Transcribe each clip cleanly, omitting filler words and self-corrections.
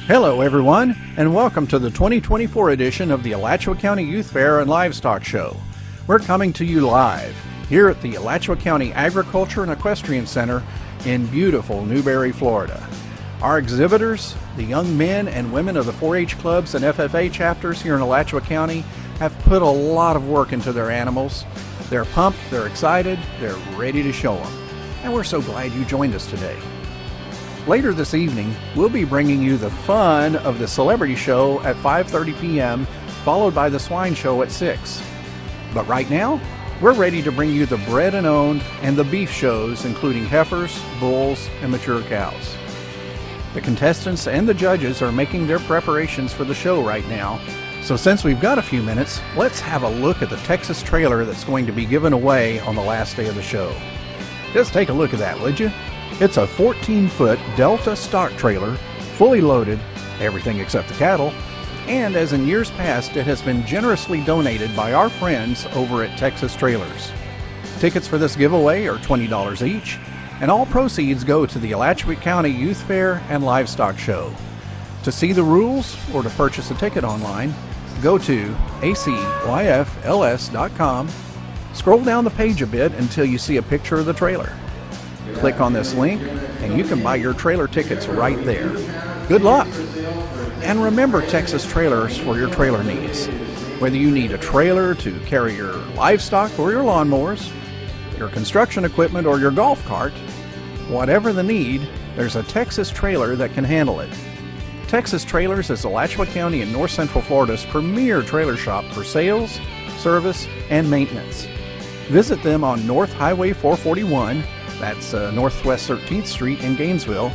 Hello everyone, and welcome to the 2024 edition of the Alachua County Youth Fair and Livestock Show. We're coming to you live here at the Alachua County Agriculture and Equestrian Center in beautiful Newberry, Florida. Our exhibitors, the young men and women of the 4-H clubs and FFA chapters here in Alachua County, have put a lot of work into their animals. They're pumped, they're excited, they're ready to show them. And we're so glad you joined us today. Later this evening, we'll be bringing you the fun of the celebrity show at 5:30 p.m., followed by the swine show at 6. But right now, we're ready to bring you the bred and owned and the beef shows, including heifers, bulls, and mature cows. The contestants and the judges are making their preparations for the show right now, so since we've got a few minutes, let's have a look at the Texas trailer that's going to be given away on the last day of the show. Just take a look at that, would you? It's a 14-foot Delta stock trailer, fully loaded, everything except the cattle, and as in years past, it has been generously donated by our friends over at Texas Trailers. Tickets for this giveaway are $20 each, and all proceeds go to the Alachua County Youth Fair and Livestock Show. To see the rules or to purchase a ticket online, go to acyfls.com, scroll down the page a bit until you see a picture of the trailer. Click on this link and you can buy your trailer tickets right there. Good luck! And remember Texas Trailers for your trailer needs. Whether you need a trailer to carry your livestock or your lawnmowers, your construction equipment or your golf cart, whatever the need, there's a Texas trailer that can handle it. Texas Trailers is Alachua County and North Central Florida's premier trailer shop for sales, service, and maintenance. Visit them on North Highway 441, that's Northwest 13th Street in Gainesville.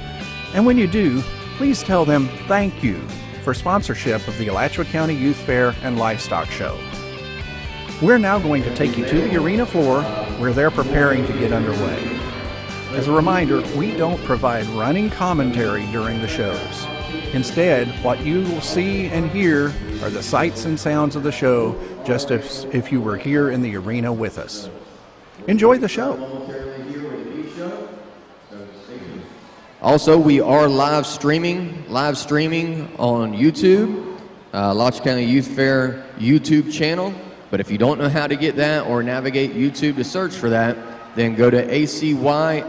And when you do, please tell them thank you for sponsorship of the Alachua County Youth Fair and Livestock Show. We're now going to take you to the arena floor where they're preparing to get underway. As a reminder, we don't provide running commentary during the shows. Instead, what you will see and hear are the sights and sounds of the show, just as if you were here in the arena with us. Enjoy the show. Also, we are live streaming on YouTube, Alachua County Youth Fair YouTube channel. But if you don't know how to get that or navigate YouTube to search for that, then go to acyfls.com,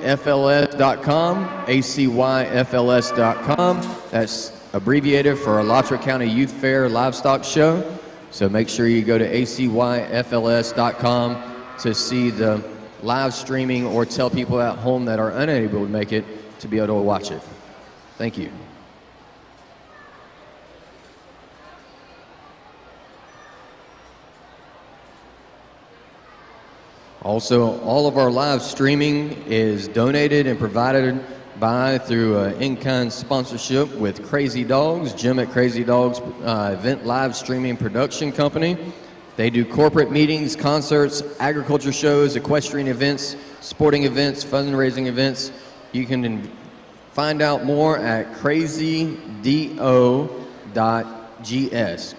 acyfls.com. That's abbreviated for Alachua County Youth Fair Livestock Show. So make sure you go to acyfls.com to see the live streaming or tell people at home that are unable to make it to be able to watch it. Thank you. Also, all of our live streaming is donated and provided through in-kind sponsorship with Crazy Dogs, Jim at Crazy Dogs event live streaming production company. They do corporate meetings, concerts, agriculture shows, equestrian events, sporting events, fundraising events. You can find out more at crazydo.gs,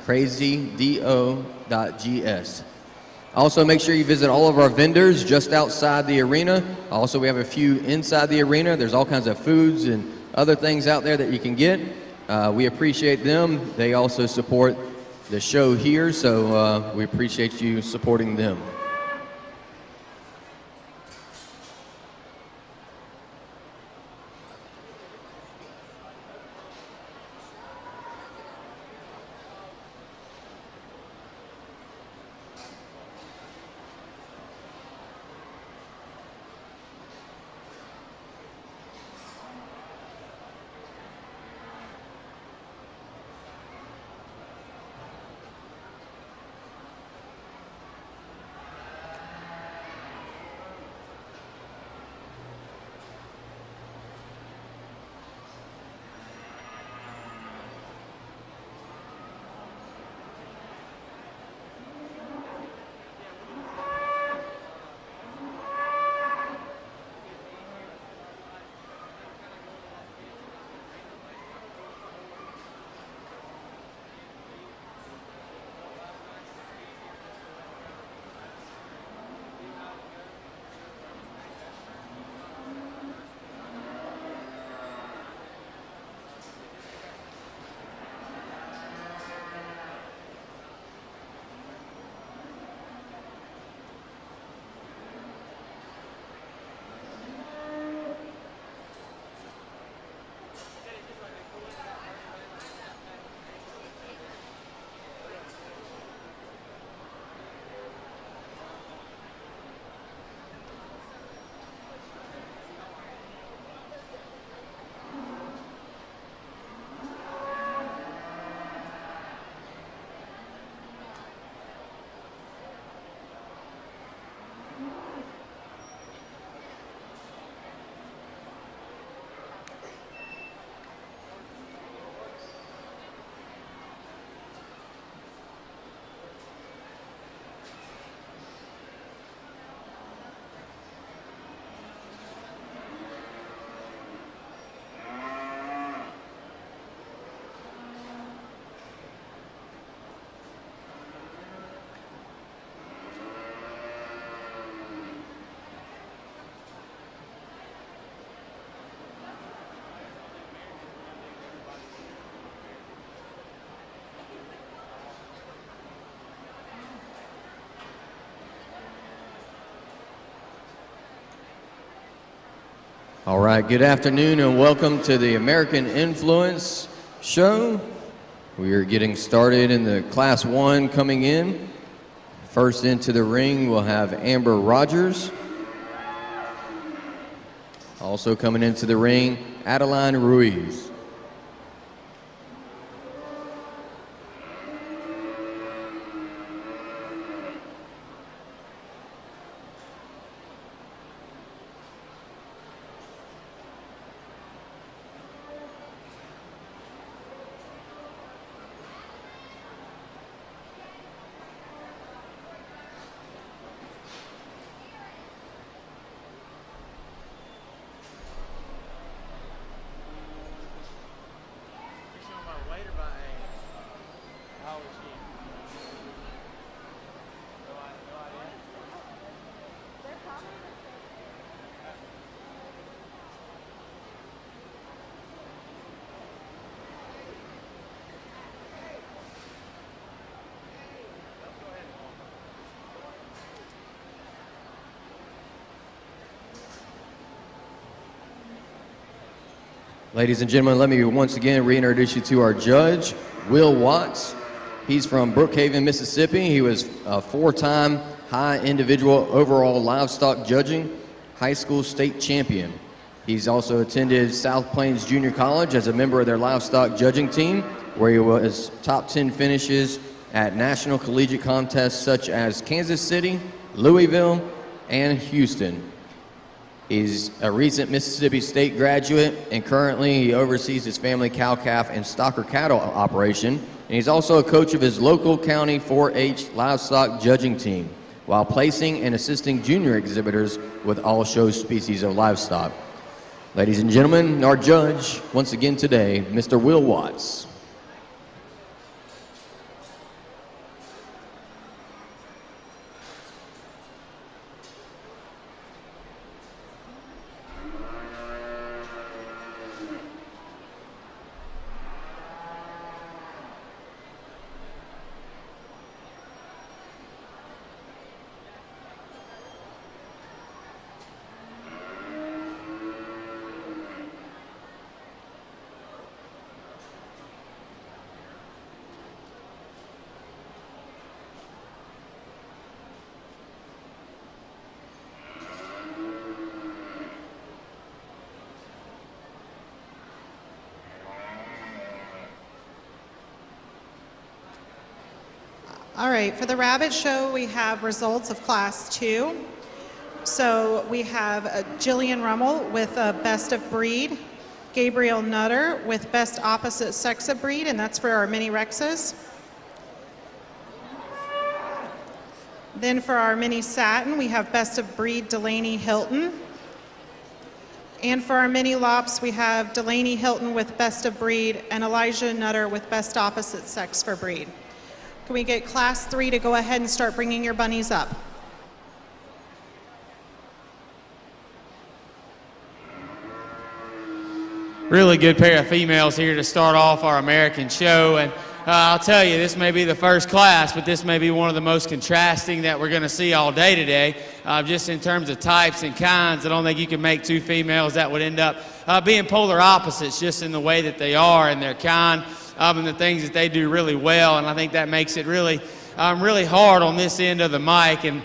crazydo.gs. Also, make sure you visit all of our vendors just outside the arena. Also, we have a few inside the arena. There's all kinds of foods and other things out there that you can get. We appreciate them. They also support the show here, so we appreciate you supporting them. All right, good afternoon and welcome to the American Influence Show. We are getting started in the Class 1 coming in. First into the ring, we'll have Amber Rogers. Also coming into the ring, Adeline Ruiz. Ladies and gentlemen, let me once again reintroduce you to our judge, Will Watts. He's from Brookhaven, Mississippi. He was a four-time high individual overall livestock judging, high school state champion. He's also attended South Plains Junior College as a member of their livestock judging team, where he was top 10 finishes at national collegiate contests such as Kansas City, Louisville, and Houston. He's a recent Mississippi State graduate, and currently he oversees his family cow-calf and stocker cattle operation. And he's also a coach of his local county 4-H livestock judging team, while placing and assisting junior exhibitors with all show species of livestock. Ladies and gentlemen, our judge, once again today, Mr. Will Watts. All right, for the rabbit show, we have results of Class 2. So we have Jillian Rummel with Best of Breed, Gabriel Nutter with Best Opposite Sex of Breed, and that's for our mini Rexes. Then for our mini Satin, we have Best of Breed Delaney Hilton. And for our mini Lops, we have Delaney Hilton with Best of Breed and Elijah Nutter with Best Opposite Sex for Breed. Can we get Class 3 to go ahead and start bringing your bunnies up? Really good pair of females here to start off our American show. And I'll tell you, this may be the first class, but this may be one of the most contrasting that we're going to see all day today. Just in terms of types and kinds, I don't think you can make two females that would end up being polar opposites just in the way that they are and their kind. And the things that they do really well, and I think that makes it really, really hard on this end of the mic. And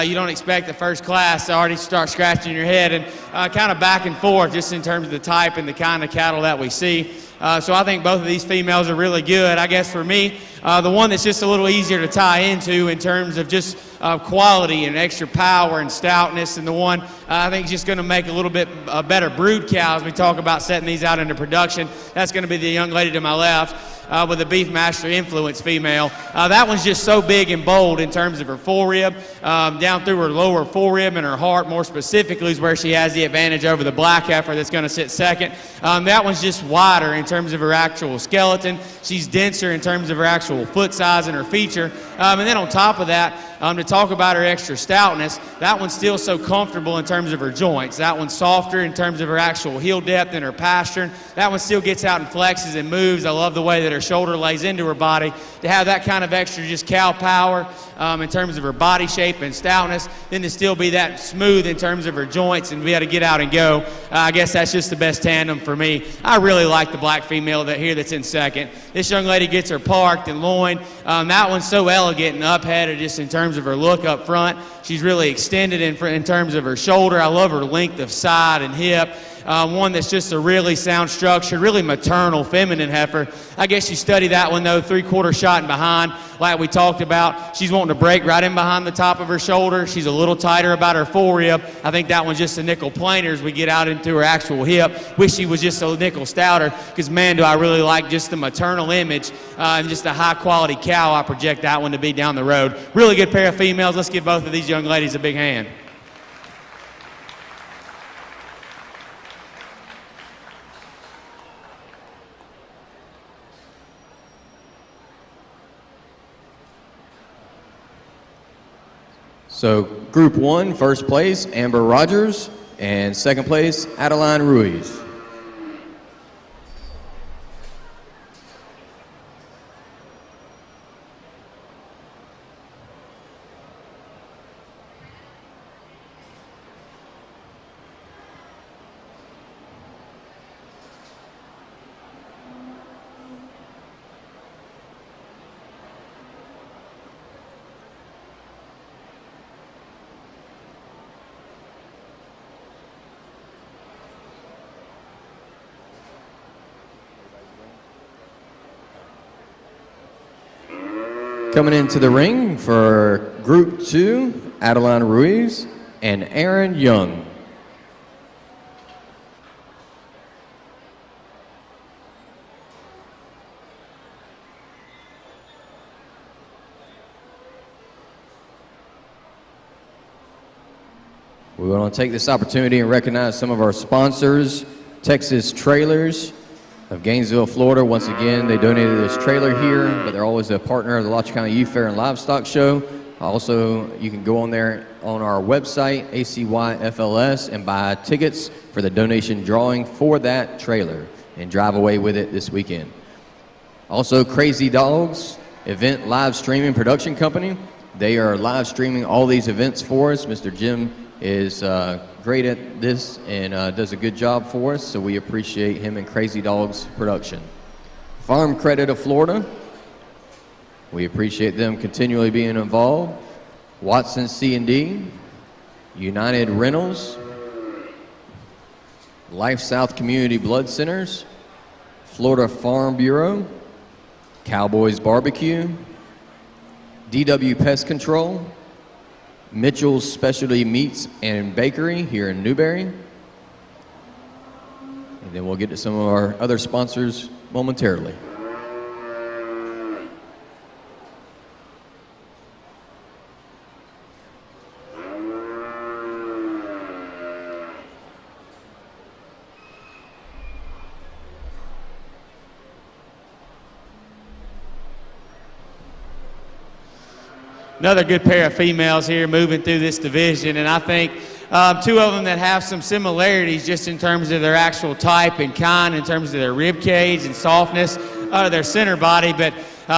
you don't expect the first class to already start scratching your head and kind of back and forth just in terms of the type and the kind of cattle that we see. So I think both of these females are really good. I guess for me, the one that's just a little easier to tie into in terms of just quality and extra power and stoutness, and the one I think is just going to make a little bit better brood cow as we talk about setting these out into production. That's going to be the young lady to my left. With the Beefmaster Influence female. That one's just so big and bold in terms of her forerib, down through her lower forerib and her heart more specifically is where she has the advantage over the black heifer that's going to sit second. That one's just wider in terms of her actual skeleton. She's denser in terms of her actual foot size and her feature. And then on top of that, to talk about her extra stoutness, that one's still so comfortable in terms of her joints. That one's softer in terms of her actual heel depth and her pastern. That one still gets out and flexes and moves. I love the way that her shoulder lays into her body. To have that kind of extra just cow power in terms of her body shape shape and stoutness, then to still be that smooth in terms of her joints and be able to get out and go. I guess that's just the best tandem for me. I really like the black female that's in second. This young lady gets her parked and loin. That one's so elegant and up-headed just in terms of her look up front. She's really extended in terms of her shoulder. I love her length of side and hip. One that's just a really sound structure, really maternal, feminine heifer. I guess you study that one, though, 3/4 shot and behind, like we talked about. She's wanting to break right in behind the top of her shoulder. She's a little tighter about her forerib. I think that one's just a nickel plainer as we get out into her actual hip. Wish she was just a nickel stouter, because, man, do I really like just the maternal image and just a high-quality cow. I project that one to be down the road. Really good pair of females. Let's give both of these young ladies a big hand. So Group 1, first place, Amber Rogers, and second place, Adeline Ruiz. Coming into the ring for Group 2, Adeline Ruiz and Aaron Young. We want to take this opportunity and recognize some of our sponsors, Texas Trailers of Gainesville, Florida. Once again, they donated this trailer here, but they're always a partner of the Alachua County Youth Fair and Livestock Show. Also, you can go on there on our website, ACYFLS, and buy tickets for the donation drawing for that trailer and drive away with it this weekend. Also, Crazy Dogs Event Live Streaming Production Company. They are live streaming all these events for us. Mr. Jim is great at this and does a good job for us, so we appreciate him and Crazy Dogs Production. Farm Credit of Florida, we appreciate them continually being involved. Watson C&D, United Rentals, Life South Community Blood Centers, Florida Farm Bureau, Cowboys Barbecue, DW Pest Control, Mitchell's Specialty Meats and Bakery here in Newberry. And then we'll get to some of our other sponsors momentarily. Another good pair of females here moving through this division, and I think two of them that have some similarities just in terms of their actual type and kind, in terms of their rib cage and softness of their center body, but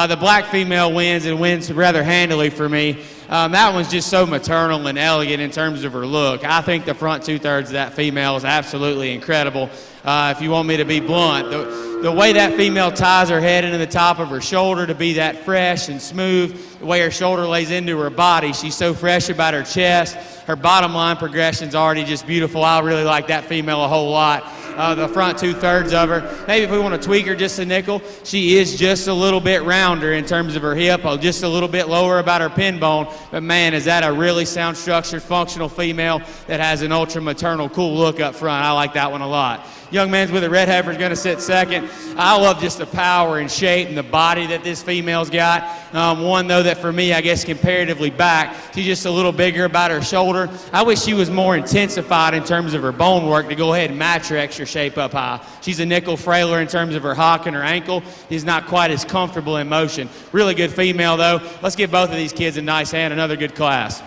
the black female wins, and wins rather handily for me. That one's just so maternal and elegant in terms of her look. I think the front 2/3 of that female is absolutely incredible. If you want me to be blunt, the way that female ties her head into the top of her shoulder to be that fresh and smooth, the way her shoulder lays into her body, she's so fresh about her chest. Her bottom line progression's already just beautiful. I really like that female a whole lot. The front 2/3 of her, maybe if we want to tweak her just a nickel, she is just a little bit rounder in terms of her hip, just a little bit lower about her pin bone. But man, is that a really sound structured, functional female that has an ultra maternal, cool look up front. I like that one a lot. Young man's with a red heifer is going to sit second. I love just the power and shape and the body that this female's got. One, though, that for me, I guess comparatively back, she's just a little bigger about her shoulder. I wish she was more intensified in terms of her bone work to go ahead and match her extra shape up high. She's a nickel frailer in terms of her hock and her ankle. She's not quite as comfortable in motion. Really good female, though. Let's give both of these kids a nice hand. Another good class.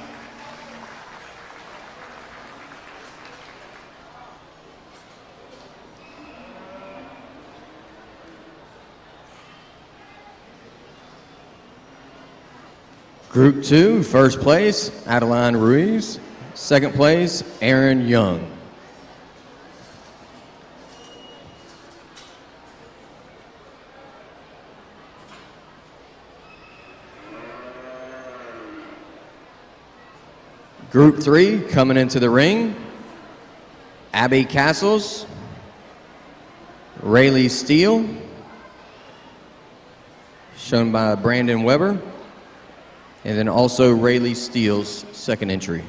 Group 2, first place, Adeline Ruiz. Second place, Aaron Young. Group 3, coming into the ring, Abby Castles, Rayleigh Steele, shown by Brandon Weber, and then also Rayleigh Steele's second entry.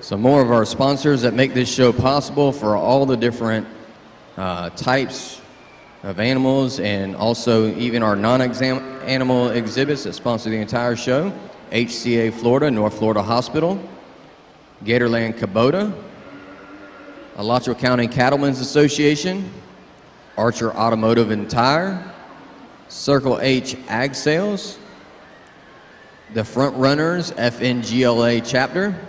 Some more of our sponsors that make this show possible for all the different types of animals, and also even our non-animal exhibits that sponsor the entire show. HCA Florida, North Florida Hospital, Gatorland Kubota, Alachua County Cattlemen's Association, Archer Automotive and Tire, Circle H Ag Sales, the Front Runners FNGLA Chapter,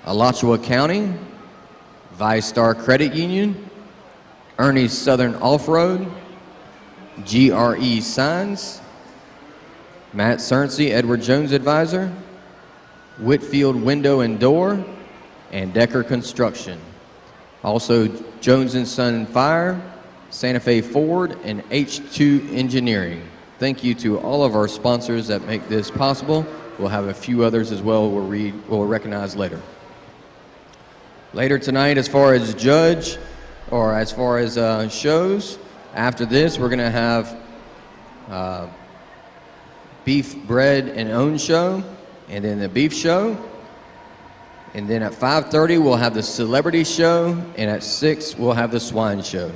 Alachua County, ViStar Credit Union, Ernie's Southern Off-Road, GRE Signs, Matt Cernsey, Edward Jones Advisor, Whitfield Window and Door, and Decker Construction. Also, Jones & Son Fire, Santa Fe Ford, and H2 Engineering. Thank you to all of our sponsors that make this possible. We'll have a few others as well we'll recognize later. Later tonight, as far as shows, after this, we're going to have beef, bread, and own show, and then the beef show. And then at 5:30, we'll have the celebrity show, and at 6, we'll have the swine show.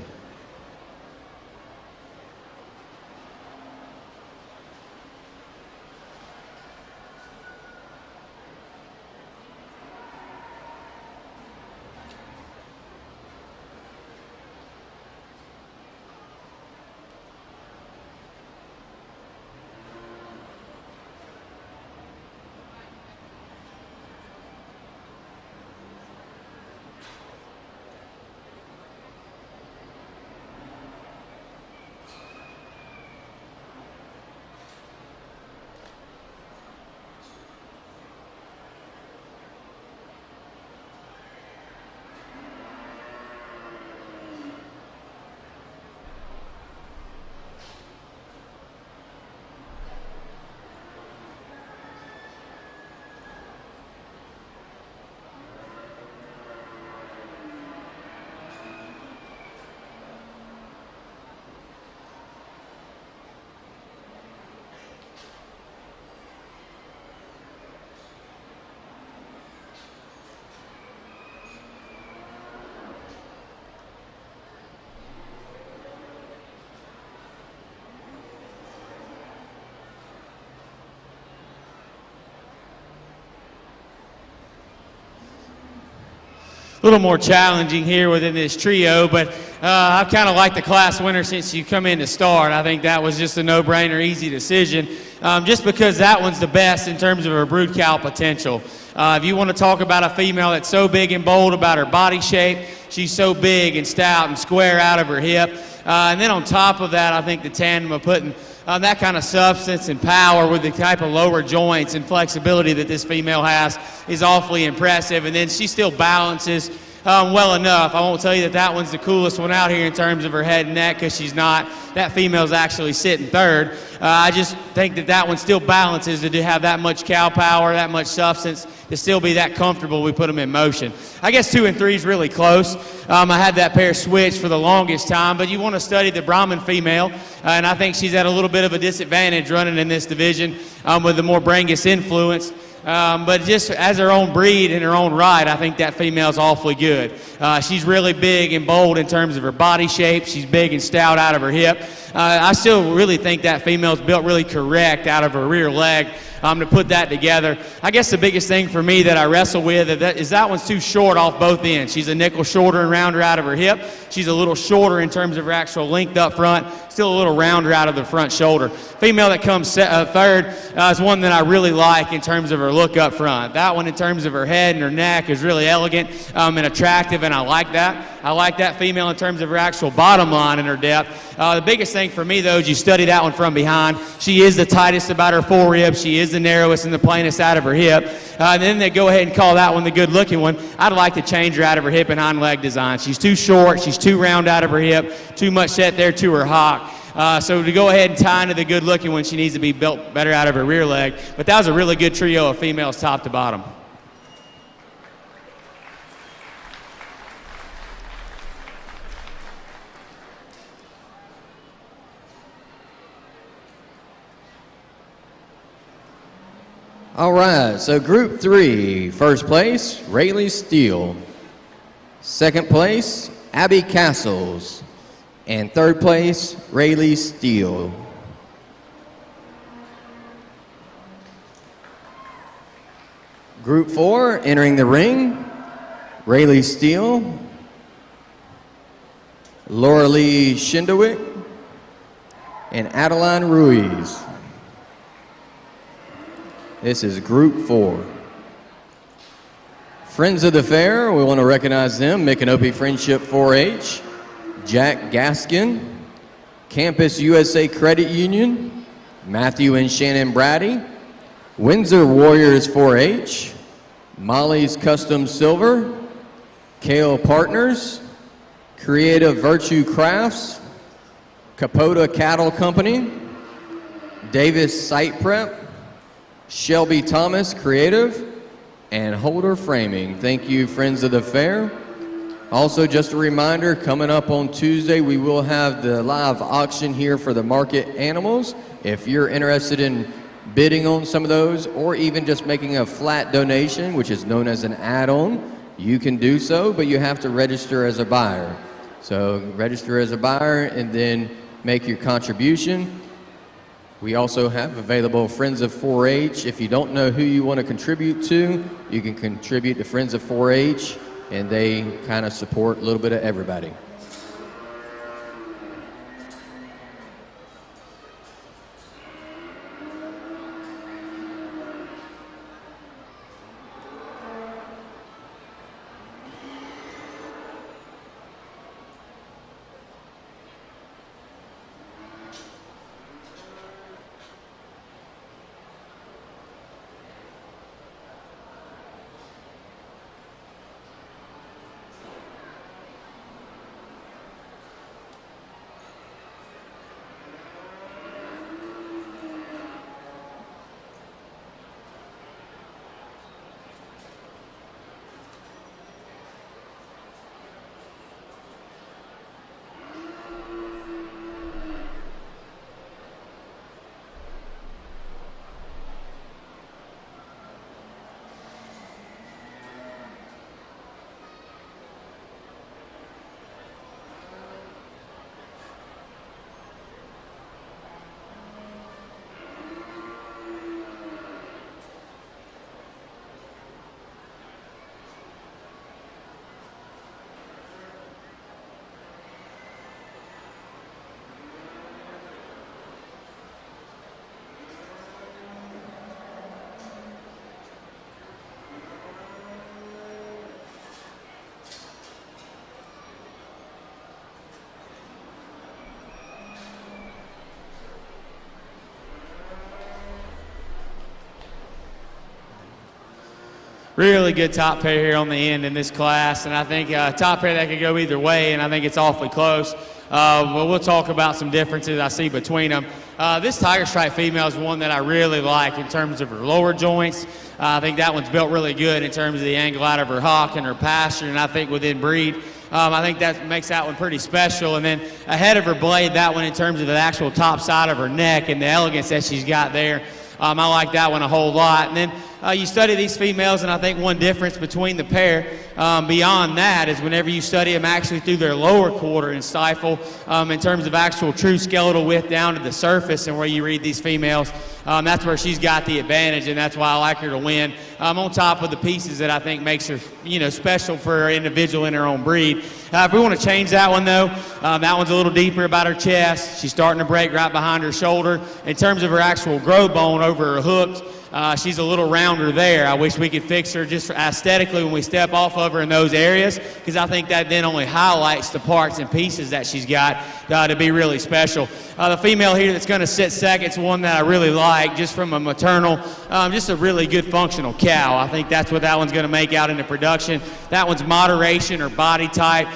A little more challenging here within this trio, but I've kind of liked the class winner since you come in to start. I think that was just a no-brainer, easy decision, just because that one's the best in terms of her brood cow potential. If you want to talk about a female that's so big and bold about her body shape, she's so big and stout and square out of her hip. And then on top of that, I think the tandem of putting that kind of substance and power with the type of lower joints and flexibility that this female has is awfully impressive. And then she still balances well enough. I won't tell you that that one's the coolest one out here in terms of her head and neck, because she's not. That female's actually sitting third. I just think that that one still balances to have that much cow power, that much substance, to still be that comfortable we put them in motion. I guess 2 and 3 is really close. I had that pair switched for the longest time, but you want to study the Brahman female, and I think she's at a little bit of a disadvantage running in this division with the more Brangus influence. But just as her own breed in her own right, I think that female's awfully good. She's really big and bold in terms of her body shape. She's big and stout out of her hip. I still really think that female's built really correct out of her rear leg. To put that together. I guess the biggest thing for me that I wrestle with is that one's too short off both ends. She's a nickel shorter and rounder out of her hip. She's a little shorter in terms of her actual length up front, still a little rounder out of the front shoulder. Female that comes third is one that I really like in terms of her look up front. That one in terms of her head and her neck is really elegant and attractive, and I like that. I like that female in terms of her actual bottom line and her depth. The biggest thing for me, though, is you study that one from behind. She is the tightest about her foreribs. She is the narrowest and the plainest out of her hip. Then they go ahead and call that one the good-looking one. I'd like to change her out of her hip and hind leg design. She's too short. She's too round out of her hip. Too much set there to her hock. So to go ahead and tie into the good-looking one, she needs to be built better out of her rear leg. But that was a really good trio of females top to bottom. All right, so Group 3, first place, Rayleigh Steele. Second place, Abby Castles. And third place, Rayleigh Steele. Group 4, entering the ring, Rayleigh Steele, Laura Lee Schindewick, and Adeline Ruiz. This is Group 4. Friends of the Fair, we want to recognize them. Micanopy Friendship 4-H, Jack Gaskin, Campus USA Credit Union, Matthew and Shannon Brady, Windsor Warriors 4-H, Molly's Custom Silver, Kale Partners, Creative Virtue Crafts, Capota Cattle Company, Davis Site Prep, Shelby Thomas Creative, and Holder Framing. Thank you, Friends of the Fair. Also, just a reminder, coming up on Tuesday, we will have the live auction here for the market animals. If you're interested in bidding on some of those, or even just making a flat donation, which is known as an add-on, you can do so, but you have to register as a buyer. So register as a buyer and then make your contribution. We also have available Friends of 4-H. If you don't know who you want to contribute to, you can contribute to Friends of 4-H, and they kind of support a little bit of everybody. Really good top pair here on the end in this class, and I think top pair that could go either way, and I think it's awfully close. Well, we'll talk about some differences I see between them. This Tiger Stripe female is one that I really like in terms of her lower joints. I think that one's built really good in terms of the angle out of her hock and her pasture, and I think within breed, I think that makes that one pretty special. And then ahead of her blade, that one in terms of the actual top side of her neck and the elegance that she's got there, I like that one a whole lot. And then you study these females, and I think one difference between the pair beyond that is whenever you study them actually through their lower quarter and stifle in terms of actual true skeletal width down to the surface, and where you read these females, that's where she's got the advantage, and that's why I like her to win. On top of the pieces that I think makes her, special for her individual in her own breed. If we want to change that one though, that one's a little deeper about her chest. She's starting to break right behind her shoulder. In terms of her actual growth bone over her hooks, she's a little rounder there. I wish we could fix her just aesthetically when we step off of her in those areas, because I think that then only highlights the parts and pieces that she's got to be really special. The female here that's going to sit second is one that I really like, just from a maternal, just a really good functional cow. I think that's what that one's going to make out into production. That one's moderation or body type,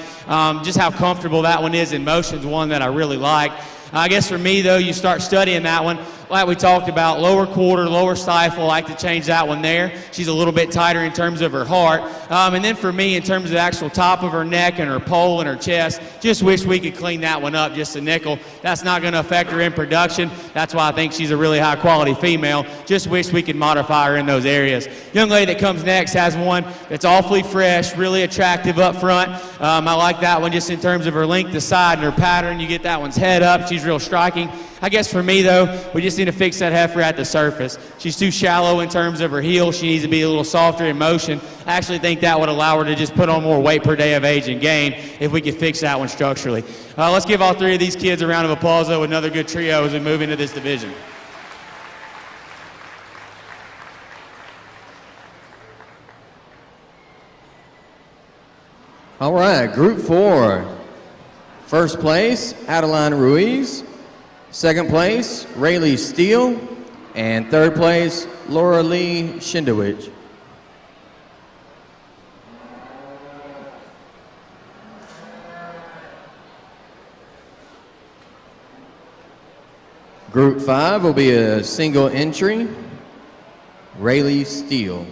just how comfortable that one is in motion is one that I really like. I guess for me, though, you start studying that one, like we talked about, lower quarter, lower stifle, I like to change that one there. She's a little bit tighter in terms of her heart. And then for me, in terms of the actual top of her neck and her pole and her chest, just wish we could clean that one up just a nickel. That's not going to affect her in production. That's why I think she's a really high-quality female. Just wish we could modify her in those areas. Young lady that comes next has one that's awfully fresh, really attractive up front. I like that one just in terms of her length, the side, and her pattern. You get that one's head up. She's real striking. I guess for me, though, we just need to fix that heifer at the surface. She's too shallow in terms of her heel. She needs to be a little softer in motion. I actually think that would allow her to just put on more weight per day of age and gain if we could fix that one structurally. Let's give all three of these kids a round of applause, though, with another good trio as we move into this division. All right, Group 4. First place, Adeline Ruiz. Second place, Rayleigh Steele. And third place, Laura Lee Shindowich. Group 5 will be a single entry, Rayleigh Steele.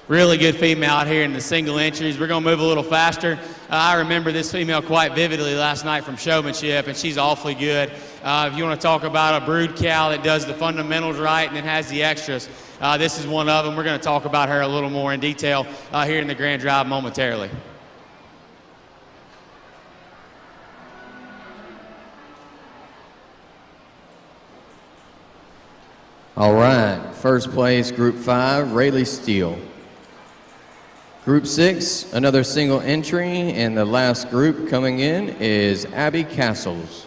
Really good female out here in the single entries. We're going to move a little faster. I remember this female quite vividly last night from showmanship, and she's awfully good. If you want to talk about a brood cow that does the fundamentals right and then has the extras, this is one of them. We're going to talk about her a little more in detail here in the Grand Drive momentarily. All right, first place, Group 5, Rayleigh Steele. Group 6, another single entry, and the last group coming in is Abby Castles.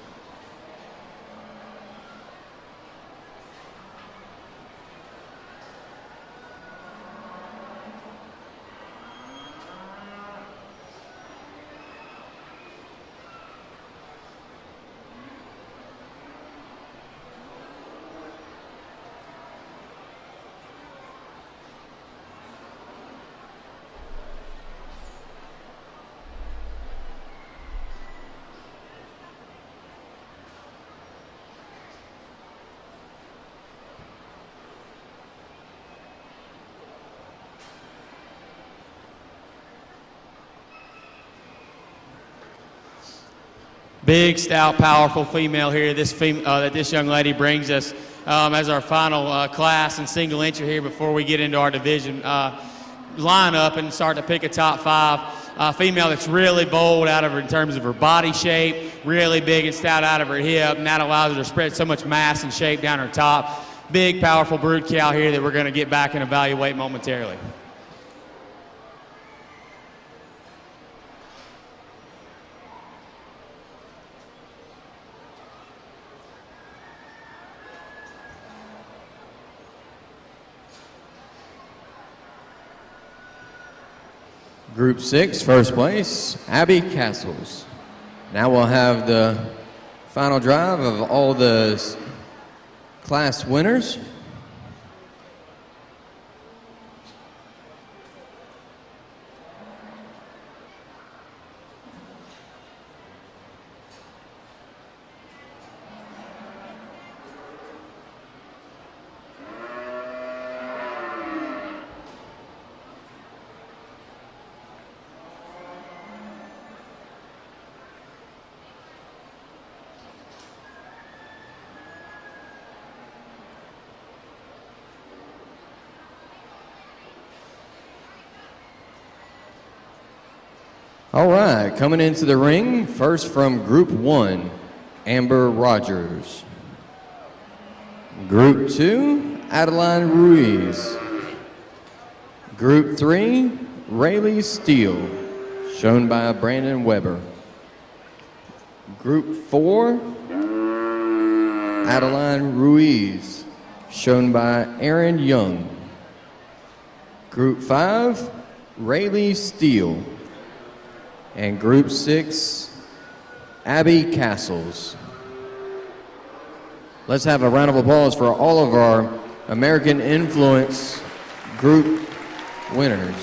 Big, stout, powerful female here. That this young lady brings us as our final class and single entry here before we get into our division lineup and start to pick a top 5. Female that's really bold out of her in terms of her body shape, really big and stout out of her hip, and that allows her to spread so much mass and shape down her top. Big, powerful brood cow here that we're going to get back and evaluate momentarily. Group 6, first place, Abby Castles. Now we'll have the final drive of all the class winners. All right, coming into the ring, first from Group 1, Amber Rogers. Group 2, Adeline Ruiz. Group 3, Rayleigh Steele, shown by Brandon Weber. Group 4, Adeline Ruiz, shown by Aaron Young. Group 5, Rayleigh Steele. And Group 6, Abby Castles. Let's have a round of applause for all of our American Influence group winners.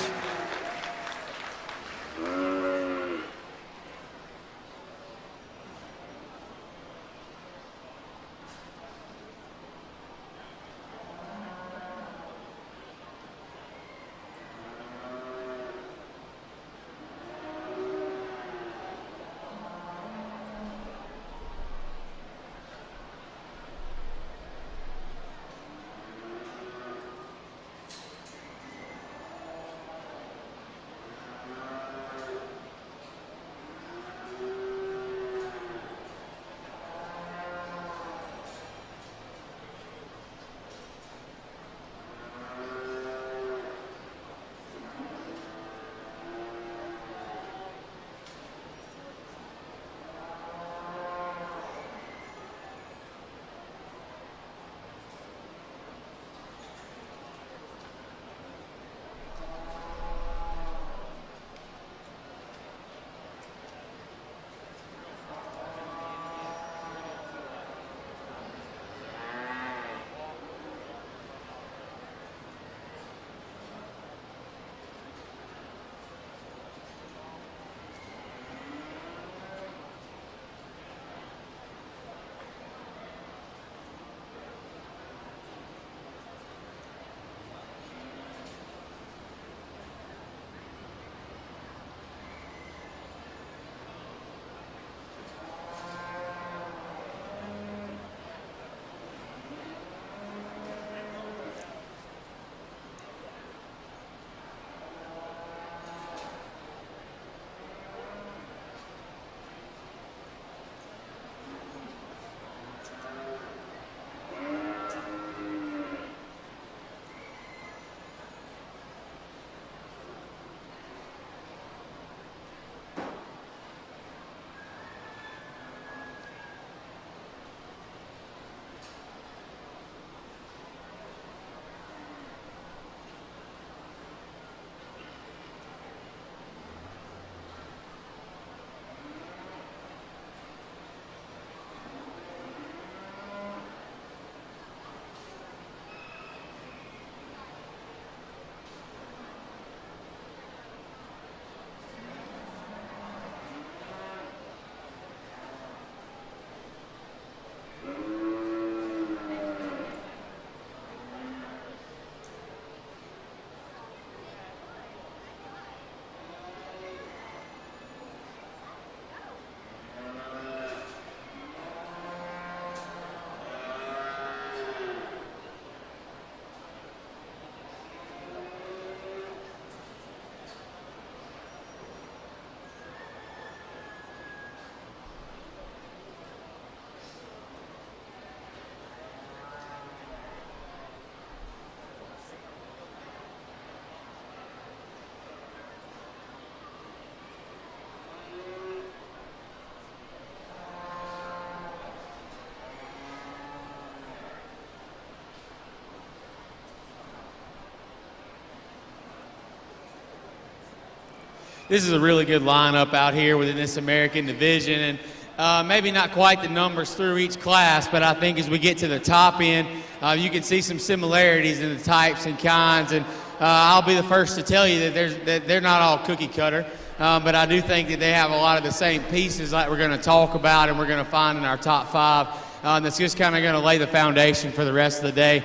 This is a really good lineup out here within this American division, and maybe not quite the numbers through each class, but I think as we get to the top end, you can see some similarities in the types and kinds, and I'll be the first to tell you that they're not all cookie cutter, but I do think that they have a lot of the same pieces like we're going to talk about and we're going to find in our top 5. That's just kind of going to lay the foundation for the rest of the day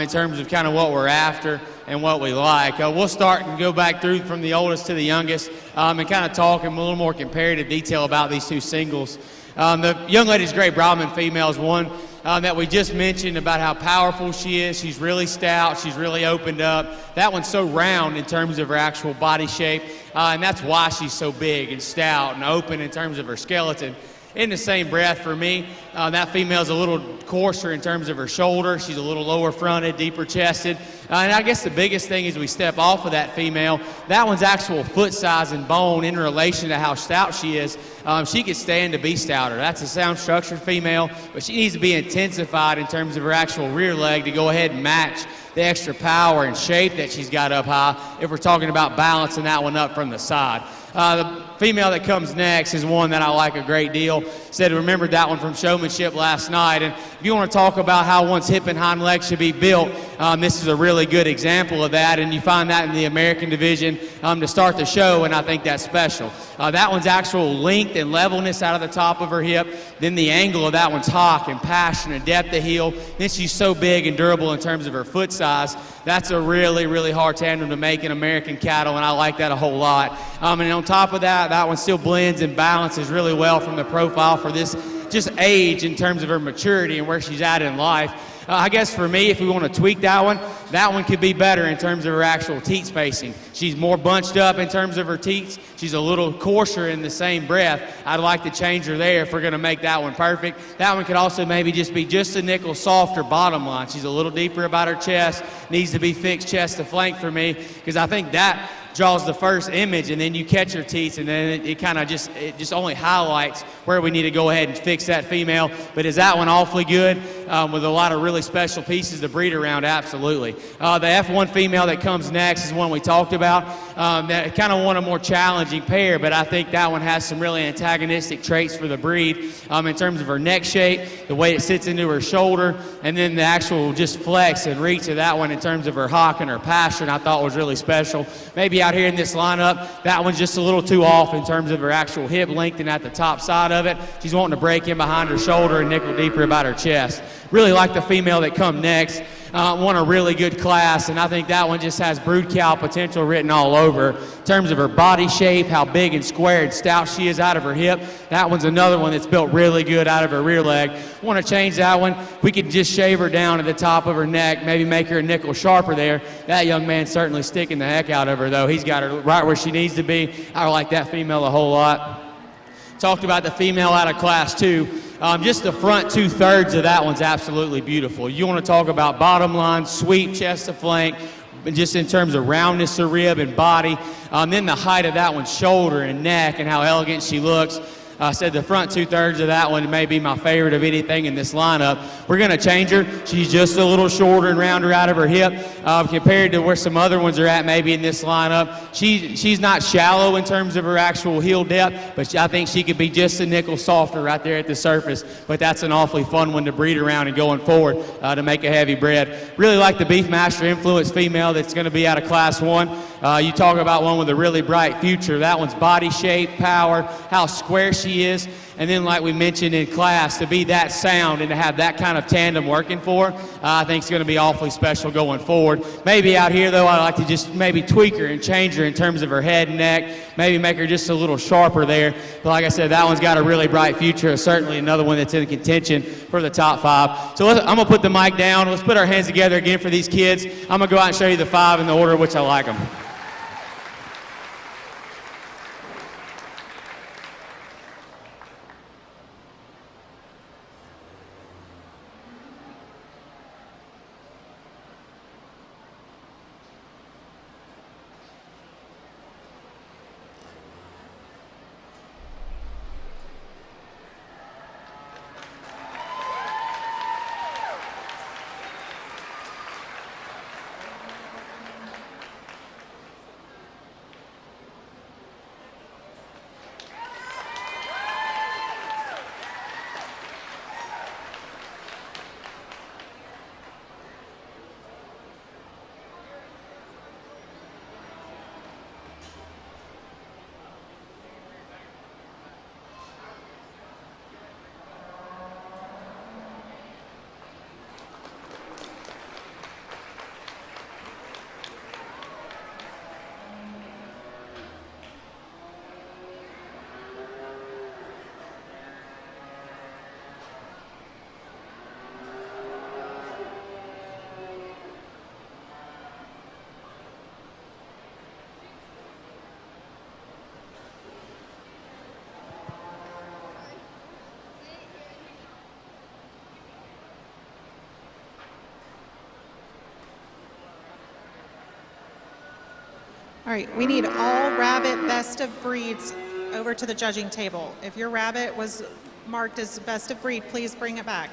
in terms of kind of what we're after and what we like. We'll start and go back through from the oldest to the youngest and kind of talk in a little more comparative detail about these two singles. The young ladies' Great Brahman females won that we just mentioned about how powerful she is. She's really stout. She's really opened up. That one's so round in terms of her actual body shape, and that's why she's so big and stout and open in terms of her skeleton. In the same breath for me, that female's a little coarser in terms of her shoulder. She's a little lower fronted, deeper chested. And I guess the biggest thing is we step off of that female. That one's actual foot size and bone in relation to how stout she is. She could stand to be stouter. That's a sound structured female, but she needs to be intensified in terms of her actual rear leg to go ahead and match the extra power and shape that she's got up high if we're talking about balancing that one up from the side. The female that comes next is one that I like a great deal. Said remembered that one from showmanship last night. And if you want to talk about how one's hip and hind leg should be built, this is a really good example of that. And you find that in the American division to start the show, and I think that's special. That one's actual length and levelness out of the top of her hip. Then the angle of that one's hock and passion and depth of heel. Then she's so big and durable in terms of her foot size. That's a really, really hard tandem to make in American cattle, and I like that a whole lot. And on top of that, that one still blends and balances really well from the profile for this just age in terms of her maturity and where she's at in life. I guess for me, if we want to tweak that one could be better in terms of her actual teat spacing. She's more bunched up in terms of her teats. She's a little coarser in the same breath. I'd like to change her there if we're going to make that one perfect. That one could also maybe just be just a nickel softer bottom line. She's a little deeper about her chest, needs to be fixed chest to flank for me, because I think that draws the first image, and then you catch her teeth, and then it kind of just only highlights where we need to go ahead and fix that female. But is that one awfully good with a lot of really special pieces to breed around? Absolutely. The F1 female that comes next is one we talked about. That kind of want a more challenging pair, but I think that one has some really antagonistic traits for the breed in terms of her neck shape, the way it sits into her shoulder, and then the actual just flex and reach of that one in terms of her hock and her passion I thought was really special. Maybe out here in this lineup, that one's just a little too off in terms of her actual hip length and at the top side of it. She's wanting to break in behind her shoulder and nickel deeper about her chest. Really like the female that come next. Won a really good class, and I think that one just has brood cow potential written all over. In terms of her body shape, how big and square and stout she is out of her hip, that one's another one that's built really good out of her rear leg. Want to change that one? We could just shave her down at the top of her neck, maybe make her a nickel sharper there. That young man's certainly sticking the heck out of her, though. He's got her right where she needs to be. I like that female a whole lot. Talked about the female out of class 2. Just the front 2/3 of that one's absolutely beautiful. You want to talk about bottom line, sweep, chest to flank, just in terms of roundness of rib and body. Then the height of that one's shoulder and neck and how elegant she looks. I said the front 2/3 of that one may be my favorite of anything in this lineup. We're going to change her. She's just a little shorter and rounder out of her hip compared to where some other ones are at maybe in this lineup. She's not shallow in terms of her actual heel depth, but I think she could be just a nickel softer right there at the surface. But that's an awfully fun one to breed around and going forward to make a heavy bred. Really like the Beefmaster Influence female that's going to be out of class 1. You talk about one with a really bright future. That one's body shape, power, how square she is, and then like we mentioned in class, to be that sound and to have that kind of tandem working for her, I think it's going to be awfully special going forward. Maybe out here, though, I'd like to just maybe tweak her and change her in terms of her head and neck, maybe make her just a little sharper there. But like I said, that one's got a really bright future, certainly another one that's in contention for the top 5. So I'm going to put the mic down. Let's put our hands together again for these kids. I'm going to go out and show you the 5 in the order in which I like them. All right, we need all rabbit best of breeds over to the judging table. If your rabbit was marked as best of breed, please bring it back.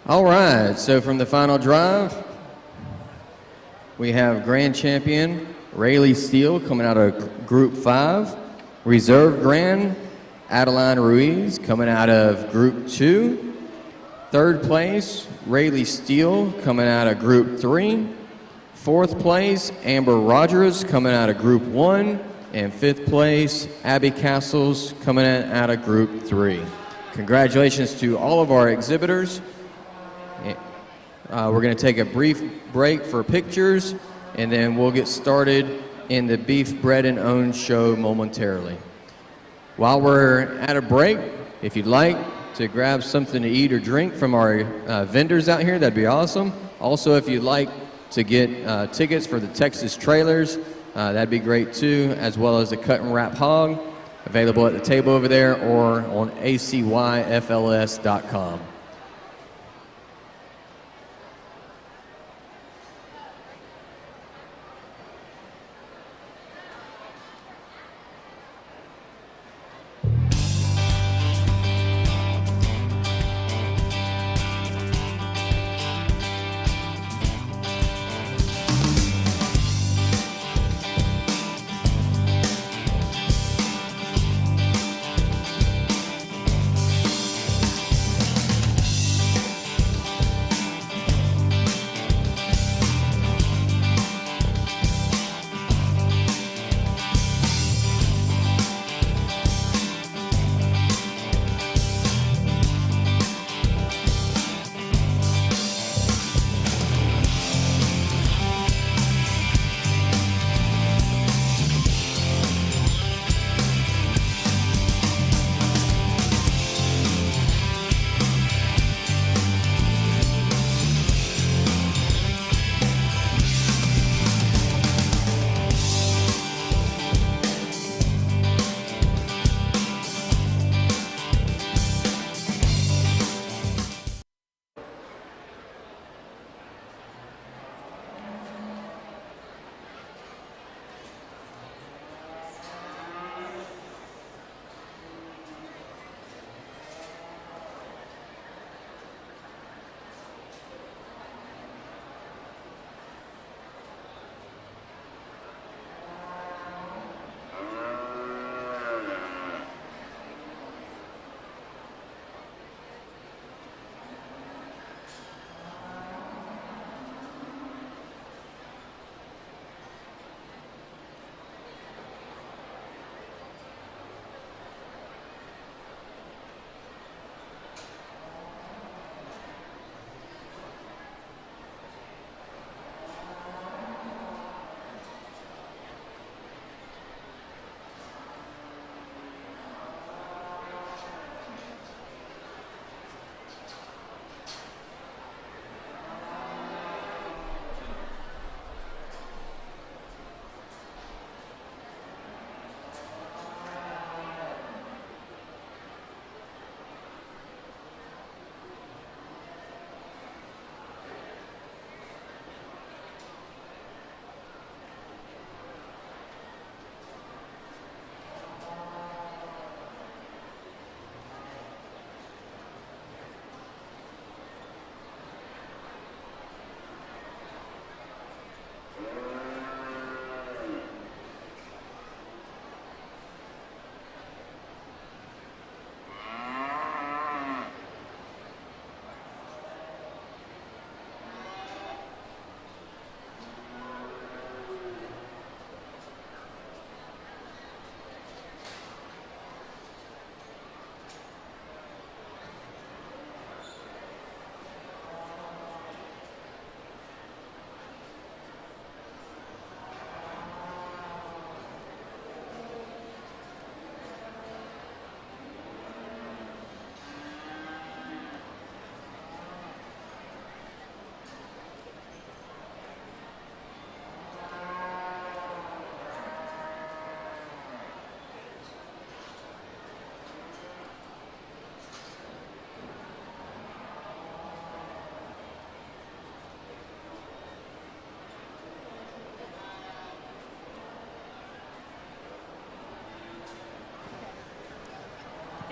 All right, so from the final drive, we have Grand Champion Rayleigh Steele coming out of Group 5. Reserve Grand, Adeline Ruiz coming out of Group 2. Third place, Rayleigh Steele coming out of Group 3. Fourth place, Amber Rogers coming out of Group 1. And fifth place, Abby Castles coming out of Group 3. Congratulations to all of our exhibitors. We're going to take a brief break for pictures, and then we'll get started in the Beef, Bred, and Owned show momentarily. While we're at a break, if you'd like to grab something to eat or drink from our vendors out here, that'd be awesome. Also, if you'd like to get tickets for the Texas trailers, that'd be great too, as well as the cut and wrap hog, available at the table over there or on acyfls.com.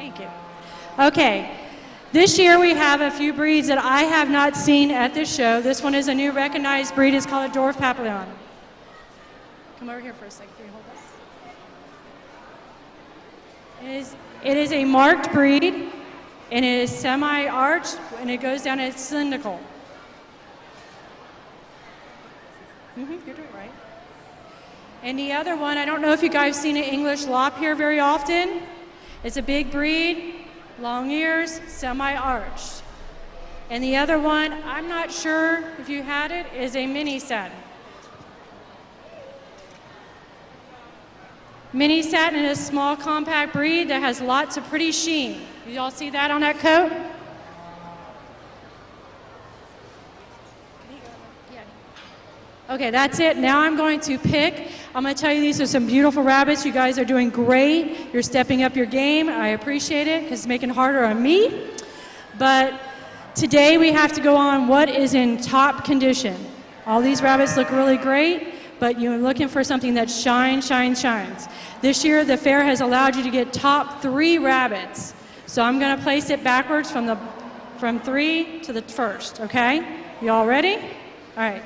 Thank you. Okay. This year we have a few breeds that I have not seen at this show. This one is a new recognized breed. It's called a Dwarf Papillon. Come over here for a second. Can you hold this? It is a marked breed, and it is semi-arched, and it goes down as cylindrical. You're doing it right. And the other one, I don't know if you guys seen an English lop here very often. It's a big breed. Long ears, semi-arched. And the other one, I'm not sure if you had it, is a mini satin. Mini satin is a small compact breed that has lots of pretty sheen. You all see that on that coat? Okay, that's it. Now I'm going to pick. I'm going to tell you these are some beautiful rabbits. You guys are doing great. You're stepping up your game. I appreciate it because it's making it harder on me. But today we have to go on what is in top condition. All these rabbits look really great, but you're looking for something that shines. This year the fair has allowed you to get top 3 rabbits. So I'm going to place it backwards from 3 to the first, okay? You all ready? All right.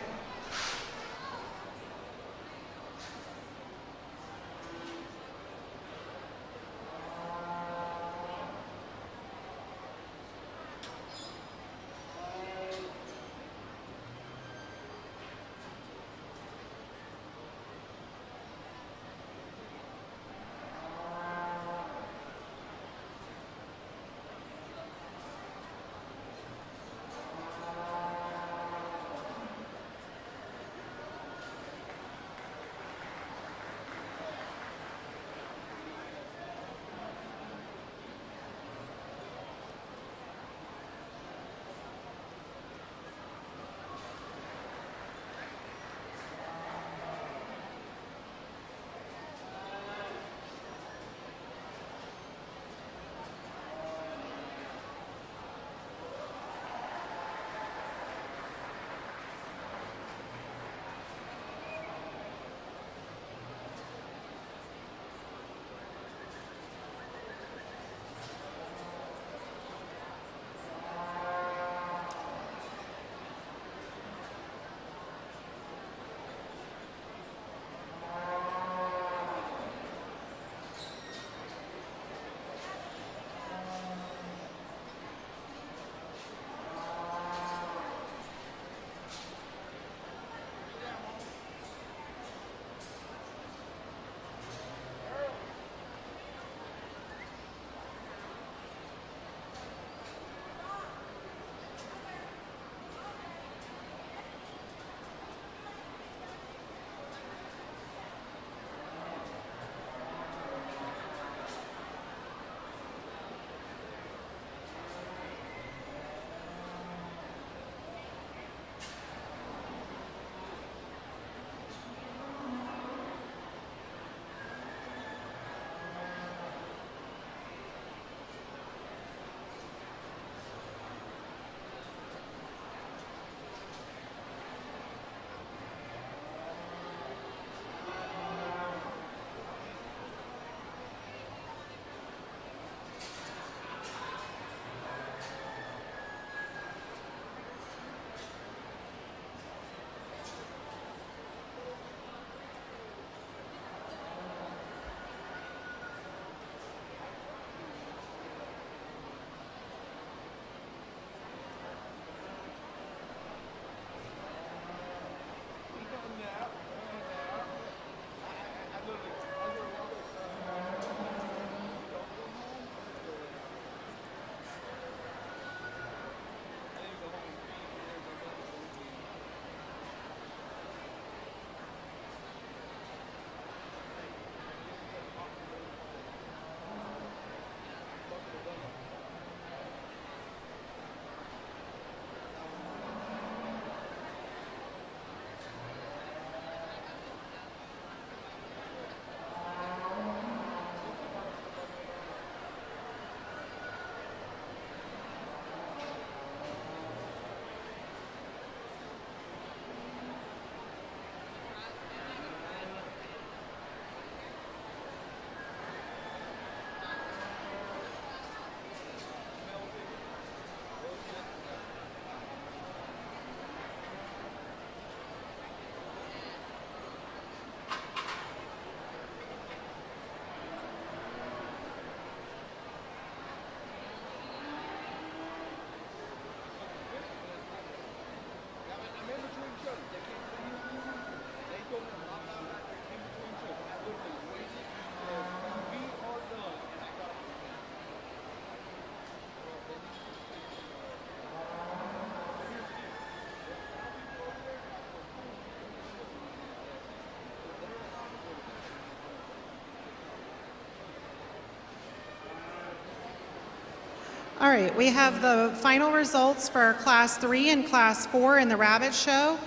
All right, we have the final results for Class 3 and Class 4 in the rabbit show.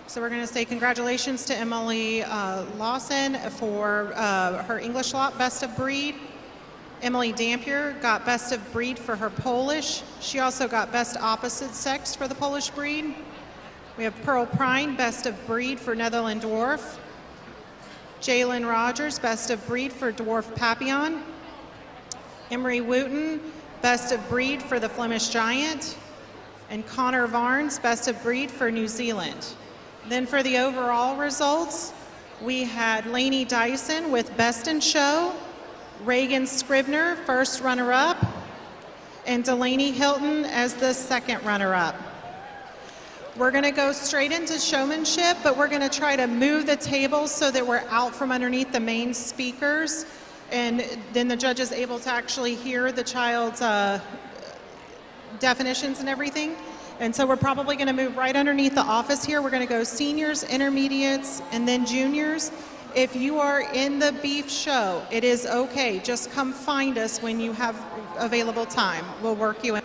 So we're going to say congratulations to Emily Lawson for her English lot Best of Breed. Emily Dampier got Best of Breed for her Polish. She also got Best Opposite Sex for the Polish breed. We have Pearl Prine, Best of Breed for Netherland Dwarf. Jalen Rogers, Best of Breed for Dwarf Papillon. Emery Wooten, Best of Breed for the Flemish Giant. And Connor Varnes, Best of Breed for New Zealand. Then for the overall results, we had Lainey Dyson with Best in Show, Reagan Scribner, first runner-up, and Delaney Hilton as the second runner-up. We're going to go straight into showmanship, but we're going to try to move the tables so that we're out from underneath the main speakers, and then the judge is able to actually hear the child's definitions and everything. And so we're probably going to move right underneath the office here. We're going to go seniors, intermediates, and then juniors. If you are in the beef show, it is okay. Just come find us when you have available time. We'll work you in.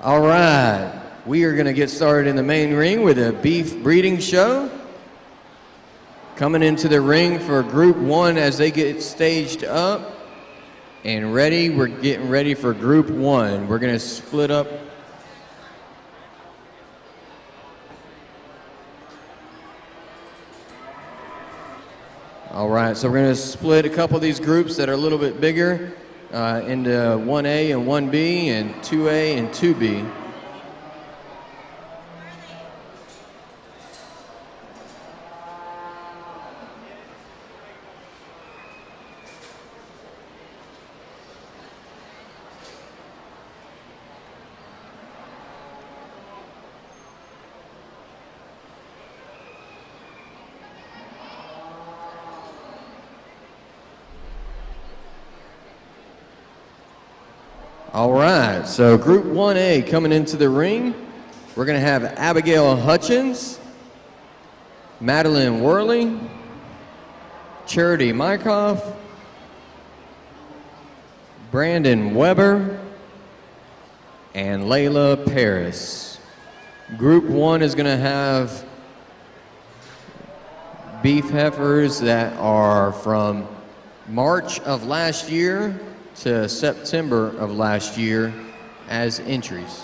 All right, we are going to get started in the main ring with a beef breeding show. Coming into the ring for Group 1 as they get staged up and ready. We're getting ready for Group 1. We're going to split up. All right, so we're going to split a couple of these groups that are a little bit bigger into 1A and 1B and 2A and 2B. All right, so Group 1A coming into the ring. We're going to have Abigail Hutchins, Madeline Worley, Charity Mykoff, Brandon Weber, and Layla Paris. Group 1 is going to have beef heifers that are from March of last year to September of last year as entries.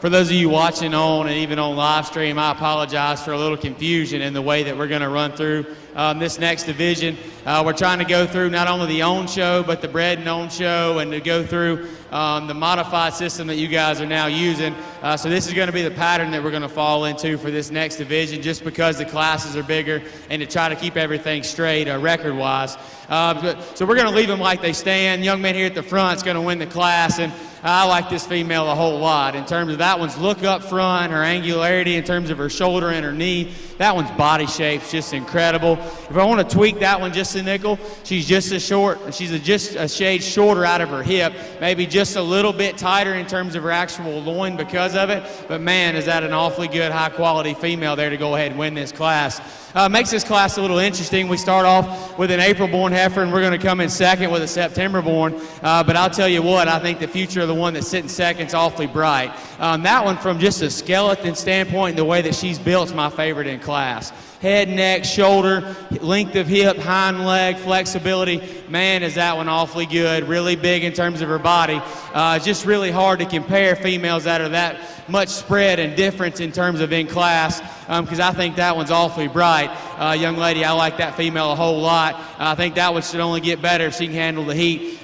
for those of you watching on and even on live stream, I apologize for a little confusion in the way that we're going to run through this next division. We're trying to go through not only the own show, but the bred and own show, and to go through the modified system that you guys are now using. So this is going to be the pattern that we're going to fall into for this next division, just because the classes are bigger and to try to keep everything straight record-wise. So we're going to leave them like they stand. Young man here at the front is going to win the class, and I like this female a whole lot. In terms of that one's look up front, her angularity in terms of her shoulder and her knee, that one's body shape's just incredible. If I want to tweak that one just a nickel, she's just as short, she's just a shade shorter out of her hip, maybe just a little bit tighter in terms of her actual loin because of it, but man, is that an awfully good, high-quality female there to go ahead and win this class. Makes this class a little interesting. We start off with an April-born heifer, and we're going to come in second with a September-born. But I'll tell you what, I think the future of the one that's sitting second is awfully bright. That one, from just a skeleton standpoint, the way that she's built, is my favorite in class. Head, neck, shoulder, length of hip, hind leg, flexibility. Man, is that one awfully good. Really big in terms of her body. Just really hard to compare females that are that much spread and difference in terms of in class, because I think that one's awfully bright. Young lady, I like that female a whole lot. I think that one should only get better if she can handle the heat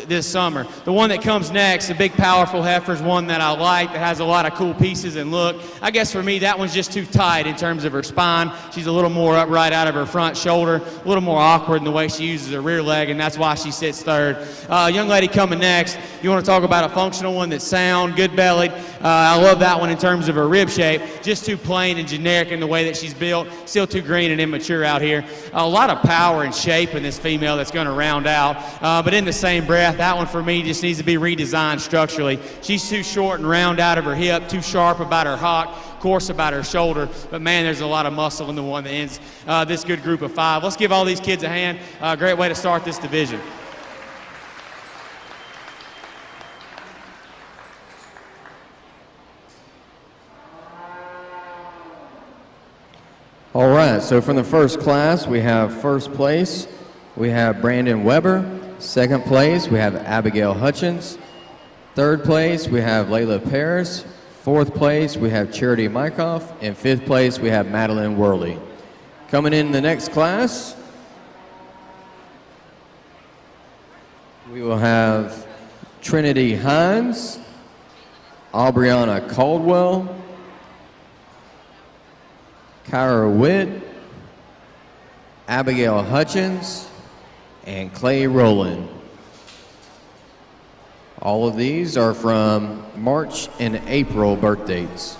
this summer. The one that comes next, the big powerful heifer, is one that I like, that has a lot of cool pieces and look. I guess for me, that one's just too tight in terms of her spine. She's a little more upright out of her front shoulder, a little more awkward in the way she uses her rear leg, and that's why she sits third. Young lady coming next, you want to talk about a functional one that's sound, good bellied. I love that one in terms of her rib shape, just too plain and generic in the way that she's built, still too green and immature out here. A lot of power and shape in this female that's going to round out, but in the same breath, that one for me just needs to be redesigned structurally. She's too short and round out of her hip, too sharp about her hock, coarse about her shoulder, but man, there's a lot of muscle in the one that ends this good group of five. Let's give all these kids a hand. Great way to start this division. All right, so from the first class, we have first place, we have Brandon Weber. Second place, we have Abigail Hutchins. Third place, we have Layla Paris. Fourth place, we have Charity Mykoff. And fifth place, we have Madeline Worley. Coming in the next class, we will have Trinity Hines, Aubriana Caldwell, Kyra Witt, Abigail Hutchins, and Clay Rowland. All of these are from March and April birth dates.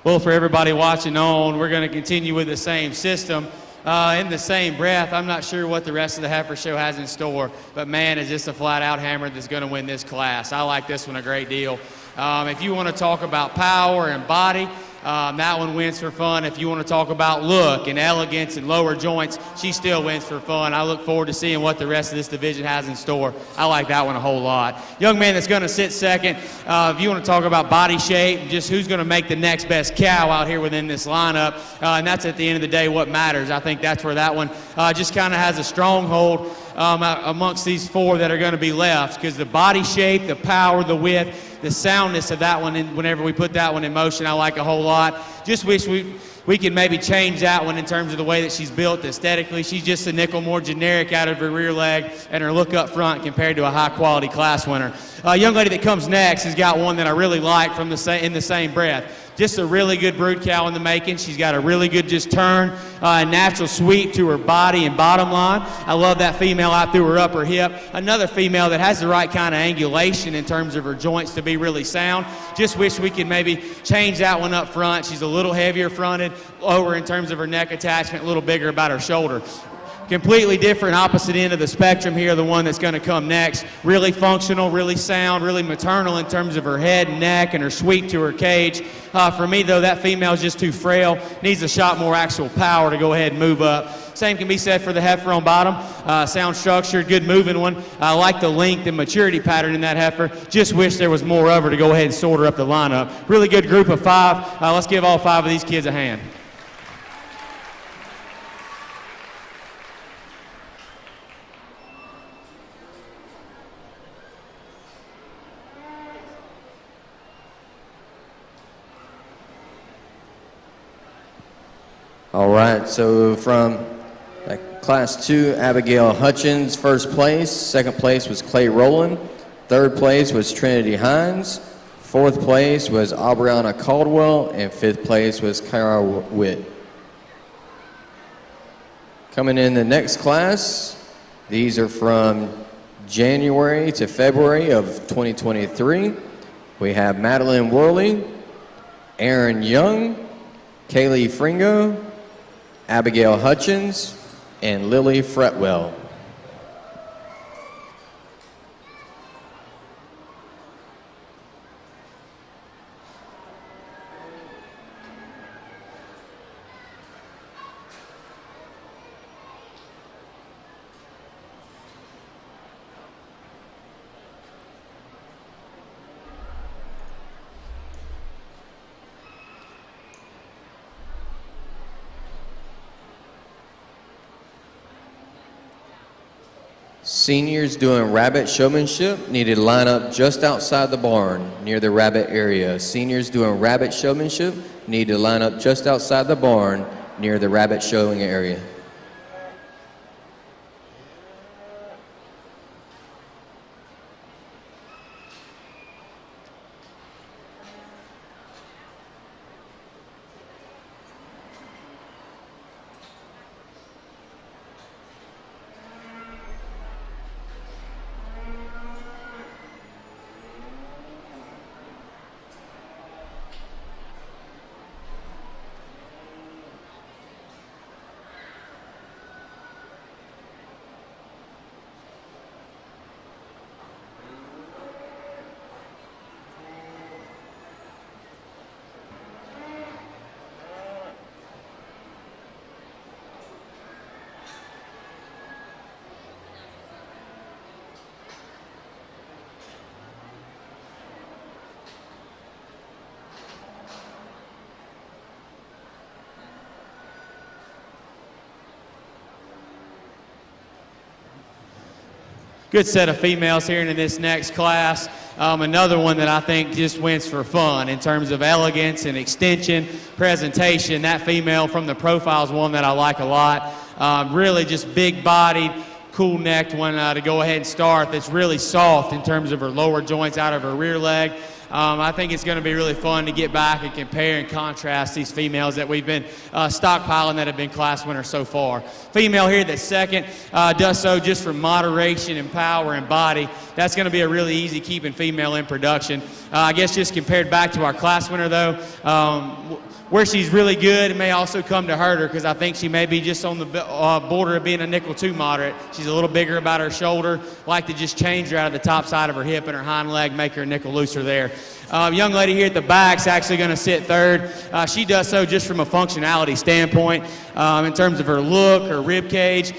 Well, for everybody watching on, we're going to continue with the same system. In the same breath, I'm not sure what the rest of the heifer show has in store, but man, is this a flat-out hammer that's going to win this class. I like this one a great deal. If you want to talk about power and body, that one wins for fun. If you want to talk about look and elegance and lower joints, she still wins for fun. I look forward to seeing what the rest of this division has in store. I like that one a whole lot. Young man that's going to sit second, if you want to talk about body shape, just who's going to make the next best cow out here within this lineup, and that's at the end of the day what matters. I think that's where that one just kind of has a stronghold amongst these four that are going to be left, because the body shape, the power, the width, the soundness of that one, and whenever we put that one in motion, I like a whole lot. Just wish we could maybe change that one in terms of the way that she's built aesthetically. She's just a nickel more generic out of her rear leg and her look up front compared to a high-quality class winner. A young lady that comes next has got one that I really like in the same breath. Just a really good brood cow in the making. She's got a really good just turn, natural sweep to her body and bottom line. I love that female out through her upper hip. Another female that has the right kind of angulation in terms of her joints to be really sound. Just wish we could maybe change that one up front. She's a little heavier fronted, lower in terms of her neck attachment, a little bigger about her shoulder. Completely different opposite end of the spectrum here, the one that's going to come next. Really functional, really sound, really maternal in terms of her head and neck and her sweep to her cage. For me, though, that female is just too frail. Needs a shot more actual power to go ahead and move up. Same can be said for the heifer on bottom. Sound structured, good moving one. I like the length and maturity pattern in that heifer. Just wish there was more of her to go ahead and sort her up the lineup. Really good group of five. Let's give all five of these kids a hand. All right, so from Class 2, Abigail Hutchins, first place. Second place was Clay Rowland. Third place was Trinity Hines. Fourth place was Aubriana Caldwell. And fifth place was Kyra Witt. Coming in the next class, these are from January to February of 2023. We have Madeline Worley, Aaron Young, Kaylee Fringo, Abigail Hutchins, and Lily Fretwell. Seniors doing rabbit showmanship needed to line up just outside the barn near the rabbit area. Seniors doing rabbit showmanship need to line up just outside the barn near the rabbit showing area. Good set of females here in this next class. Another one that I think just wins for fun in terms of elegance and extension, presentation. That female from the profile is one that I like a lot. Really just big-bodied, cool-necked one to go ahead and start that's really soft in terms of her lower joints out of her rear leg. I think it's going to be really fun to get back and compare and contrast these females that we've been stockpiling that have been class winners so far. Female here that's second does so just for moderation and power and body. That's going to be a really easy keeping female in production. I guess just compared back to our class winner, though, Where she's really good, it may also come to hurt her because I think she may be just on the border of being a nickel 2 moderate. She's a little bigger about her shoulder. Like to just change her out of the top side of her hip and her hind leg, make her a nickel looser there. Young lady here at the back's actually going to sit third. She does so just from a functionality standpoint in terms of her look, her rib cage,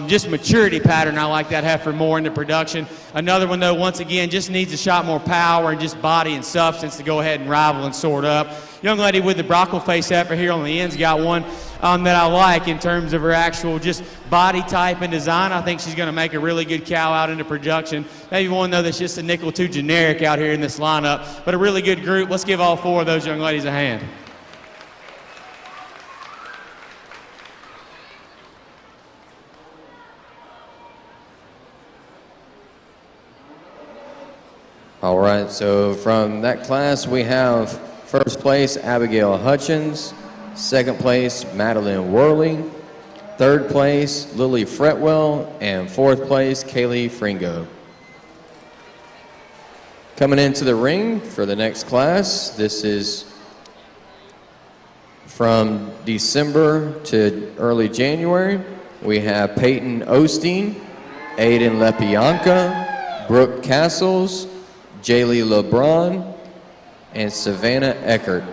just maturity pattern. I like that heifer more into production. Another one, though, once again, just needs a shot more power and just body and substance to go ahead and rival and sort up. Young lady with the brockle face heifer here on the end's got one that I like in terms of her actual just body type and design. I think she's going to make a really good cow out into production. Maybe one, though, that's just a nickel 2 generic out here in this lineup, but a really good group. Let's give all 4 of those young ladies a hand. All right, so from that class, we have first place, Abigail Hutchins. Second place, Madeline Worley. Third place, Lily Fretwell. And fourth place, Kaylee Fringo. Coming into the ring for the next class, this is from December to early January. We have Peyton Osteen, Aiden Lepianka, Brooke Castles, Jaylee LeBron, and Savannah Eckert.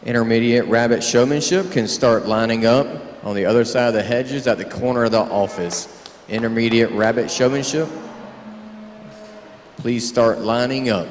Intermediate rabbit showmanship can start lining up on the other side of the hedges at the corner of the office. Intermediate rabbit showmanship, please start lining up.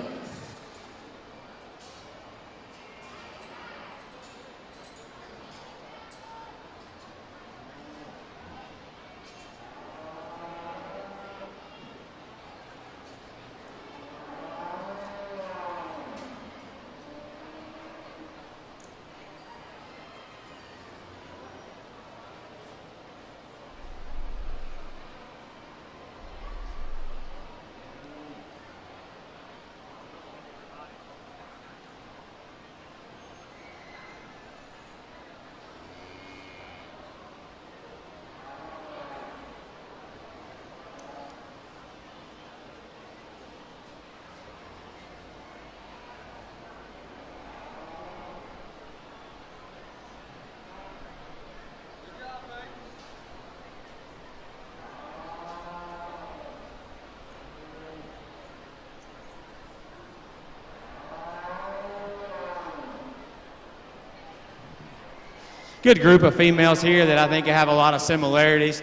Good group of females here that I think have a lot of similarities.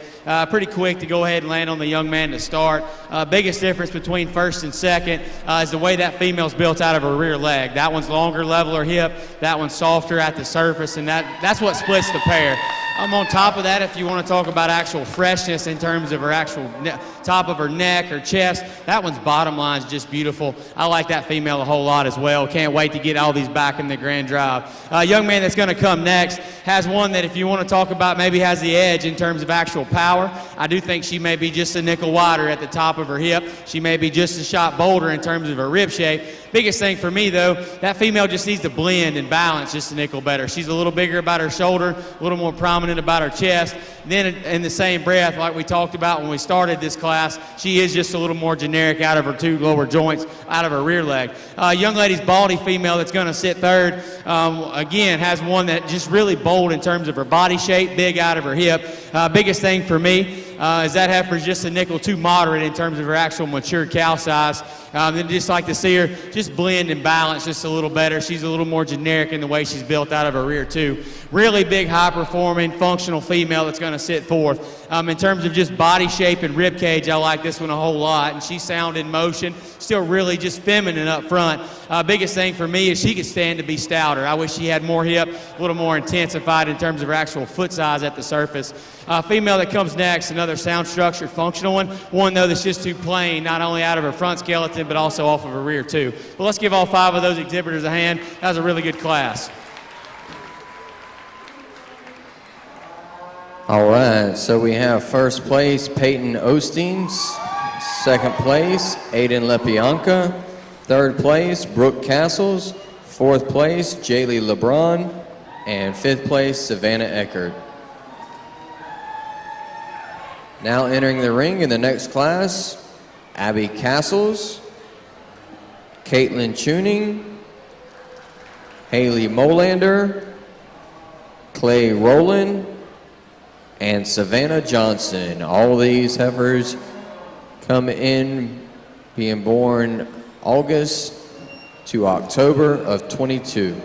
Pretty quick to go ahead and land on the young man to start. Biggest difference between first and second is the way that female's built out of her rear leg. That one's longer, leveler hip. That one's softer at the surface, and that's what splits the pair. On top of that, if you want to talk about actual freshness in terms of her actual top of her neck or chest, that one's bottom line is just beautiful. I like that female a whole lot as well. Can't wait to get all these back in the Grand Drive. Young man that's going to come next has one that if you want to talk about maybe has the edge in terms of actual power. I do think she may be just a nickel wider at the top of her hip. She may be just a shot bolder in terms of her rib shape. Biggest thing for me, though, that female just needs to blend and balance just a nickel better. She's a little bigger about her shoulder, a little more prominent about her chest. Then in the same breath, like we talked about when we started this class, she is just a little more generic out of her two lower joints, out of her rear leg. Young lady's baldy female that's going to sit third, again, has one that just really bold in terms of her body shape, big out of her hip. Biggest thing for me is that heifer's just a nickel too moderate in terms of her actual mature cow size. Then just like to see her just blend and balance just a little better. She's a little more generic in the way she's built out of her rear too. Really big, high-performing, functional female that's going to sit fourth. In terms of just body shape and rib cage, I like this one a whole lot. And she's sound in motion, still really just feminine up front. Biggest thing for me is she could stand to be stouter. I wish she had more hip, a little more intensified in terms of her actual foot size at the surface. Female that comes next, another sound structured, functional one. One, though, that's just too plain, not only out of her front skeleton, but also off of her rear, too. But let's give all 5 of those exhibitors a hand. That was a really good class. All right, so we have first place Peyton Osteen, second place Aiden Lepianca, third place Brooke Castles, fourth place Jaylee LeBron, and fifth place Savannah Eckert. Now entering the ring in the next class, Abby Castles, Caitlin Tuning, Haley Molander, Clay Rowland, and Savannah Johnson. All these heifers come in being born August to October of 22.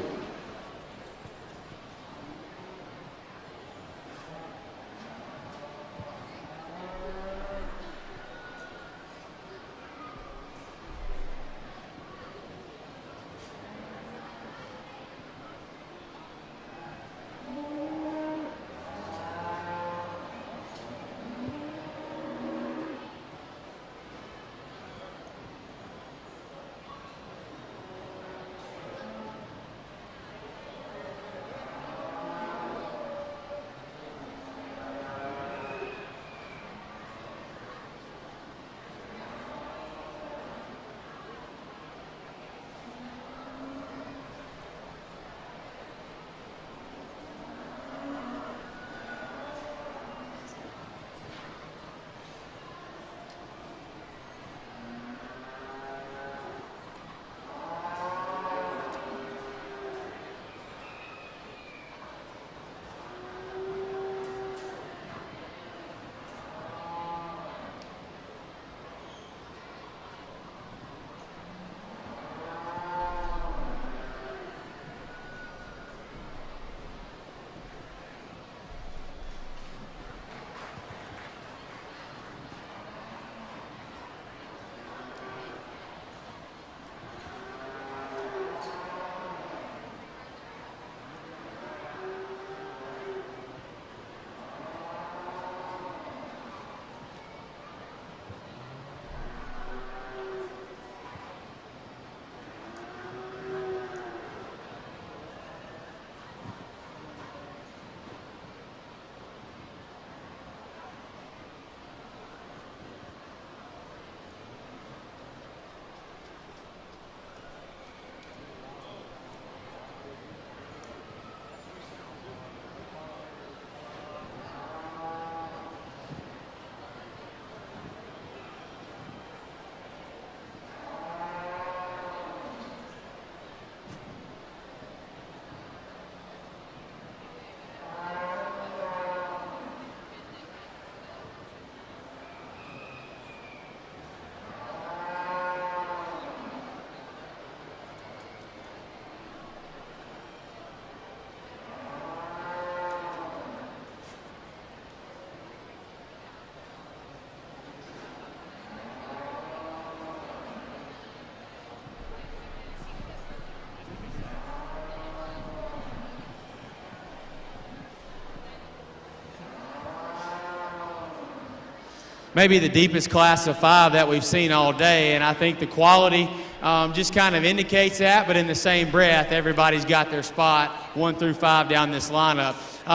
maybe the deepest class of 5 that we've seen all day, and I think the quality just kind of indicates that, but in the same breath, everybody's got their spot 1 through 5 down this lineup.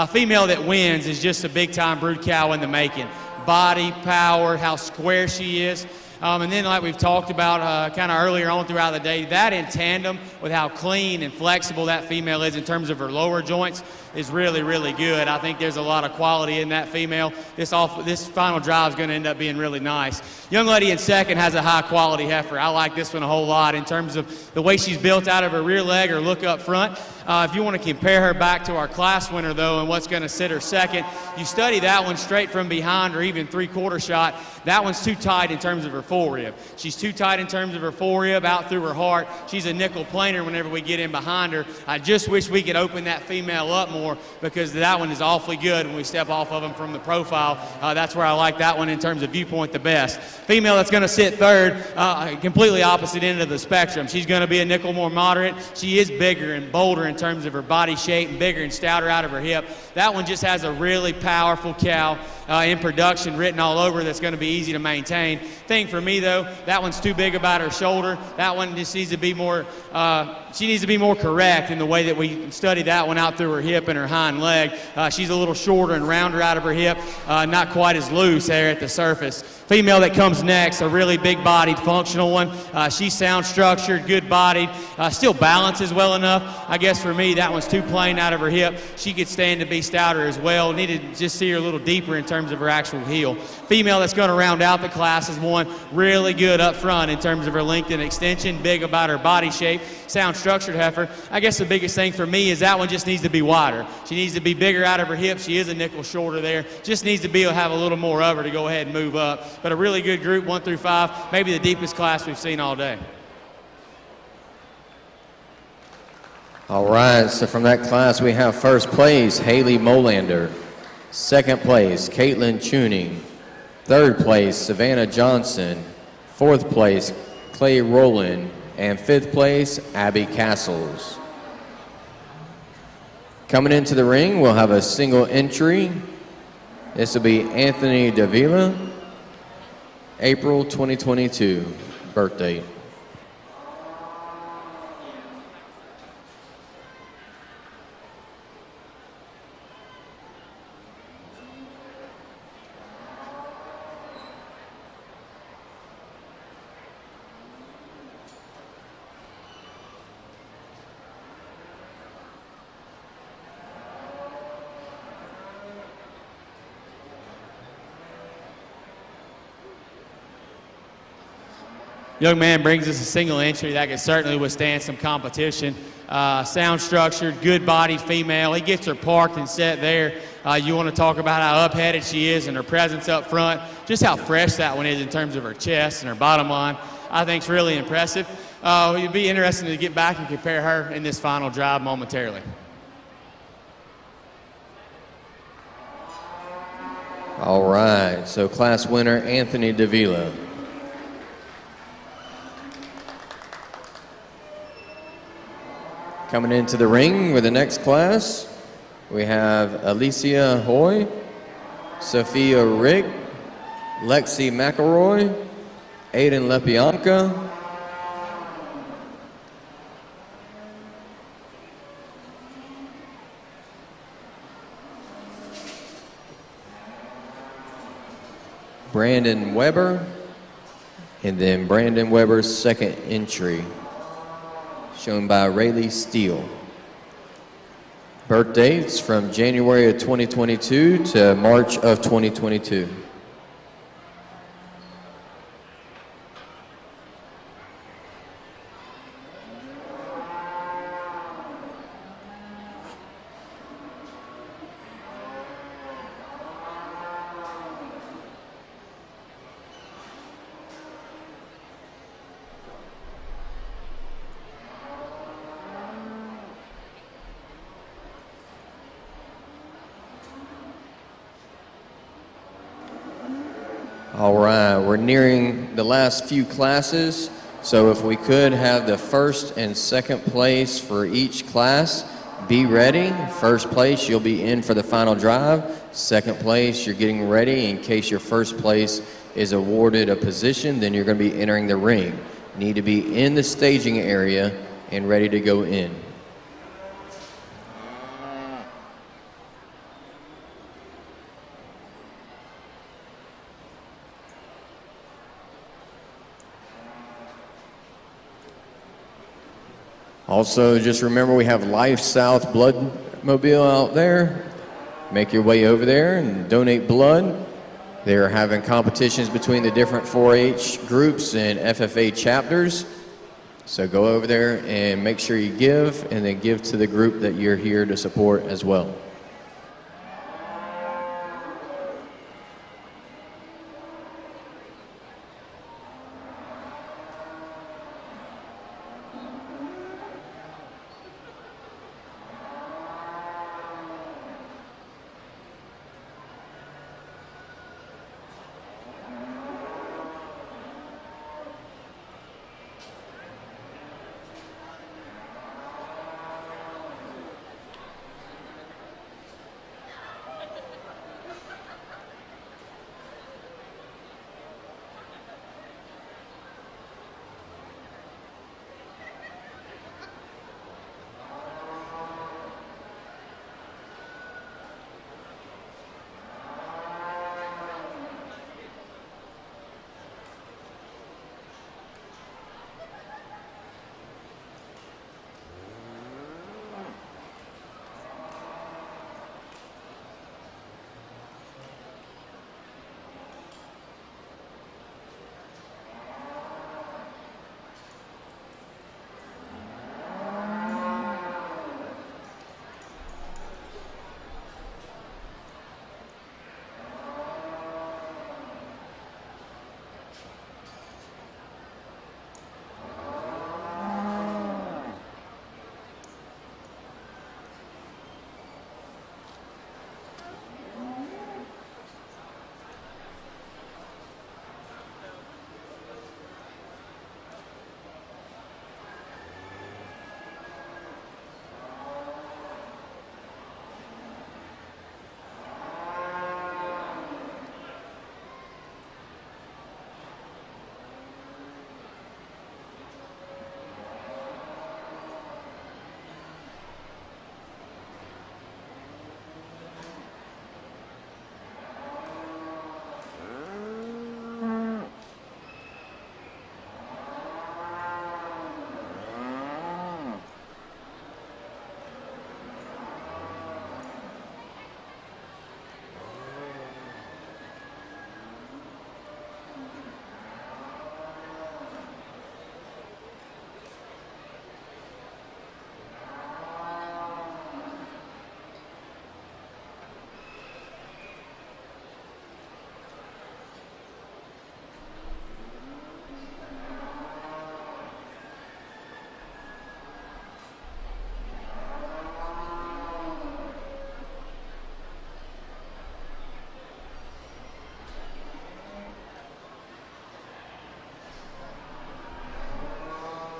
Female that wins is just a big-time brood cow in the making. Body, power, how square she is. And then like we've talked about kind of earlier on throughout the day, that in tandem with how clean and flexible that female is in terms of her lower joints is really, really good. I think there's a lot of quality in that female. This final drive is going to end up being really nice. Young lady in second has a high-quality heifer. I like this one a whole lot in terms of the way she's built out of her rear leg or look up front. If you want to compare her back to our class winner, though, and what's going to sit her second, you study that one straight from behind or even three-quarter shot. That one's too tight in terms of her forerib. She's too tight in terms of her forerib out through her heart. She's a nickel planer whenever we get in behind her. I just wish we could open that female up more because that one is awfully good when we step off of them from the profile. That's where I like that one in terms of viewpoint the best. Female that's going to sit third, completely opposite end of the spectrum. She's going to be a nickel more moderate. She is bigger and bolder in terms of her body shape and bigger and stouter out of her hip. That one just has a really powerful cow in production written all over that's going to be easy to maintain. Thing for me though, that one's too big about her shoulder. That one just needs to be more, she needs to be more correct in the way that we study that one out through her hip and her hind leg. She's a little shorter and rounder out of her hip, not quite as loose there at the surface. Female that comes next, a really big-bodied, functional one. She's sound-structured, good-bodied, still balances well enough. I guess for me, that one's too plain out of her hip. She could stand to be stouter as well. Need to just see her a little deeper in terms of her actual heel. Female that's going to round out the class is one really good up front in terms of her length and extension, big about her body shape, sound-structured heifer. I guess the biggest thing for me is that one just needs to be wider. She needs to be bigger out of her hip. She is a nickel shorter there. Just needs to have a little more of her to go ahead and move up. But a really good group, 1 through 5, maybe the deepest class we've seen all day. All right, so from that class we have first place, Haley Molander. Second place, Caitlin Tuning. Third place, Savannah Johnson. Fourth place, Clay Rowland. And fifth place, Abby Castles. Coming into the ring, we'll have a single entry. This will be Anthony Davila, April 2022 birthday. Young man brings us a single entry that can certainly withstand some competition. Sound structured, good bodied female. He gets her parked and set there. You want to talk about how up-headed she is and her presence up front, just how fresh that one is in terms of her chest and her bottom line. I think it's really impressive. It'd be interesting to get back and compare her in this final drive momentarily. All right, so class winner, Anthony Davila. Coming into the ring with the next class, we have Alicia Hoy, Sophia Rick, Lexi McElroy, Aiden Lepianka, Brandon Weber, and then Brandon Weber's second entry, shown by Rayleigh Steele. Birth dates from January of 2022 to March of 2022. All right, we're nearing the last few classes, so if we could have the first and second place for each class, be ready. First place, you'll be in for the final drive. Second place, you're getting ready in case your first place is awarded a position, then you're going to be entering the ring. You need to be in the staging area and ready to go in. Also, just remember we have Life South Blood Mobile out there. Make your way over there and donate blood. They're having competitions between the different 4-H groups and FFA chapters. So go over there and make sure you give, and then give to the group that you're here to support as well.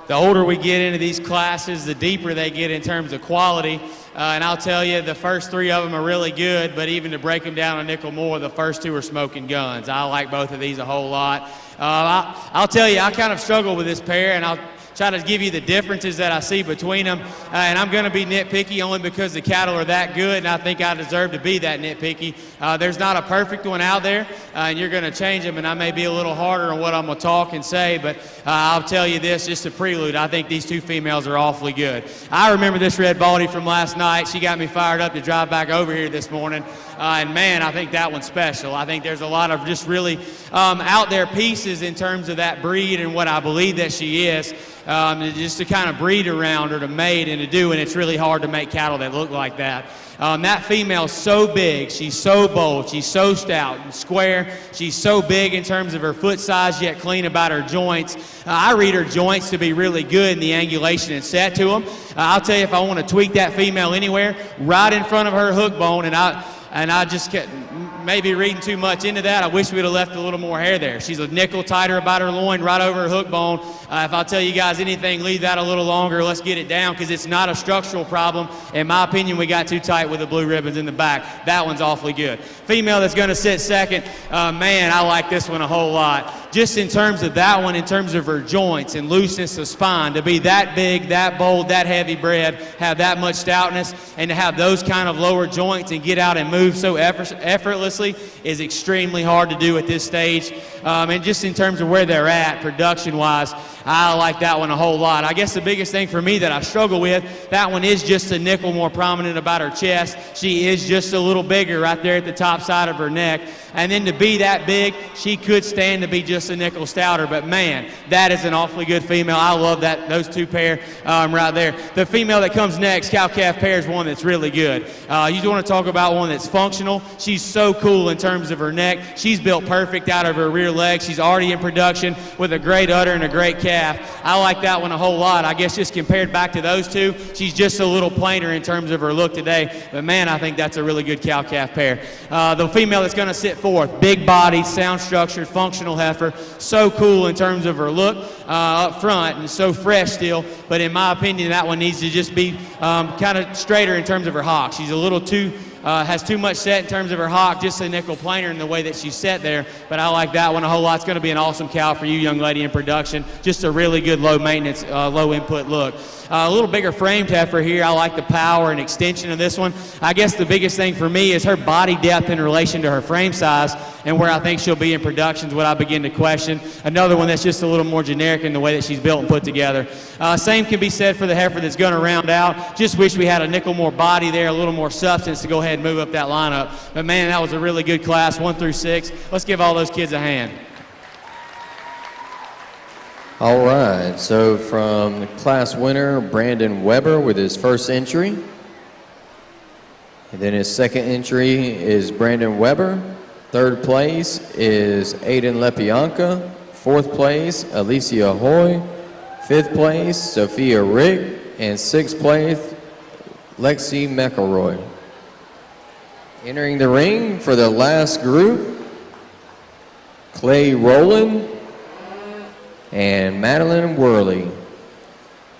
The older we get into these classes, the deeper they get in terms of quality. And I'll tell you, the first 3 of them are really good, but even to break them down a nickel more, the first 2 are smoking guns. I like both of these a whole lot. I'll tell you, I kind of struggle with this pair, and I'll try to give you the differences that I see between them. And I'm going to be nitpicky only because the cattle are that good, and I think I deserve to be that nitpicky. There's not a perfect one out there, and you're going to change them, and I may be a little harder on what I'm going to talk and say, but I'll tell you this, just a prelude, I think these 2 females are awfully good. I remember this red baldy from last night. She got me fired up to drive back over here this morning, and man, I think that one's special. I think there's a lot of just really out there pieces in terms of that breed and what I believe that she is. Just to kind of breed around or to mate and to do, and it's really hard to make cattle that look like that. That female's so big, she's so bold, she's so stout and square, she's so big in terms of her foot size, yet clean about her joints. I read her joints to be really good in the angulation and set to them. I'll tell you, if I want to tweak that female anywhere, right in front of her hook bone, and I just maybe reading too much into that. I wish we'd have left a little more hair there. She's a nickel tighter about her loin, right over her hook bone. If I'll tell you guys anything, leave that a little longer. Let's get it down because it's not a structural problem. In my opinion, we got too tight with the blue ribbons in the back. That one's awfully good. Female that's going to sit second, man, I like this one a whole lot. Just in terms of that one, in terms of her joints and looseness of spine, to be that big, that bold, that heavy bred, have that much stoutness, and to have those kind of lower joints and get out and move so effortlessly is extremely hard to do at this stage. And just in terms of where they're at production-wise, I like that one a whole lot. I guess the biggest thing for me that I struggle with, that one is just a nickel more prominent about her chest. She is just a little bigger right there at the top side of her neck. And then to be that big, she could stand to be just a nickel stouter. But man, that is an awfully good female. I love that, those two pair right there. The female that comes next, cow-calf pair, is one that's really good. You want to talk about one that's functional. She's so cool in terms of her neck. She's built perfect out of her rear leg. She's already in production with a great udder and a great calf. I like that one a whole lot. I guess just compared back to those two, she's just a little plainer in terms of her look today. But man, I think that's a really good cow-calf pair. The female that's going to sit fourth, big body, sound structured, functional heifer. So cool in terms of her look up front and so fresh still. But in my opinion, that one needs to just be kind of straighter in terms of her hock. She's a little too has too much set in terms of her hock, just a nickel planer in the way that she's set there. But I like that one a whole lot. It's going to be an awesome cow for you, young lady, in production. Just a really good low maintenance, low input look. A little bigger framed heifer here. I like the power and extension of this one. I guess the biggest thing for me is her body depth in relation to her frame size, and where I think she'll be in production is what I begin to question. Another one that's just a little more generic in the way that she's built and put together. Same can be said for the heifer that's going to round out. Just wish we had a nickel more body there, a little more substance to go ahead and move up that lineup. But man, that was a really good class, 1 through 6. Let's give all those kids a hand. All right, so from the class winner, Brandon Weber with his first entry. And then his second entry is Brandon Weber. Third place is Aiden Lepianca. Fourth place, Alicia Hoy. Fifth place, Sophia Rick. And sixth place, Lexi McElroy. Entering the ring for the last group, Clay Rowland and Madeline Worley.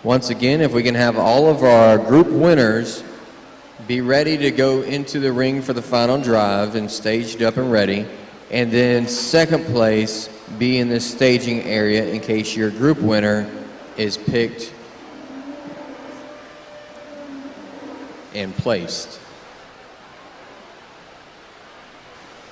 Once again, if we can have all of our group winners be ready to go into the ring for the final drive and staged up and ready, and then second place be in the staging area in case your group winner is picked and placed.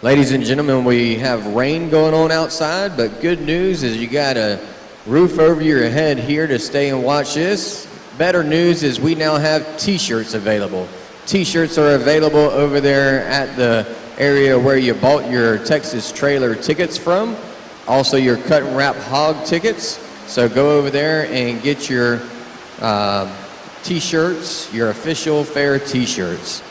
Ladies and gentlemen, we have rain going on outside, but good news is you got a roof over your head here to stay and watch this. Better news is we now have t-shirts available. T-shirts are available over there at the area where you bought your Texas trailer tickets from. Also your cut and wrap hog tickets. So go over there and get your t-shirts, your official fair t-shirts.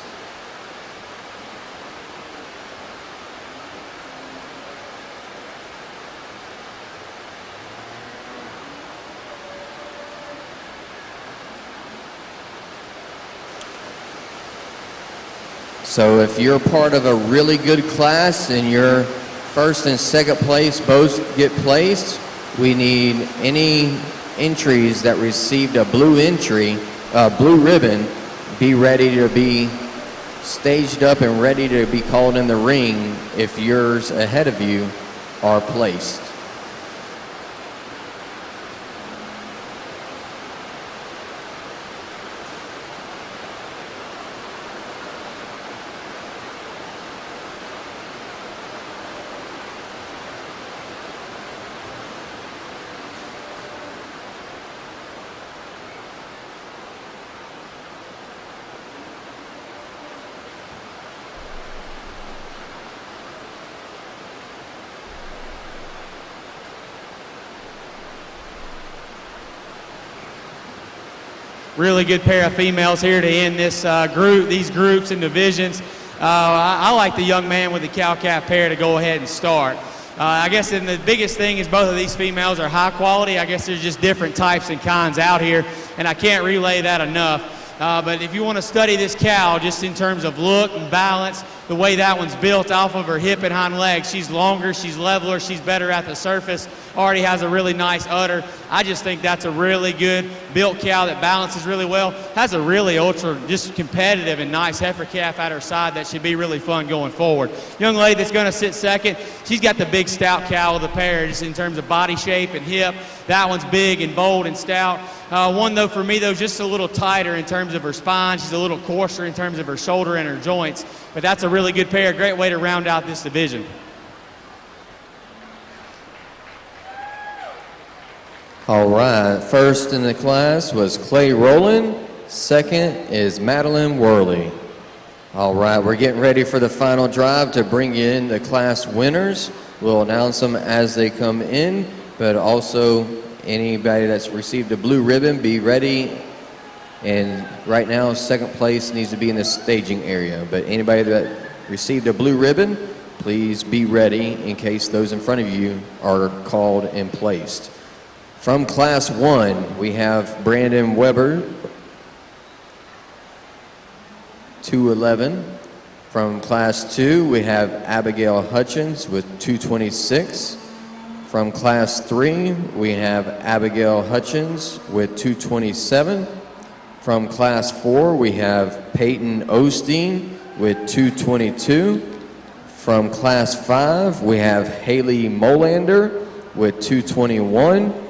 So if you're part of a really good class and your first and second place both get placed, we need any entries that received a blue entry, blue ribbon, be ready to be staged up and ready to be called in the ring if yours ahead of you are placed. Really good pair of females here to end this group, these groups and divisions. I like the young man with the cow-calf pair to go ahead and start. I guess and the biggest thing is both of these females are high quality. I guess there's just different types and kinds out here, and I can't relay that enough. But if you want to study this cow just in terms of look and balance, the way that one's built off of her hip and hind legs. She's longer, she's leveler, she's better at the surface, already has a really nice udder. I just think that's a really good built cow that balances really well, has a really ultra just competitive and nice heifer calf at her side that should be really fun going forward. Young lady that's going to sit second, she's got the big stout cow of the pair just in terms of body shape and hip. That one's big and bold and stout. One though for me though, just a little tighter in terms of her spine. She's a little coarser in terms of her shoulder and her joints, but that's a really good pair, great way to round out this division. All right, first in the class was Clay Rowland. Second is Madeline Worley. All right, we're getting ready for the final drive to bring in the class winners. We'll announce them as they come in, but also anybody that's received a blue ribbon, be ready. And right now, second place needs to be in the staging area. But anybody that received a blue ribbon, please be ready in case those in front of you are called and placed. From Class 1, we have Brandon Weber, 211. From Class 2, we have Abigail Hutchins with 226. From Class 3, we have Abigail Hutchins with 227. From Class 4, we have Peyton Osteen with 222. From Class 5, we have Haley Molander with 221.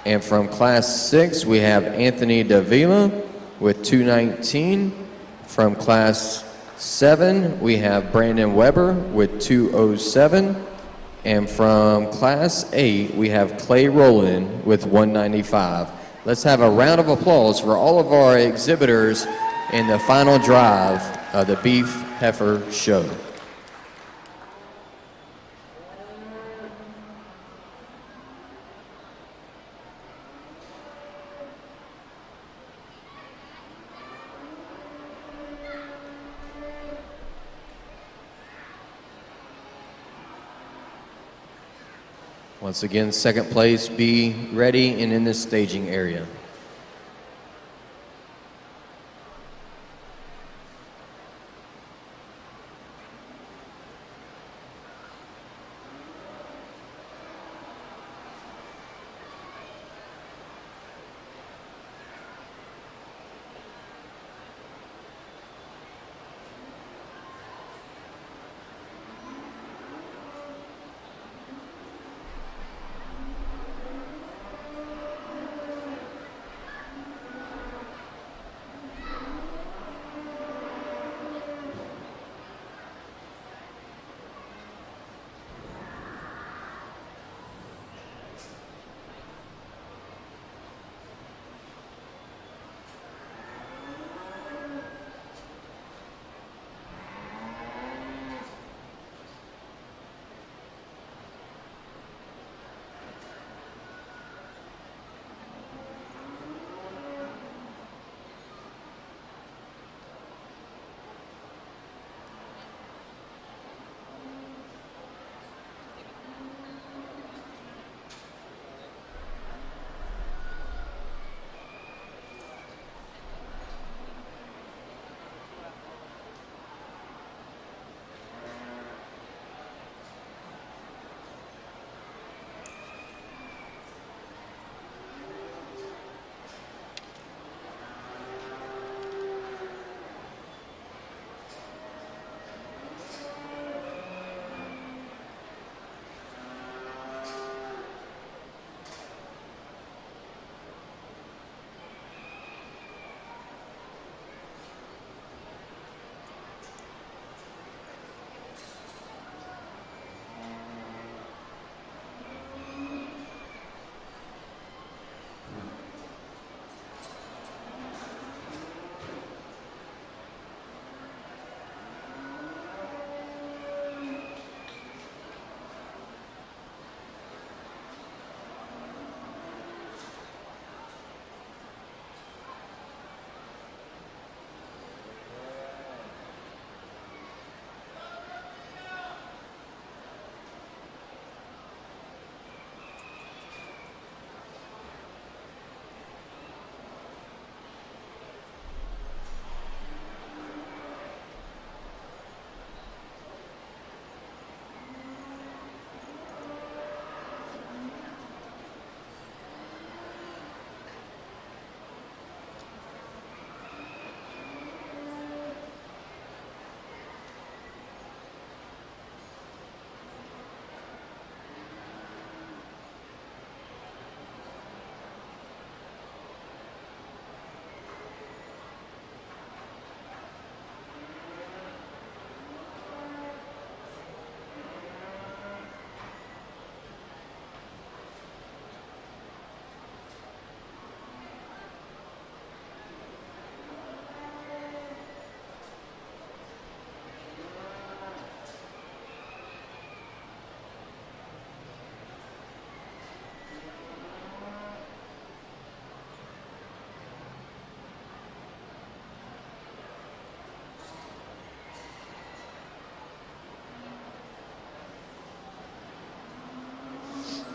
And from Class 6, we have Anthony Davila with 219. From Class 7, we have Brandon Weber with 207. And from Class 8, we have Clay Rowland with 195. Let's have a round of applause for all of our exhibitors in the final drive of the Beef Heifer Show. Once again, second place, be ready and in the staging area.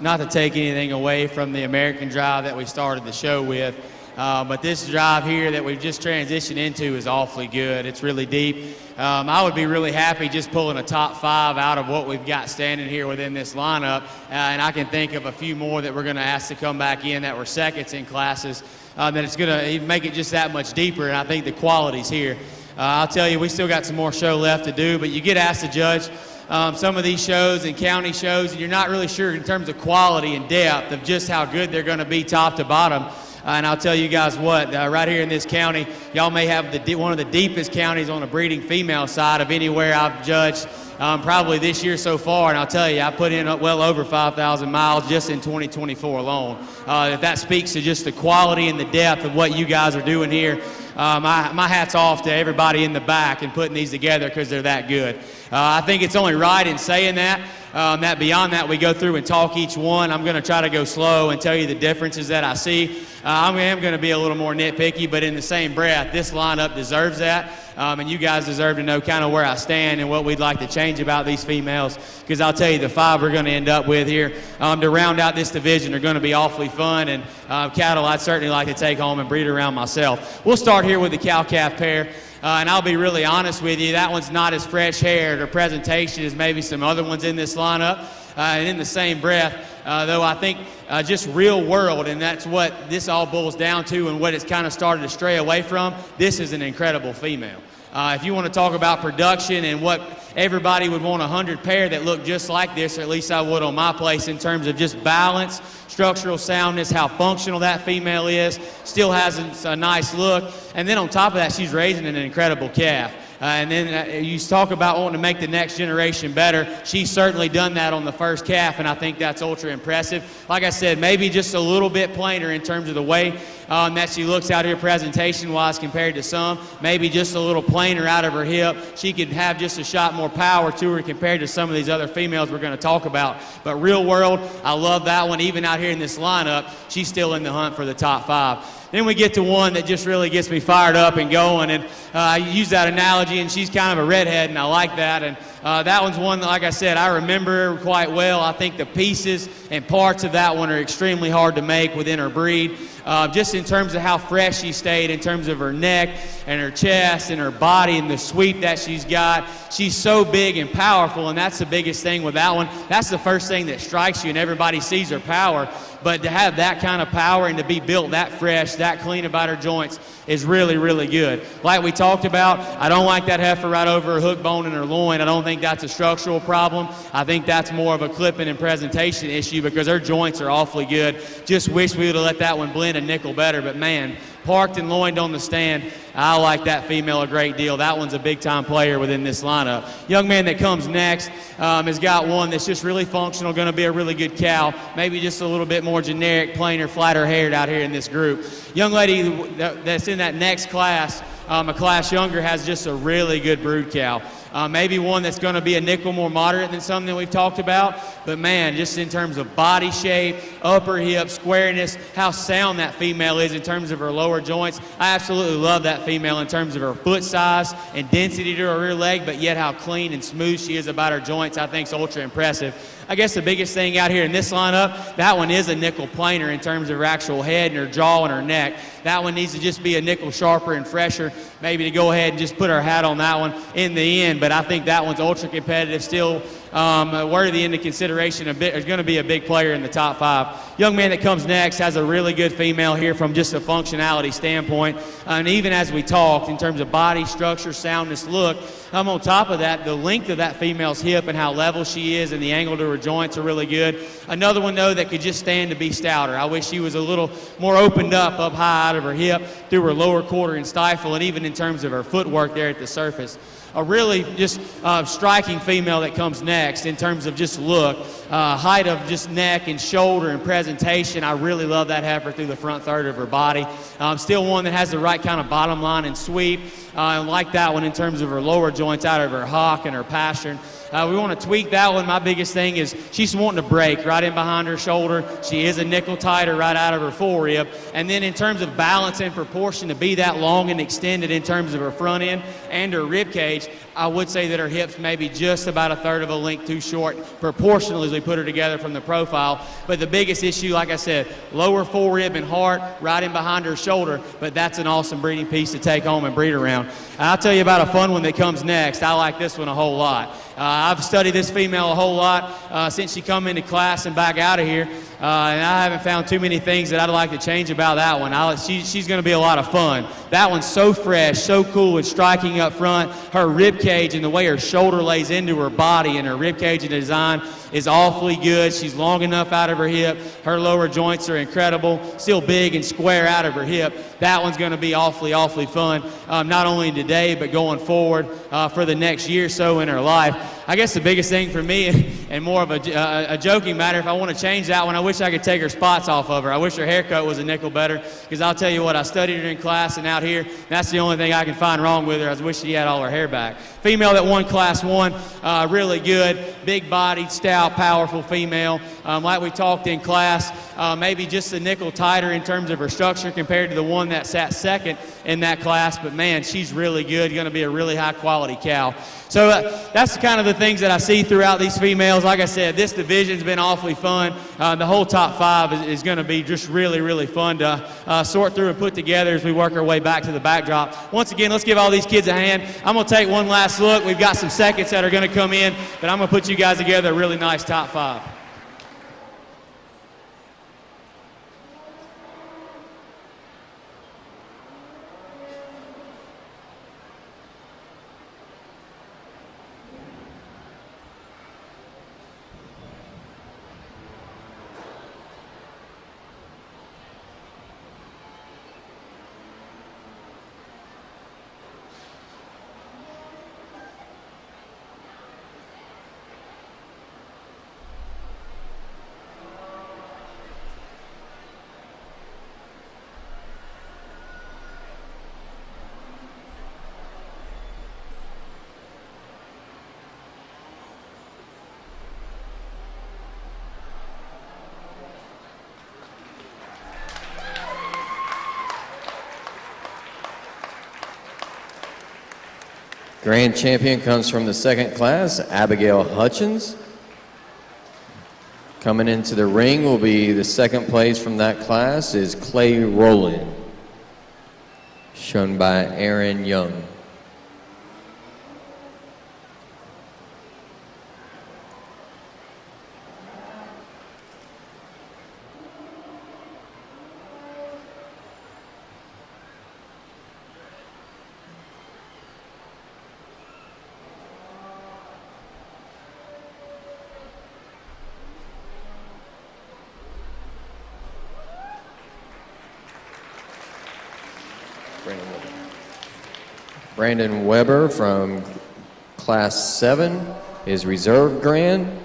not to take anything away from the American drive that we started the show with, but this drive here that we've just transitioned into is awfully good. It's really deep. I would be really happy just pulling a top 5 out of what we've got standing here within this lineup, and I can think of a few more that we're going to ask to come back in that were seconds in classes, that it's going to make it just that much deeper, and I think the quality's here. I'll tell you, we still got some more show left to do, but you get asked to judge some of these shows and county shows, and you're not really sure in terms of quality and depth of just how good they're going to be top to bottom. And I'll tell you guys what, right here in this county, y'all may have one of the deepest counties on the breeding female side of anywhere I've judged probably this year so far. And I'll tell you, I put in well over 5,000 miles just in 2024 alone. If that speaks to just the quality and the depth of what you guys are doing here, my hat's off to everybody in the back and putting these together because they're that good. I think it's only right in saying that. That beyond that, we go through and talk each one. I'm going to try to go slow and tell you the differences that I see. I am going to be a little more nitpicky, but in the same breath, this lineup deserves that. And you guys deserve to know kind of where I stand and what we'd like to change about these females. Because I'll tell you, the 5 we're going to end up with here to round out this division are going to be awfully fun. And cattle I'd certainly like to take home and breed around myself. We'll start here with the cow-calf pair. And I'll be really honest with you, that one's not as fresh-haired or presentation as maybe some other ones in this lineup. And in the same breath, though I think just real world, and that's what this all boils down to and what it's kind of started to stray away from, this is an incredible female. If you want to talk about production and what everybody would want 100 pair that look just like this, or at least I would on my place in terms of just balance, structural soundness, how functional that female is, still has a nice look. And then on top of that, she's raising an incredible calf. And then you talk about wanting to make the next generation better. She's certainly done that on the first calf, and I think that's ultra impressive. Like I said, maybe just a little bit plainer in terms of the way that she looks out here presentation-wise compared to some. Maybe just a little plainer out of her hip. She could have just a shot more power to her compared to some of these other females we're going to talk about. But real world, I love that one. Even out here in this lineup, she's still in the hunt for the top 5. Then we get to one that just really gets me fired up and going, and I use that analogy, and she's kind of a redhead, and I like that. And that one's one that, like I said, I remember quite well. I think the pieces and parts of that one are extremely hard to make within her breed. Just in terms of how fresh she stayed, in terms of her neck and her chest and her body and the sweep that she's got. She's so big and powerful, and that's the biggest thing with that one. That's the first thing that strikes you, and everybody sees her power. But to have that kind of power and to be built that fresh, that clean about her joints is really, really good. Like we talked about, I don't like that heifer right over her hook bone and her loin. I don't think that's a structural problem. I think that's more of a clipping and presentation issue because her joints are awfully good. Just wish we would have let that one blend a nickel better. But, man, parked and loined on the stand, I like that female a great deal. That one's a big-time player within this lineup. Young man that comes next has got one that's just really functional, going to be a really good cow, maybe just a little bit more generic, plainer, flatter haired out here in this group. Young lady that's in that next class, a class younger, has just a really good brood cow. Maybe one that's going to be a nickel more moderate than some that we've talked about. But, man, just in terms of body shape, upper hip, squareness, how sound that female is in terms of her lower joints. I absolutely love that female in terms of her foot size and density to her rear leg, but yet how clean and smooth she is about her joints, I think is ultra impressive. I guess the biggest thing out here in this lineup, that one is a nickel plainer in terms of her actual head and her jaw and her neck. That one needs to just be a nickel sharper and fresher, maybe to go ahead and just put our hat on that one in the end. But I think that one's ultra competitive, still worthy into consideration. Is going to be a big player in the top 5. Young man that comes next has a really good female here from just a functionality standpoint. And even as we talked, in terms of body structure, soundness, look, on top of that, the length of that female's hip and how level she is and the angle to her joints are really good. Another one, though, that could just stand to be stouter. I wish she was a little more opened up high out of her hip, through her lower quarter and stifle, and even in terms of her footwork there at the surface. A really just striking female that comes next in terms of just look, height of just neck and shoulder and presentation. I really love that heifer through the front third of her body. Still one that has the right kind of bottom line and sweep. I like that one in terms of her lower joints out of her hock and her pastern. We want to tweak that one. My biggest thing is she's wanting to break right in behind her shoulder. She is a nickel tighter right out of her forerib. And then in terms of balance and proportion, to be that long and extended in terms of her front end and her rib cage, I would say that her hips may be just about a third of a length too short proportionally as we put her together from the profile. But the biggest issue, like I said, lower forerib and heart right in behind her shoulder, but that's an awesome breeding piece to take home and breed around. And I'll tell you about a fun one that comes next. I like this one a whole lot. I've studied this female a whole lot since she come into class and back out of here, and I haven't found too many things that I'd like to change about that one. She's going to be a lot of fun. That one's so fresh, so cool with striking up front. Her rib cage and the way her shoulder lays into her body and her rib cage and design is awfully good. She's long enough out of her hip. Her lower joints are incredible, still big and square out of her hip. That one's going to be awfully, awfully fun, not only today but going forward for the next year or so in her life. I guess the biggest thing for me, and more of a joking matter, if I want to change that one, I wish I could take her spots off of her. I wish her haircut was a nickel better, because I'll tell you what, I studied her in class and out here, that's the only thing I can find wrong with her. I wish she had all her hair back. Female that won Class 1, really good, big-bodied, stout, powerful female. Like we talked in class, maybe just a nickel tighter in terms of her structure compared to the one that sat second in that class, but man, she's really good, going to be a really high-quality cow. So that's kind of the things that I see throughout these females. Like I said, this division's been awfully fun. The whole top 5 is going to be just really, really fun to sort through and put together as we work our way back to the backdrop. Once again, let's give all these kids a hand. I'm going to take one last look. We've got some seconds that are going to come in, but I'm going to put you guys together a really nice top 5. Grand champion comes from the second class, Abigail Hutchins. Coming into the ring will be the second place from that class is Clay Rowland, shown by Aaron Young. Brandon Weber from Class 7 is reserve grand.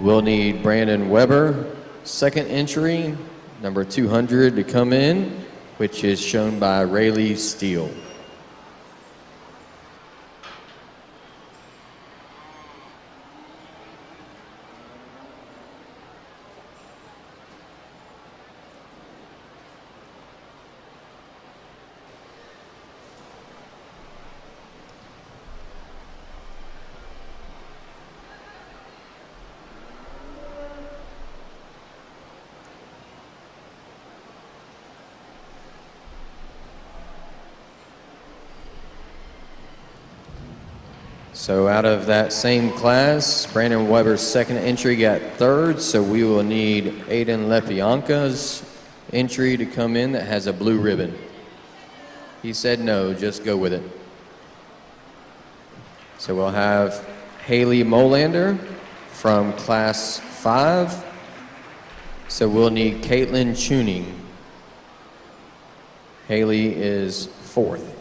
We'll need Brandon Weber, second entry, number 200 to come in, which is shown by Rayleigh Steele. So out of that same class, Brandon Weber's second entry got third, so we will need Aiden Lepianka's entry to come in that has a blue ribbon. He said no, just go with it. So we'll have Haley Molander from Class 5. So we'll need Caitlin Tuning. Haley is fourth.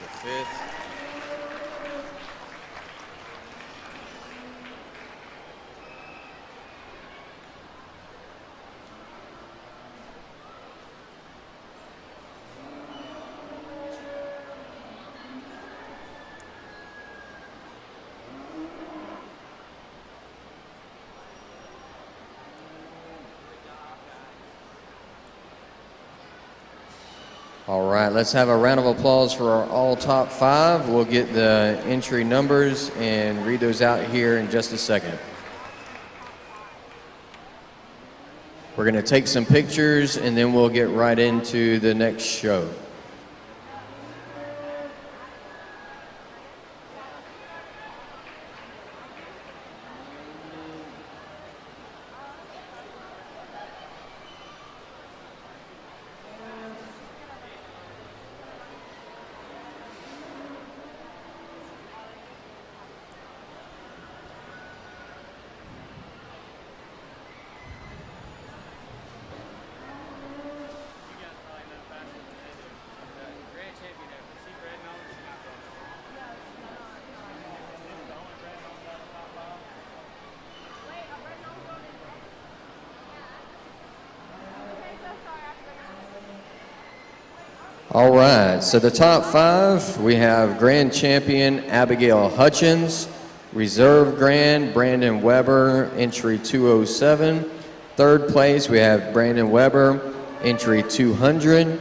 the fifth. All right, let's have a round of applause for our all top 5. We'll get the entry numbers and read those out here in just a second. We're going to take some pictures and then we'll get right into the next show. All right, so the top 5, we have Grand Champion Abigail Hutchins, Reserve Grand Brandon Weber, entry 207. Third place, we have Brandon Weber, entry 200.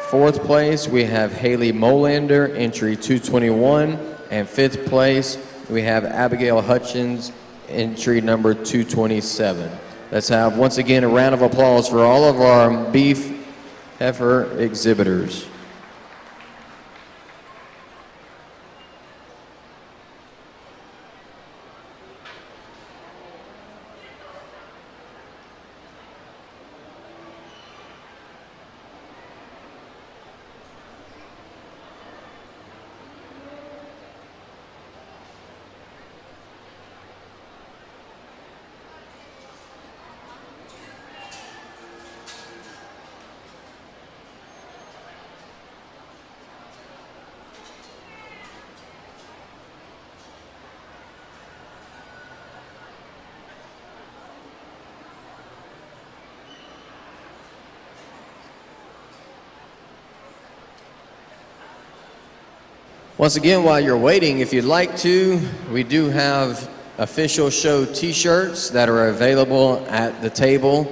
Fourth place, we have Haley Molander, entry 221. And fifth place, we have Abigail Hutchins, entry number 227. Let's have, once again, a round of applause for all of our beef heifer exhibitors. Once again, while you're waiting, if you'd like to, we do have official show t-shirts that are available at the table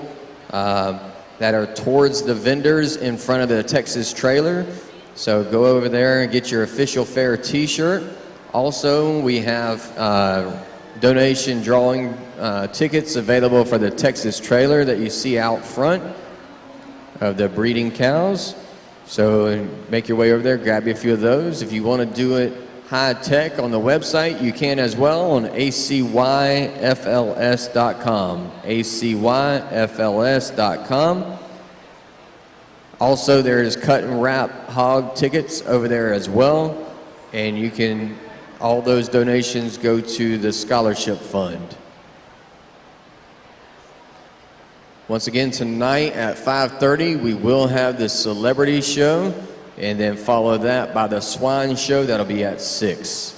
that are towards the vendors in front of the Texas trailer. So go over there and get your official fair t-shirt. Also, we have donation drawing tickets available for the Texas trailer that you see out front of the breeding cows. So make your way over there, grab you a few of those. If you want to do it high tech on the website, you can as well on acyfls.com. acyfls.com. Also, there's cut and wrap hog tickets over there as well. And you can, all those donations go to the scholarship fund. Once again, tonight at 5:30, we will have the celebrity show, and then follow that by the swine show. That'll be at 6.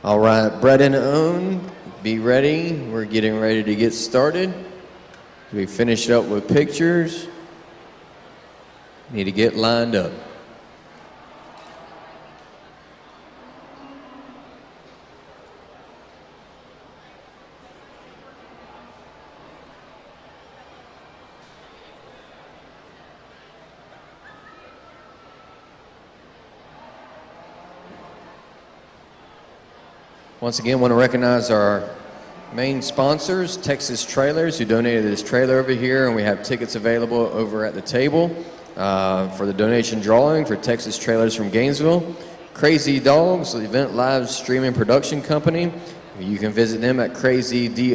All right, Bred and owned, be ready. We're getting ready to get started. We finish up with pictures. Need to get lined up. Once again, want to recognize our main sponsors, Texas Trailers, who donated this trailer over here, and we have tickets available over at the table for the donation drawing for Texas Trailers from Gainesville. Crazy Dogs, the event live streaming production company. You can visit them at crazydo.gs.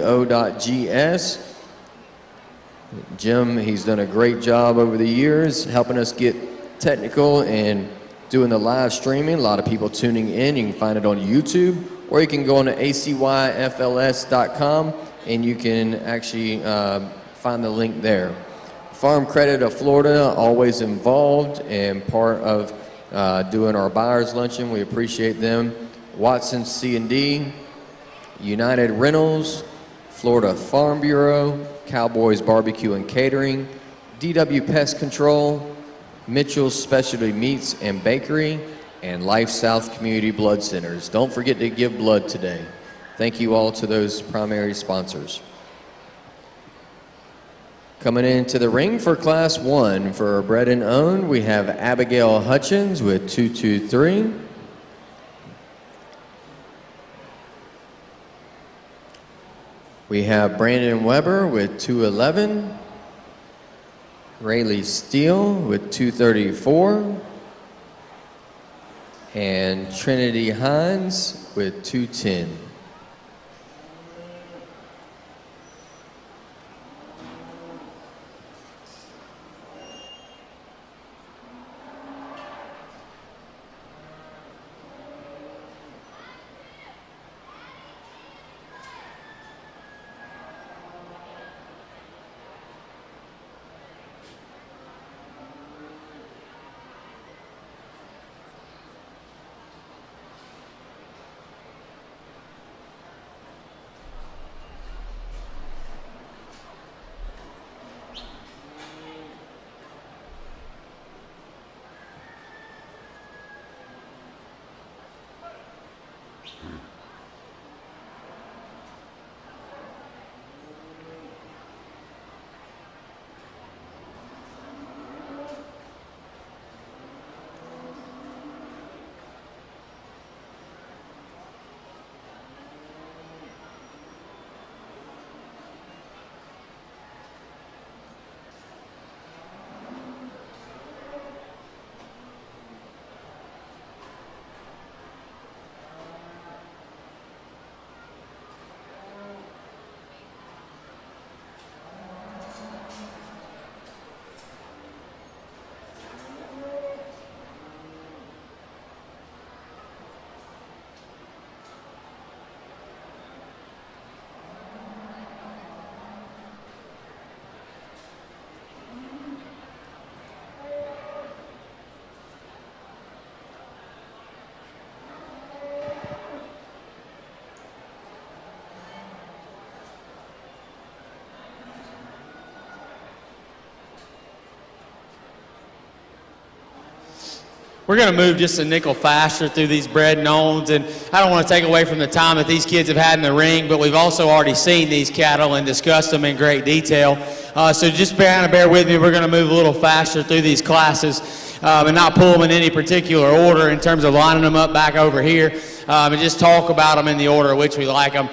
Jim, he's done a great job over the years helping us get technical and doing the live streaming. A lot of people tuning in. You can find it on YouTube, or you can go on to acyfls.com and you can actually find the link there. Farm Credit of Florida, always involved and part of doing our buyers luncheon. We appreciate them. Watson C&D, United Rentals, Florida Farm Bureau, Cowboys Barbecue and Catering, DW Pest Control, Mitchell's Specialty Meats and Bakery, and Life South Community Blood Centers. Don't forget to give blood today. Thank you all to those primary sponsors. Coming into the ring for Class 1 for Bred and Owned, we have Abigail Hutchins with 223. We have Brandon Weber with 211. Rayleigh Steele with 234. And Trinity Hines with 210. We're going to move just a nickel faster through these Bred and Owns, and I don't want to take away from the time that these kids have had in the ring, but we've also already seen these cattle and discussed them in great detail. So just bear with me. We're going to move a little faster through these classes and not pull them in any particular order in terms of lining them up back over here and just talk about them in the order in which we like them.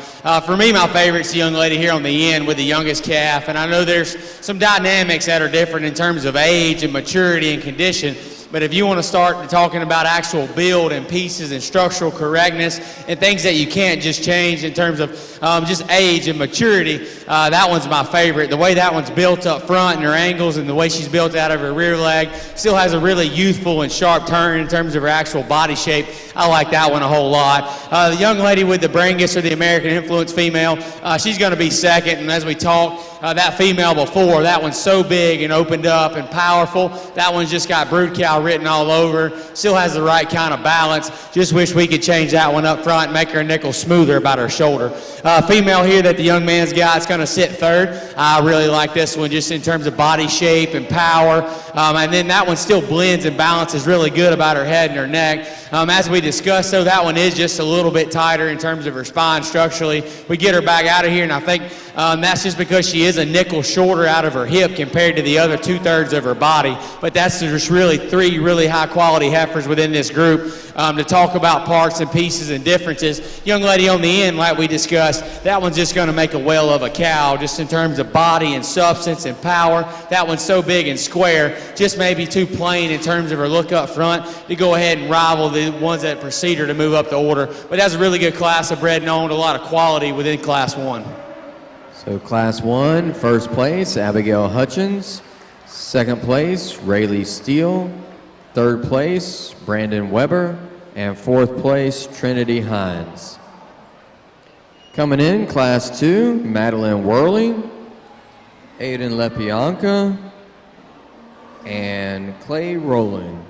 For me, my favorite's the young lady here on the end with the youngest calf, and I know there's some dynamics that are different in terms of age and maturity and condition. But if you want to start talking about actual build and pieces and structural correctness and things that you can't just change in terms of just age and maturity, that one's my favorite. The way that one's built up front and her angles and the way she's built out of her rear leg still has a really youthful and sharp turn in terms of her actual body shape. I like that one a whole lot. The young lady with the Brangus, or the American Influence female, she's going to be second. And as we talk, that female before, that one's so big and opened up and powerful. That one's just got brood cow cow written all over. Still has the right kind of balance. Just wish we could change that one up front and make her a nickel smoother about her shoulder. Female here that the young man's got is going to sit third. I really like this one just in terms of body shape and power. And then that one still blends and balances really good about her head and her neck. As we discussed, though, that one is just a little bit tighter in terms of her spine structurally. We get her back out of here, and I think that's just because she is a nickel shorter out of her hip compared to the other 2/3 of her body. But that's just really 3 really high-quality heifers within this group. To talk about parts and pieces and differences, young lady on the end, like we discussed, that one's just going to make a whale of a cow just in terms of body and substance and power. That one's so big and square, just maybe too plain in terms of her look up front to go ahead and rival the ones that precede her to move up the order. But that's a really good class of bred and owned, a lot of quality within Class 1. So Class 1, first place, Abigail Hutchins. Second place, Rayleigh Steele. Third place, Brandon Weber. And fourth place, Trinity Hines. Coming in, Class 2, Madeline Worley, Aiden Lepianka, and Clay Rowland.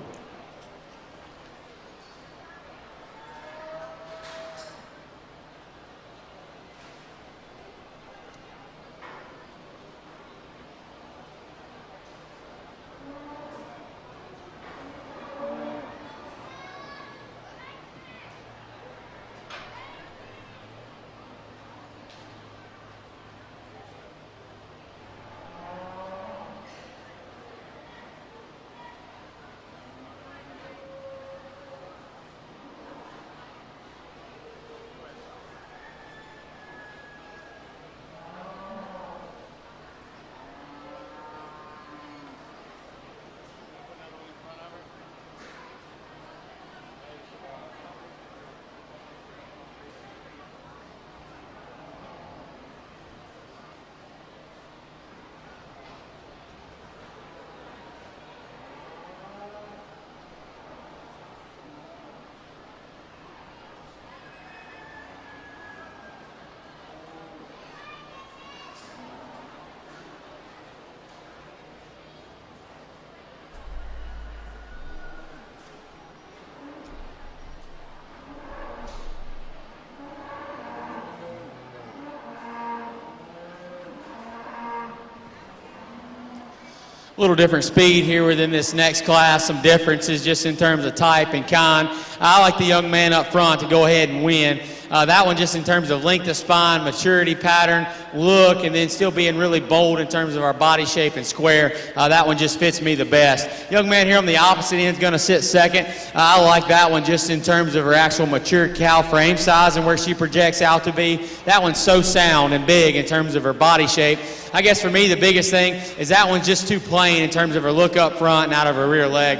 A little different speed here within this next class, some differences just in terms of type and kind. I like the young man up front to go ahead and win. That one just in terms of length of spine, maturity pattern, look, and then still being really bold in terms of our body shape and square. That one just fits me the best. Young man here on the opposite end is going to sit second. I like that one just in terms of her actual mature cow frame size and where she projects out to be. That one's so sound and big in terms of her body shape. I guess for me the biggest thing is that one's just too plain in terms of her look up front and out of her rear leg.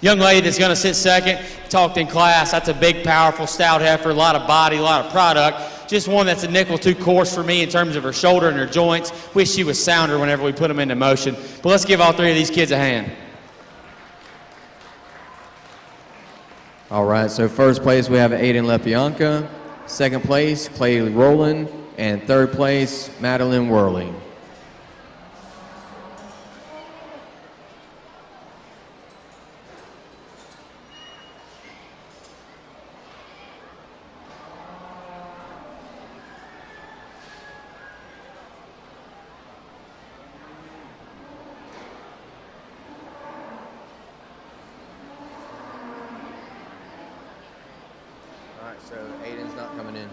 Young lady that's going to sit second, talked in class. That's a big, powerful, stout heifer, a lot of body, a lot of product. Just one that's a nickel too coarse for me in terms of her shoulder and her joints. Wish she was sounder whenever we put them into motion. But let's give all 3 of these kids a hand. All right, so first place we have Aiden Lepianka. Second place, Clay Rowland. And third place, Madeline Worley. All right, so Aiden's not coming in.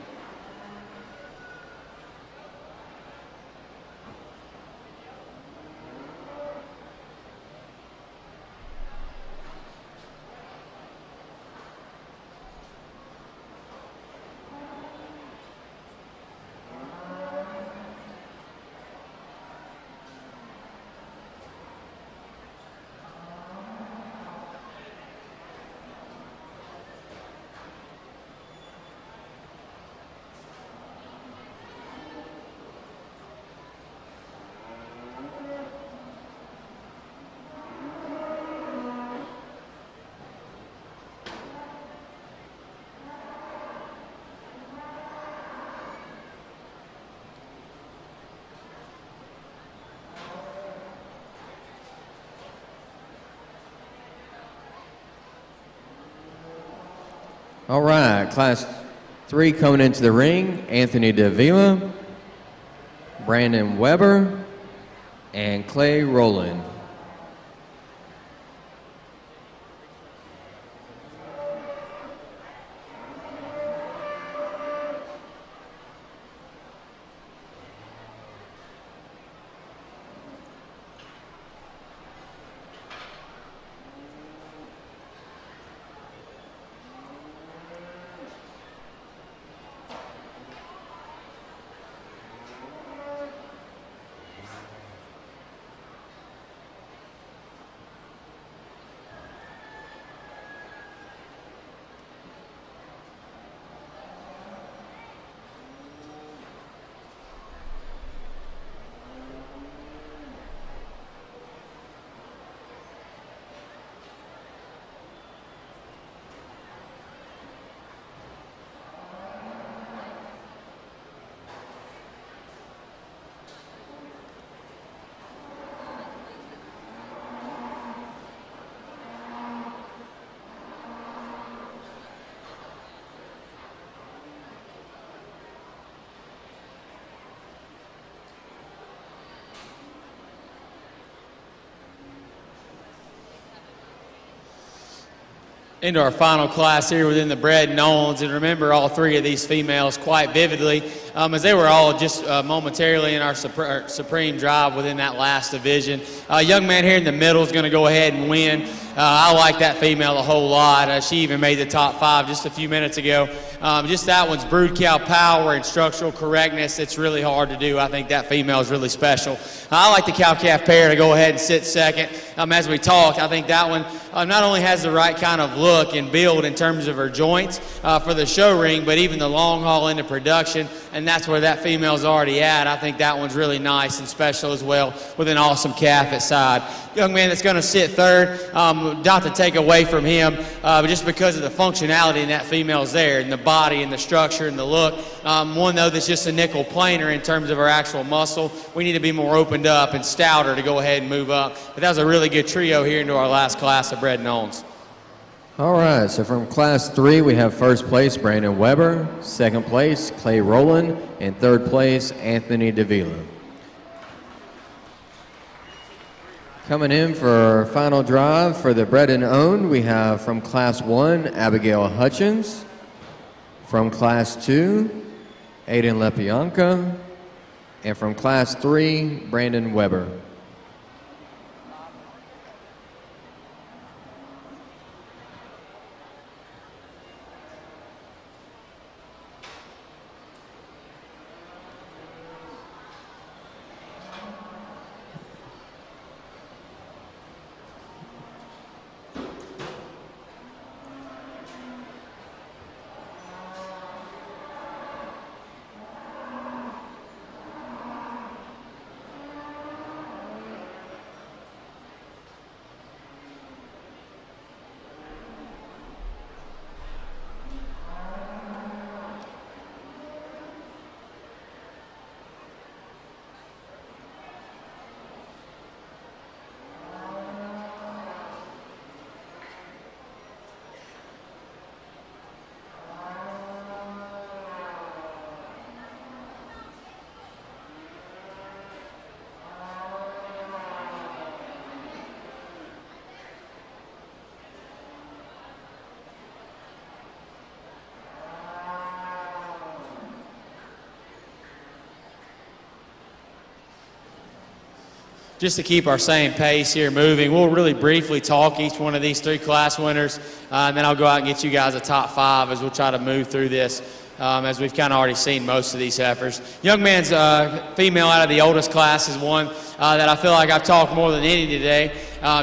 All right, Class 3 coming into the ring, Anthony Davila, Brandon Weber, and Clay Rowland. Into our final class here within the Bred Knowns, and remember all three of these females quite vividly, as they were all just momentarily in our supreme drive within that last division. Young man here in the middle is going to go ahead and win. I like that female a whole lot. She even made the top 5 just a few minutes ago. Just that one's brood cow power and structural correctness. It's really hard to do. I think that female is really special. I like the cow-calf pair to go ahead and sit second. As we talked, I think that one not only has the right kind of look and build in terms of her joints for the show ring, but even the long haul into production, and that's where that female's already at. I think that one's really nice and special as well, with an awesome calf at side. Young man that's going to sit third, not to take away from him, but just because of the functionality in that female's there, and the body and the structure and the look. One, though, that's just a nickel planer in terms of her actual muscle. We need to be more opened up and stouter to go ahead and move up. But that was a really good trio here into our last class of Bred Knowns. All right, so from Class 3, we have first place Brandon Weber, second place Clay Rowland, and third place Anthony Davila. Coming in for our final drive for the Bred and Owned, we have from Class 1, Abigail Hutchins. From Class 2, Aiden Lepianka. And from Class 3, Brandon Weber. Just to keep our same pace here moving, we'll really briefly talk each one of these 3 class winners, and then I'll go out and get you guys a top 5 as we'll try to move through this, as we've kind of already seen most of these heifers. Young man's female out of the oldest class is one that I feel like I've talked more than any today,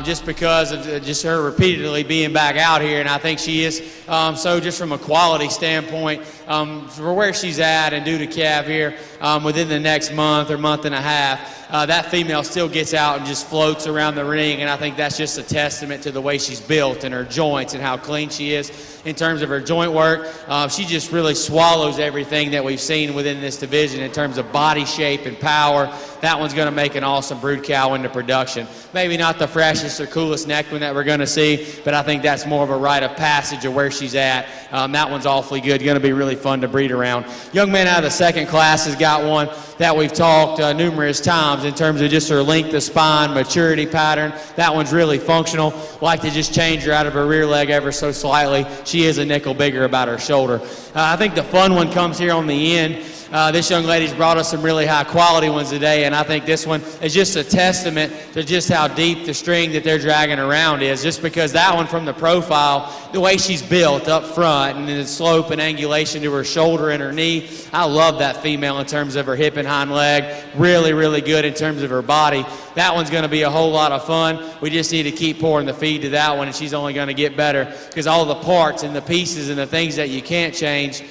just because of just her repeatedly being back out here, and I think she is. So just from a quality standpoint, for where she's at and due to calf here within the next month or month and a half, that female still gets out and just floats around the ring, and I think that's just a testament to the way she's built and her joints and how clean she is in terms of her joint work. She just really swallows everything that we've seen within this division in terms of body shape and power. That one's going to make an awesome brood cow into production. Maybe not the freshest or coolest neck one that we're going to see, but I think that's more of a rite of passage of where she's at. That one's awfully good. Going to be really fun to breed around. Young man out of the second class has got one that we've talked numerous times in terms of just her length of spine, maturity pattern. That one's really functional. Like to just change her out of her rear leg ever so slightly. She is a nickel bigger about her shoulder. I think the fun one comes here on the end. This young lady's brought us some really high quality ones today, and I think this one is just a testament to just how deep the string that they're dragging around is, just because that one from the profile, the way she's built up front and the slope and angulation to her shoulder and her knee, I love that female in terms of her hip and hind leg. Really, really good in terms of her body. That one's going to be a whole lot of fun. We just need to keep pouring the feed to that one, and she's only going to get better because all the parts and the pieces and the things that you can't change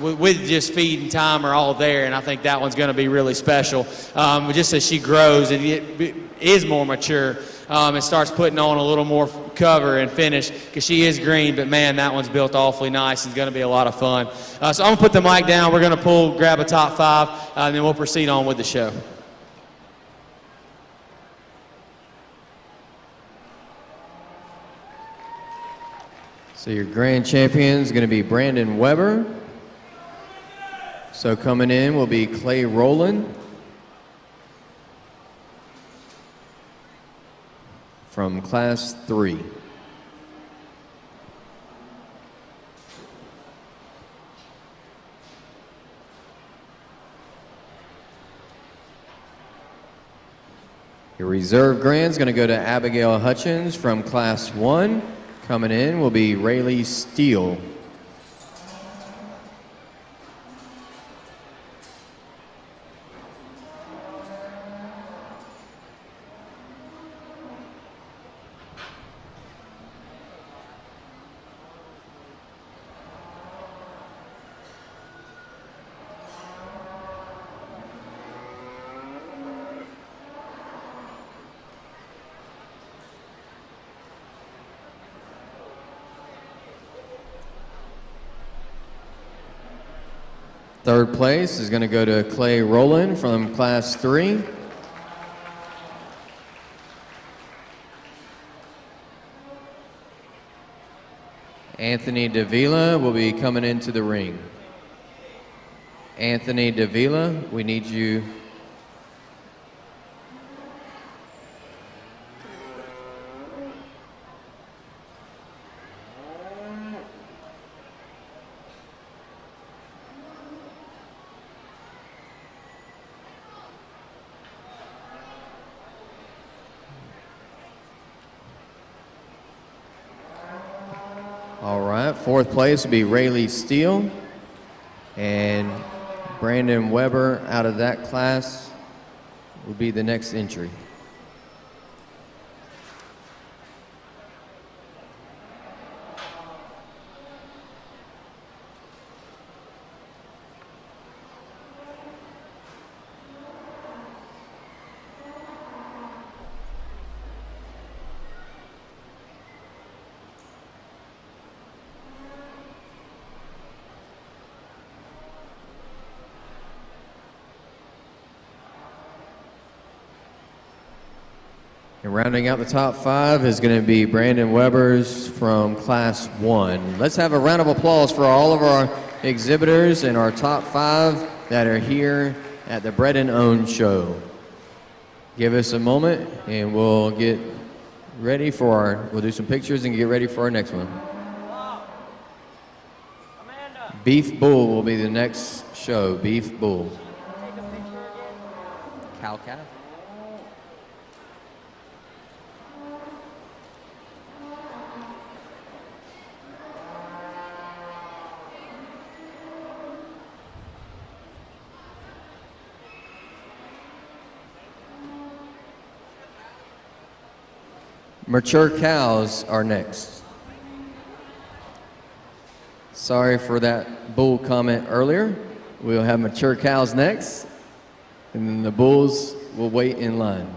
with just feed and time are all there, and I think that one's going to be really special. Just as she grows and is more mature, and starts putting on a little more cover and finish, because she is green, but man, that one's built awfully nice and it's going to be a lot of fun. So I'm going to put the mic down. We're going to grab a top 5, and then we'll proceed on with the show. So your grand champion is going to be Brandon Weber. So coming in will be Clay Rowland from Class 3. Your reserve grand is going to go to Abigail Hutchins from Class 1. Coming in will be Rayleigh Steele. Third place is going to go to Clay Rowland from Class 3. Anthony Davila will be coming into the ring. Anthony Davila, we need you. All right, fourth place will be Rayleigh Steele, and Brandon Weber out of that class will be the next entry. And rounding out the top 5 is going to be Brandon Weber's from Class 1. Let's have a round of applause for all of our exhibitors and our top 5 that are here at the Bred and Own show. Give us a moment and we'll get ready for we'll do some pictures and get ready for our next one. Beef Bull will be the next show, Beef Bull. Cow calf. Mature cows are next. Sorry for that bull comment earlier. We'll have mature cows next, and then the bulls will wait in line.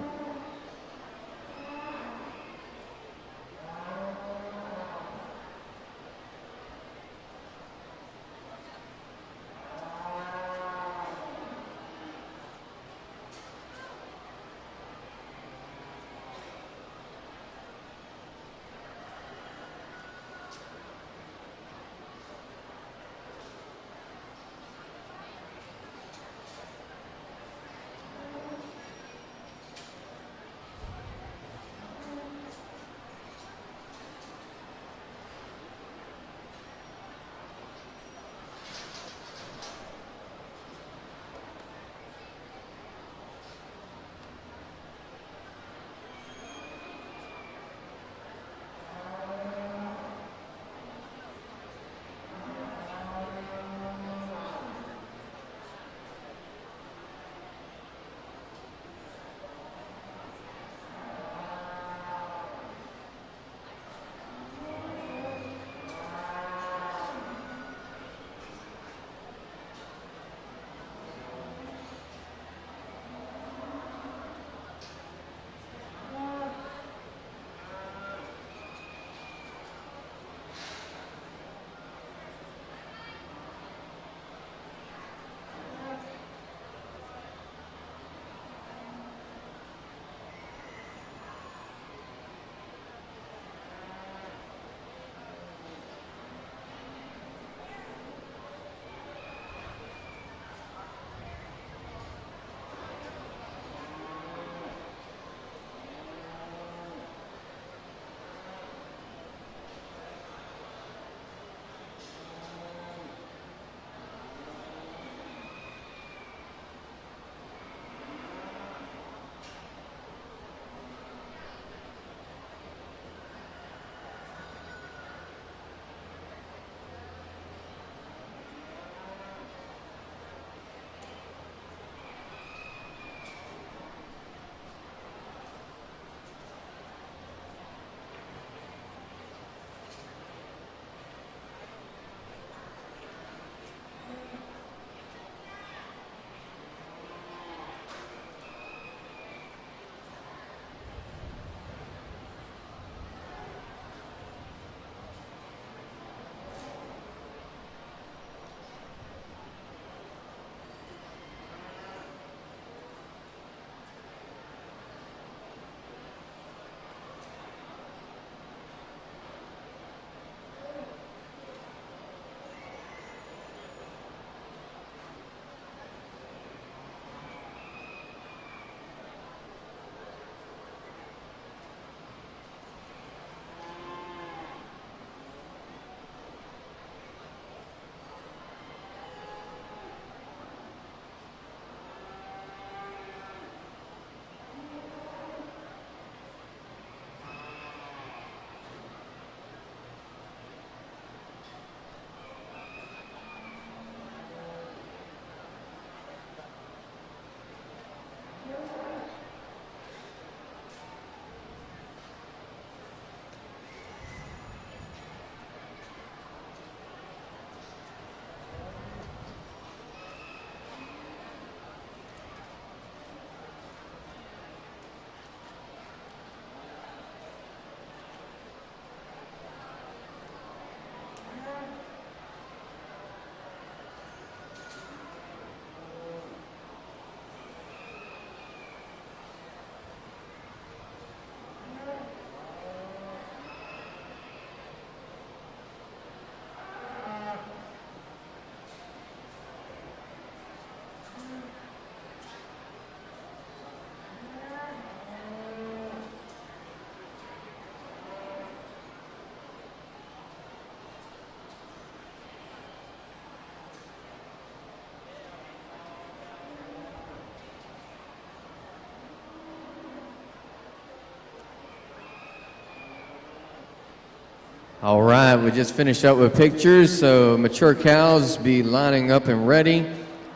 All right, we just finished up with pictures, so mature cows be lining up and ready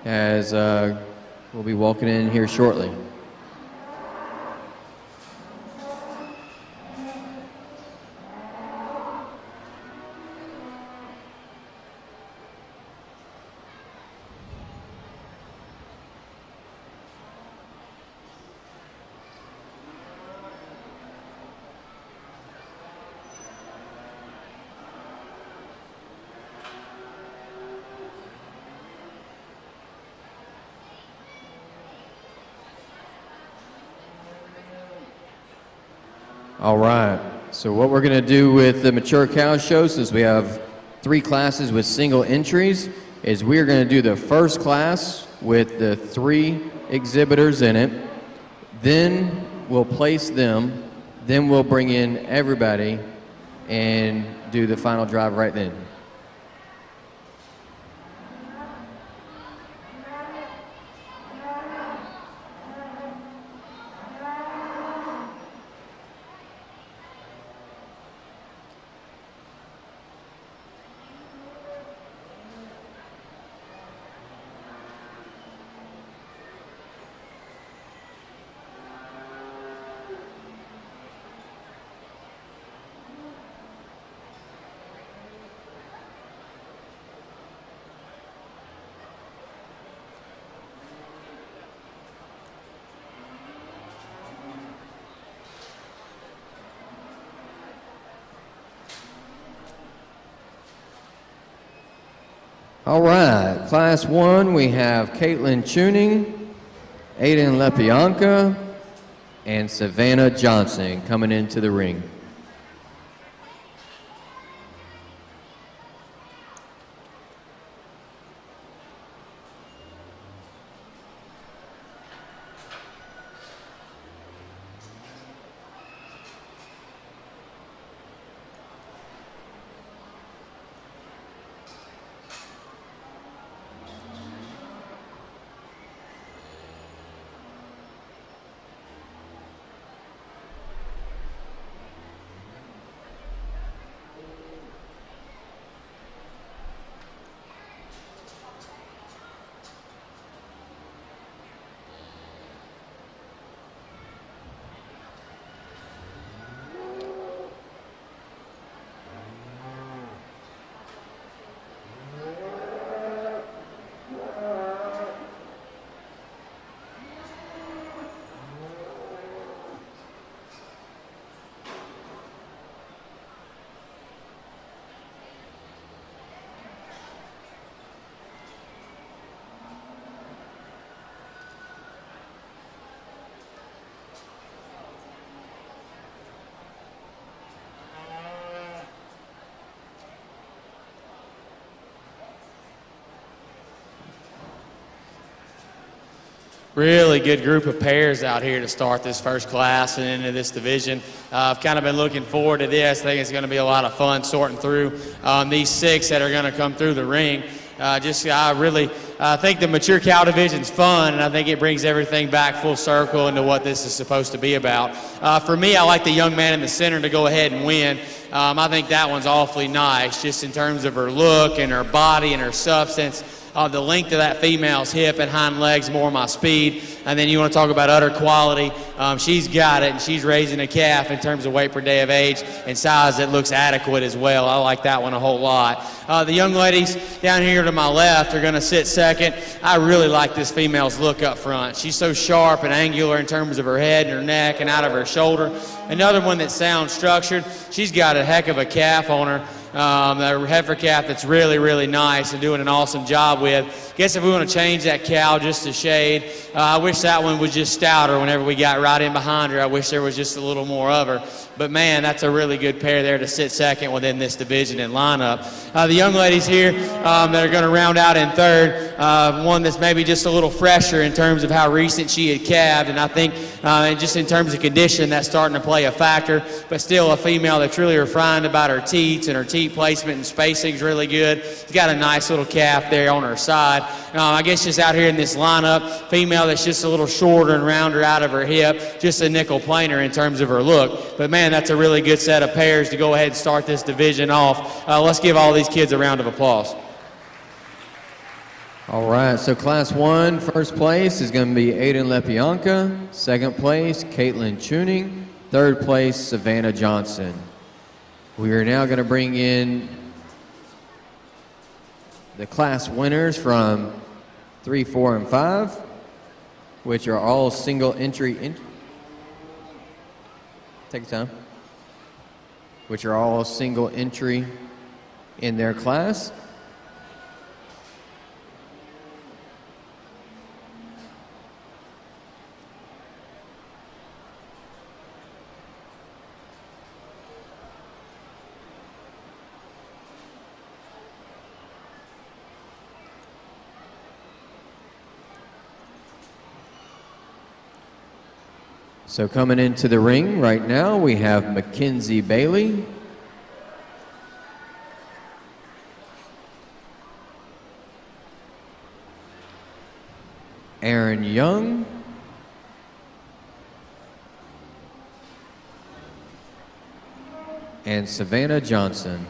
as we'll be walking in here shortly. All right, so what we're gonna do with the mature cow show, since we have 3 classes with single entries, is we're gonna do the first class with the 3 exhibitors in it. Then we'll place them, then we'll bring in everybody and do the final drive right then. All right, Class 1, we have Caitlin Tuning, Aiden Lepianka, and Savannah Johnson coming into the ring. Really good group of pairs out here to start this first class and into this division. I've kind of been looking forward to this. I think it's going to be a lot of fun sorting through these 6 that are going to come through the ring. I really think the mature cow division's fun, and I think it brings everything back full circle into what this is supposed to be about. For me, I like the young man in the center to go ahead and win. I think that one's awfully nice, just in terms of her look and her body and her substance. The length of that female's hip and hind legs, more my speed. And then you want to talk about utter quality. She's got it, and she's raising a calf in terms of weight per day of age and size that looks adequate as well. I like that one a whole lot. The young ladies down here to my left are going to sit second. I really like this female's look up front. She's so sharp and angular in terms of her head and her neck and out of her shoulder. Another one that sounds structured. She's got a heck of a calf on her. A heifer calf that's really, really nice and doing an awesome job with. Guess if we want to change that cow just a shade, I wish that one was just stouter whenever we got right in behind her. I wish there was just a little more of her. But, man, that's a really good pair there to sit second within this division and lineup. The young ladies here that are going to round out in third, one that's maybe just a little fresher in terms of how recent she had calved, and I think just in terms of condition, that's starting to play a factor, but still a female that's really refined about her teats, and her teat placement and spacing is really good. She's got a nice little calf there on her side. I guess just out here in this lineup, female that's just a little shorter and rounder out of her hip, just a nickel planer in terms of her look. But, man, man, that's a really good set of pairs to go ahead and start this division off. Let's give all these kids a round of applause. All right, so Class 1, first place is going to be Aiden Lepianka. Second place, Caitlin Tuning. Third place, Savannah Johnson. We are now going to bring in the class winners from 3, 4, and 5, which are all single entry. Take your time. Which are all single entry in their class. So coming into the ring right now, we have Mackenzie Bailey, Aaron Young, and Savannah Johnson.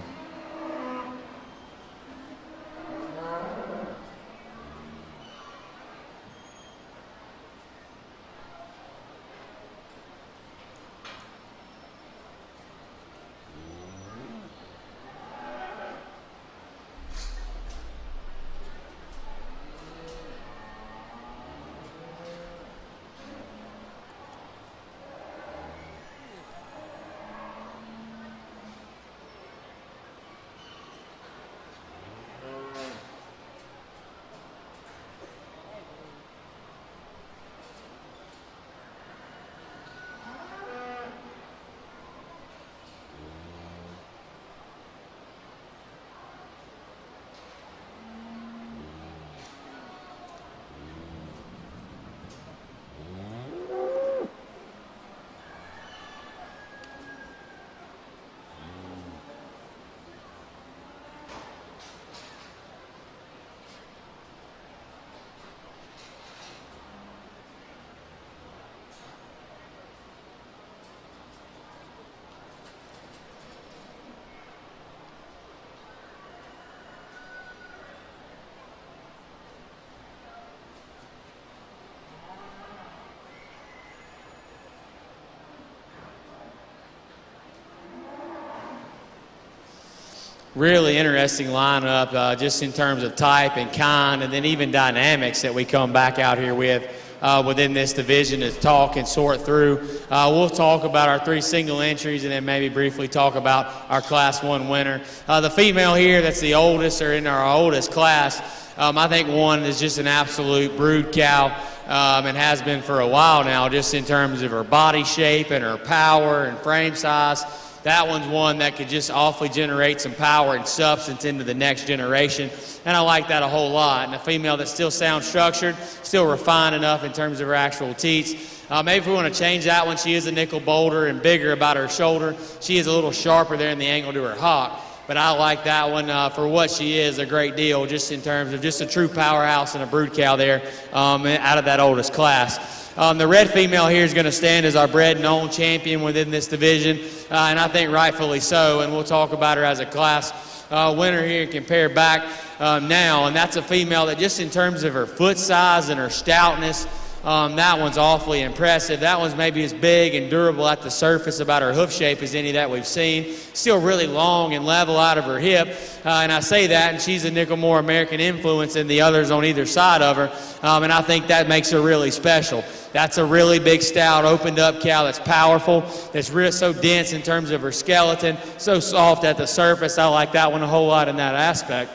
Really interesting lineup, just in terms of type and kind, and then even dynamics that we come back out here with within this division to talk and sort through. We'll talk about our 3 single entries and then maybe briefly talk about our Class 1 winner. The female here that's the oldest or in our oldest class, I think one is just an absolute brood cow and has been for a while now, just in terms of her body shape and her power and frame size. That one's one that could just awfully generate some power and substance into the next generation, and I like that a whole lot. And a female that still sounds structured, still refined enough in terms of her actual teats. Maybe if we want to change that one, she is a nickel bolder and bigger about her shoulder. She is a little sharper there in the angle to her hock, but I like that one for what she is a great deal, just in terms of just a true powerhouse and a brood cow there out of that oldest class. The red female here is going to stand as our bred and owned champion within this division, and I think rightfully so, and we'll talk about her as a class winner here and compare back now, and that's a female that just in terms of her foot size and her stoutness, that one's awfully impressive. That one's maybe as big and durable at the surface about her hoof shape as any that we've seen. Still really long and level out of her hip. And I say that, and she's a nickel more American influence than the others on either side of her. And I think that makes her really special. That's a really big, stout, opened up cow that's powerful, that's so dense in terms of her skeleton, so soft at the surface. I like that one a whole lot in that aspect.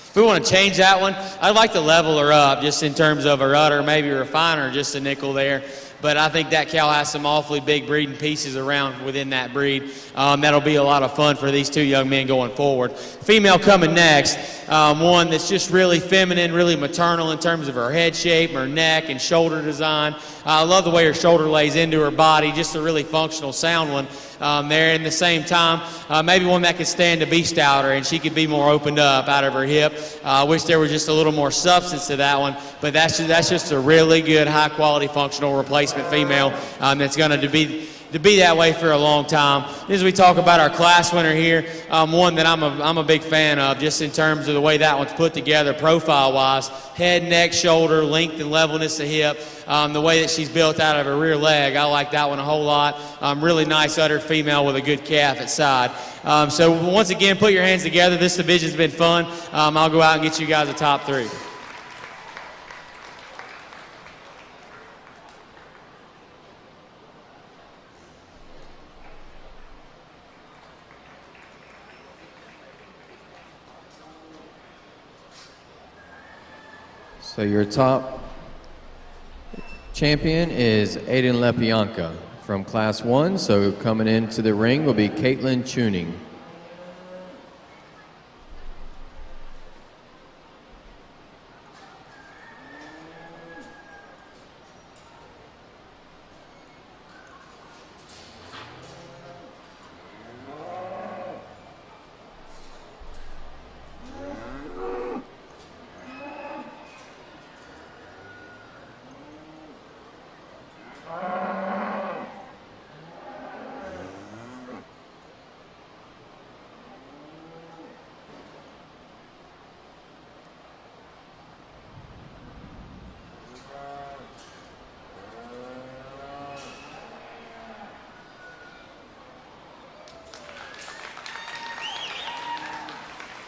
If we want to change that one, I'd like to level her up just in terms of her udder, maybe refine her just a nickel there. But I think that cow has some awfully big breeding pieces around within that breed. That'll be a lot of fun for these 2 young men going forward. Female coming next, one that's just really feminine, really maternal in terms of her head shape, her neck, and shoulder design. I love the way her shoulder lays into her body, just a really functional, sound one there. In the same time, maybe one that could stand to be stouter and she could be more opened up out of her hip. I wish there was just a little more substance to that one, but that's just a really good, high-quality, functional replacement female that's going to be to be that way for a long time. As we talk about our class winner here, one that I'm a big fan of, just in terms of the way that one's put together profile-wise, head, neck, shoulder, length and levelness of hip, the way that she's built out of her rear leg. I like that one a whole lot. Really nice uddered female with a good calf at side. So once again, put your hands together. This division's been fun. I'll go out and get you guys a top 3. So your top champion is Aiden Lepianka from Class 1. So coming into the ring will be Caitlin Tuning.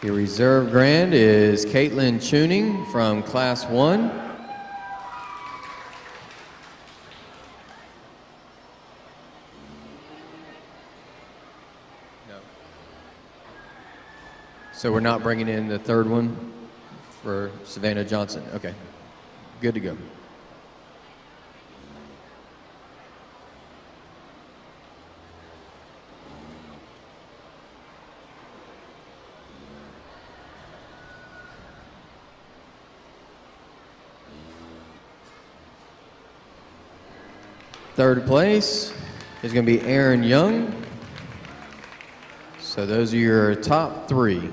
Your reserve grand is Caitlin Tuning from Class 1. No. So we're not bringing in the third one for Savannah Johnson. Okay, good to go. Third place is going to be Aaron Young. So those are your top 3.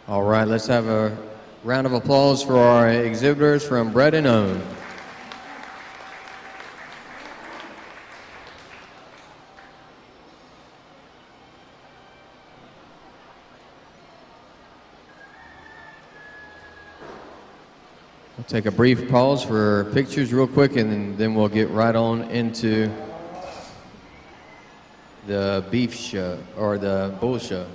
All right, let's have a round of applause for our exhibitors from Bred and Own. We'll take a brief pause for pictures real quick, and then we'll get right on into the beef show, or the bull show.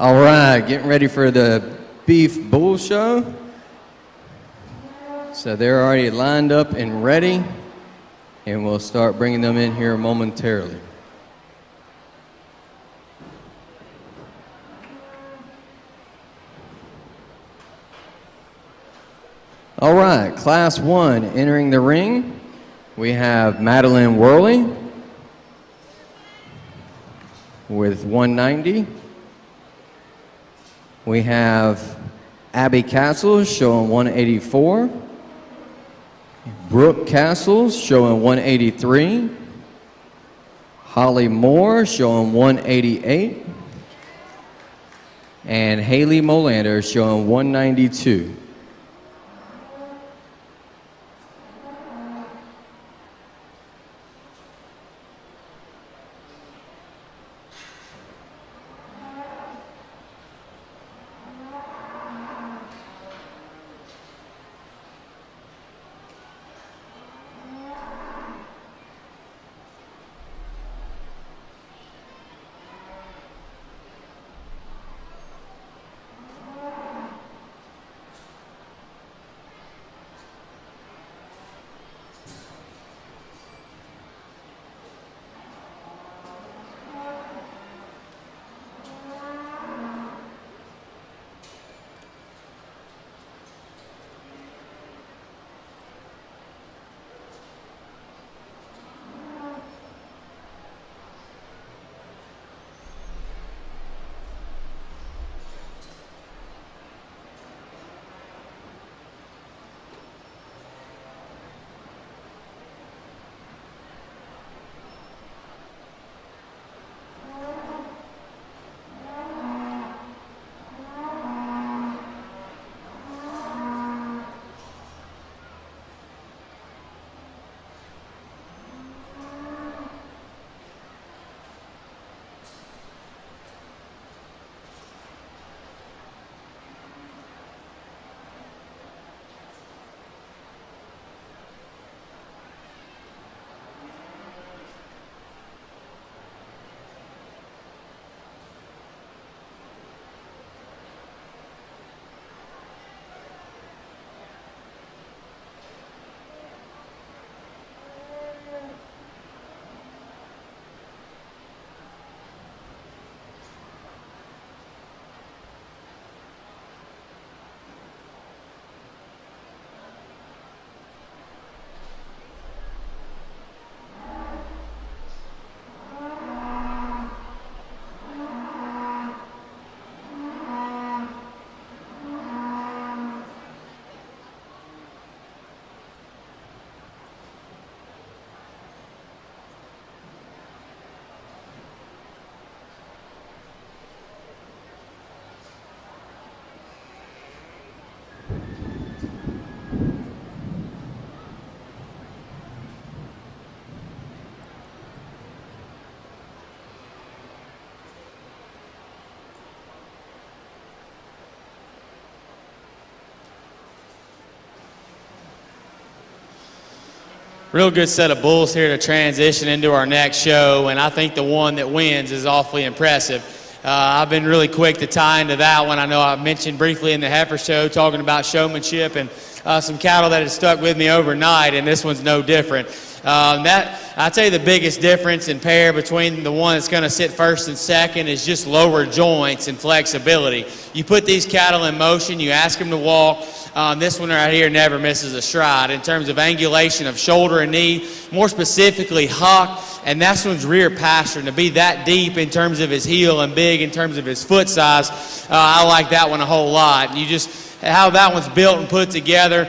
All right, getting ready for the beef bull show. So they're already lined up and ready, and we'll start bringing them in here momentarily. All right, Class 1 entering the ring. We have Madeline Worley with 190. We have Abby Castles showing 184. Brooke Castles showing 183. Holly Moore showing 188. And Haley Molander showing 192. Real good set of bulls here to transition into our next show, and I think the one that wins is awfully impressive. I've been really quick to tie into that one. I know I mentioned briefly in the heifer show talking about showmanship and some cattle that had stuck with me overnight, and this one's no different. I'd say the biggest difference in pair between the one that's going to sit first and second is just lower joints and flexibility. You put these cattle in motion, you ask them to walk. This one right here never misses a stride in terms of angulation of shoulder and knee, more specifically hock, and that's one's rear pastern. To be that deep in terms of his heel and big in terms of his foot size, I like that one a whole lot. You just how that one's built and put together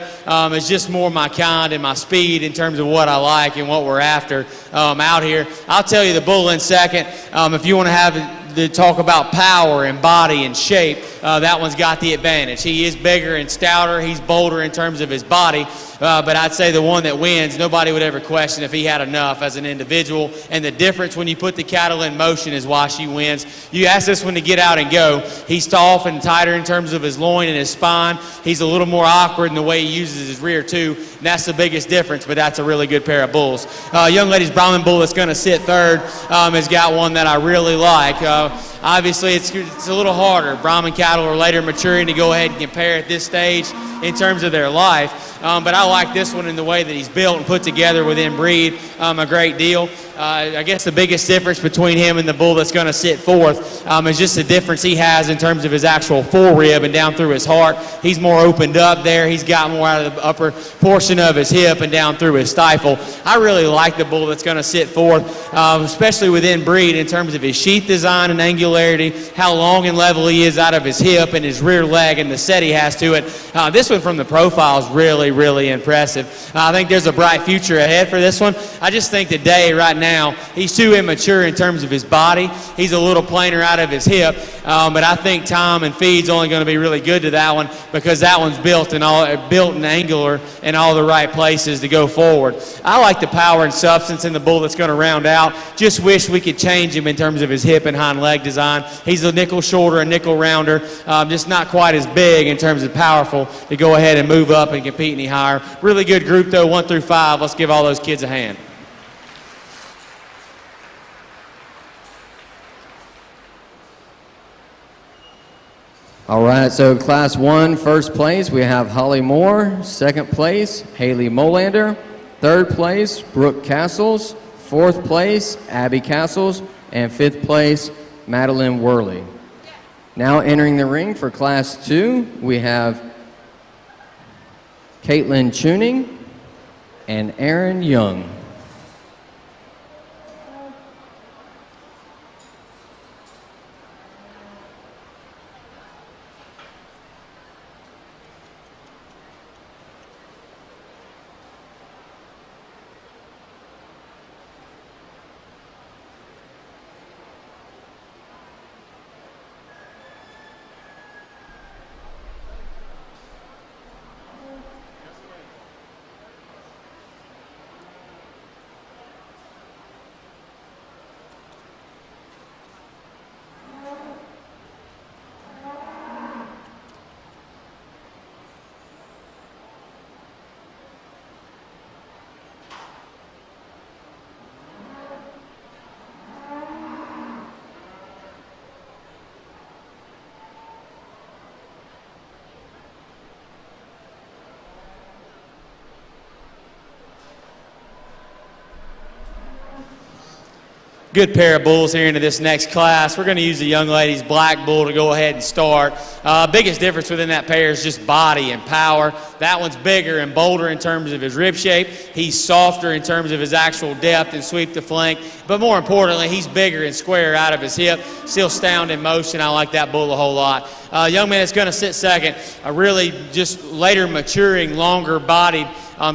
is just more my kind and my speed in terms of what I like and what we're after out here. I'll tell you the bull in second. If you want to have to talk about power and body and shape, that one's got the advantage. He is bigger and stouter. He's bolder in terms of his body. But I'd say the one that wins, nobody would ever question if he had enough as an individual. And the difference when you put the cattle in motion is why she wins. You ask this one to get out and go. He's tall and tighter in terms of his loin and his spine. He's a little more awkward in the way he uses his rear too. And that's the biggest difference, but that's a really good pair of bulls. Young lady's Brahman bull that's going to sit third has got one that I really like. Obviously, it's a little harder. Brahman cattle are later maturing to go ahead and compare at this stage in terms of their life. But I like this one in the way that he's built and put together within breed a great deal. I guess the biggest difference between him and the bull that's going to sit fourth is just the difference he has in terms of his actual forerib and down through his heart. He's more opened up there. He's got more out of the upper portion of his hip and down through his stifle. I really like the bull that's going to sit fourth, especially within breed in terms of his sheath design and angularity, how long and level he is out of his hip and his rear leg and the set he has to it. This one from the profile is really, really impressive. I think there's a bright future ahead for this one. I just think today, right now, he's too immature in terms of his body. He's a little plainer out of his hip, but I think time and feed's only going to be really good to that one because that one's built and angular in all the right places to go forward. I like the power and substance in the bull that's going to round out. Just wish we could change him in terms of his hip and hind leg design. He's a nickel shorter, a nickel rounder, just not quite as big in terms of powerful to go ahead and move up and compete any higher. Really good group though, 1 through 5. Let's give all those kids a hand. All right, so Class 1, first place, we have Holly Moore. Second place, Haley Molander. Third place, Brooke Castles. Fourth place, Abby Castles. And fifth place, Madeline Worley. Now entering the ring for Class 2, we have Caitlin Tuning and Aaron Young. Good pair of bulls here into this next class. We're going to use the young lady's black bull to go ahead and start. Biggest difference within that pair is just body and power. That one's bigger and bolder in terms of his rib shape. He's softer in terms of his actual depth and sweep to flank. But more importantly, he's bigger and square out of his hip. Still sound in motion. I like that bull a whole lot. Young man that's going to sit second, a really just later maturing, longer bodied,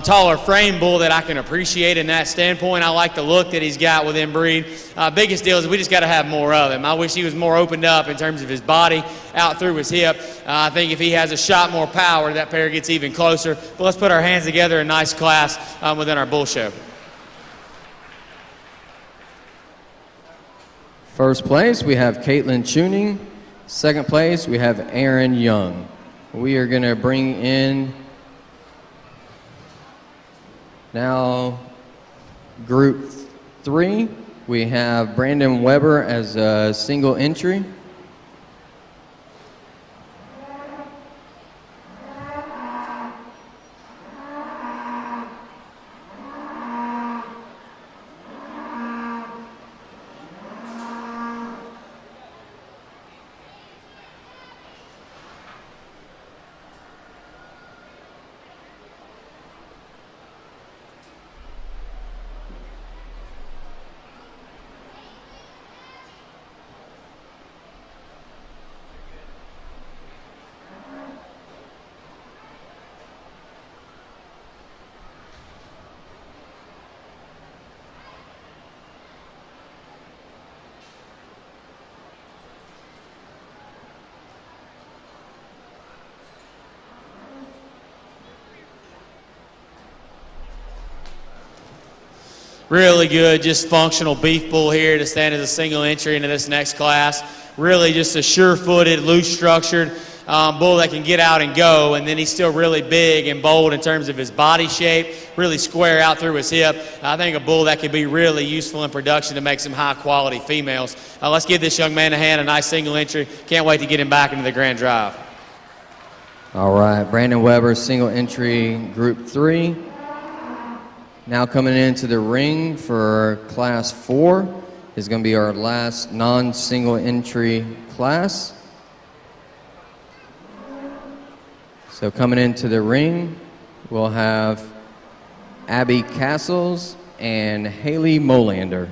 taller frame bull that I can appreciate in that standpoint. I like the look that he's got within breed. Biggest deal is we just got to have more of him. I wish he was more opened up in terms of his body out through his hip. I think if he has a shot more power, that pair gets even closer. But let's put our hands together in nice class within our bull show. First place, we have Caitlin Tuning. Second place, we have Aaron Young. We are going to bring in now Group 3. We have Brandon Weber as a single entry. Really good, just functional beef bull here to stand as a single entry into this next class. Really just a sure-footed, loose-structured, bull that can get out and go, and then he's still really big and bold in terms of his body shape, really square out through his hip. I think a bull that could be really useful in production to make some high-quality females. Let's give this young man a hand, a nice single entry. Can't wait to get him back into the grand drive. All right, Brandon Weber, single entry, Group 3. Now coming into the ring for Class 4 is going to be our last non-single entry class. So coming into the ring, we'll have Abby Castles and Haley Molander.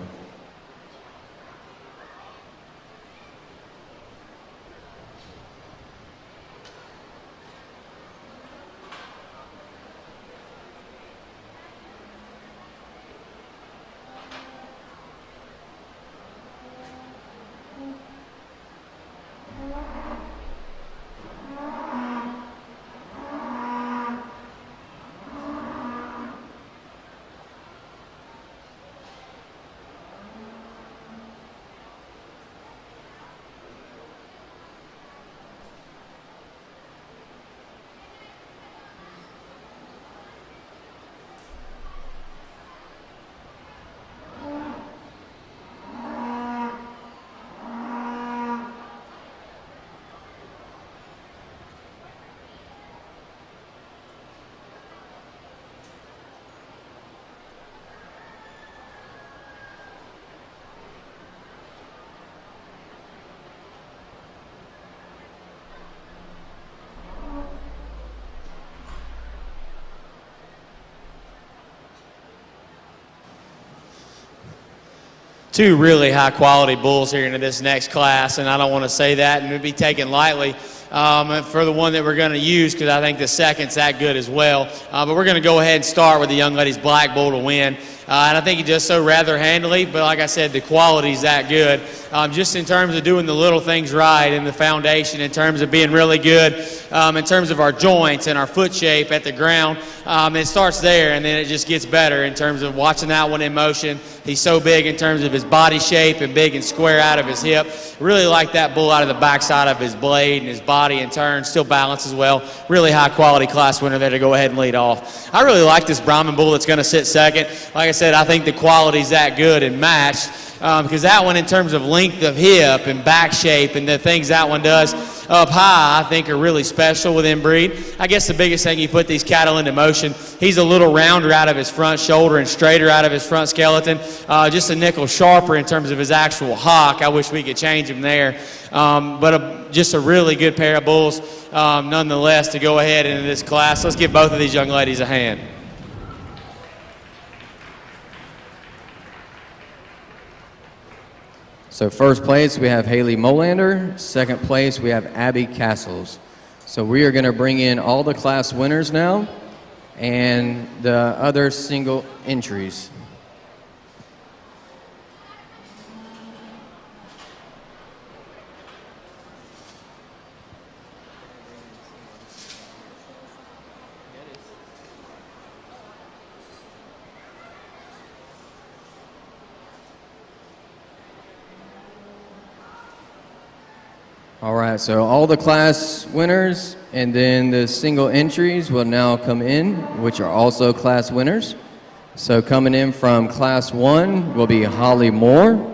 Two really high-quality bulls here into this next class, and I don't want to say that and be taken lightly for the one that we're going to use, because I think the second's that good as well. But we're going to go ahead and start with the young lady's black bull to win. And I think he does so rather handily, but like I said, the quality's that good. Just in terms of doing the little things right in the foundation, in terms of being really good, in terms of our joints and our foot shape at the ground, it starts there, and then it just gets better in terms of watching that one in motion. He's so big in terms of his body shape and big and square out of his hip. Really like that bull out of the backside of his blade and his body in turn. Still balances well. Really high quality class winner there to go ahead and lead off. I really like this Brahman bull that's going to sit second. Like I said, I think the quality's that good and matched. Because that one, in terms of length of hip and back shape and the things that one does up high, I think are really special within breed. I guess the biggest thing, you put these cattle into motion, he's a little rounder out of his front shoulder and straighter out of his front skeleton. Just a nickel sharper in terms of his actual hock. I wish we could change him there. But just a really good pair of bulls nonetheless to go ahead into this class. Let's give both of these young ladies a hand. So first place, we have Haley Molander. Second place, we have Abby Castles. So we are going to bring in all the class winners now and the other single entries. All right, so all the class winners and then the single entries will now come in, which are also class winners. So coming in from class 1 will be Holly Moore.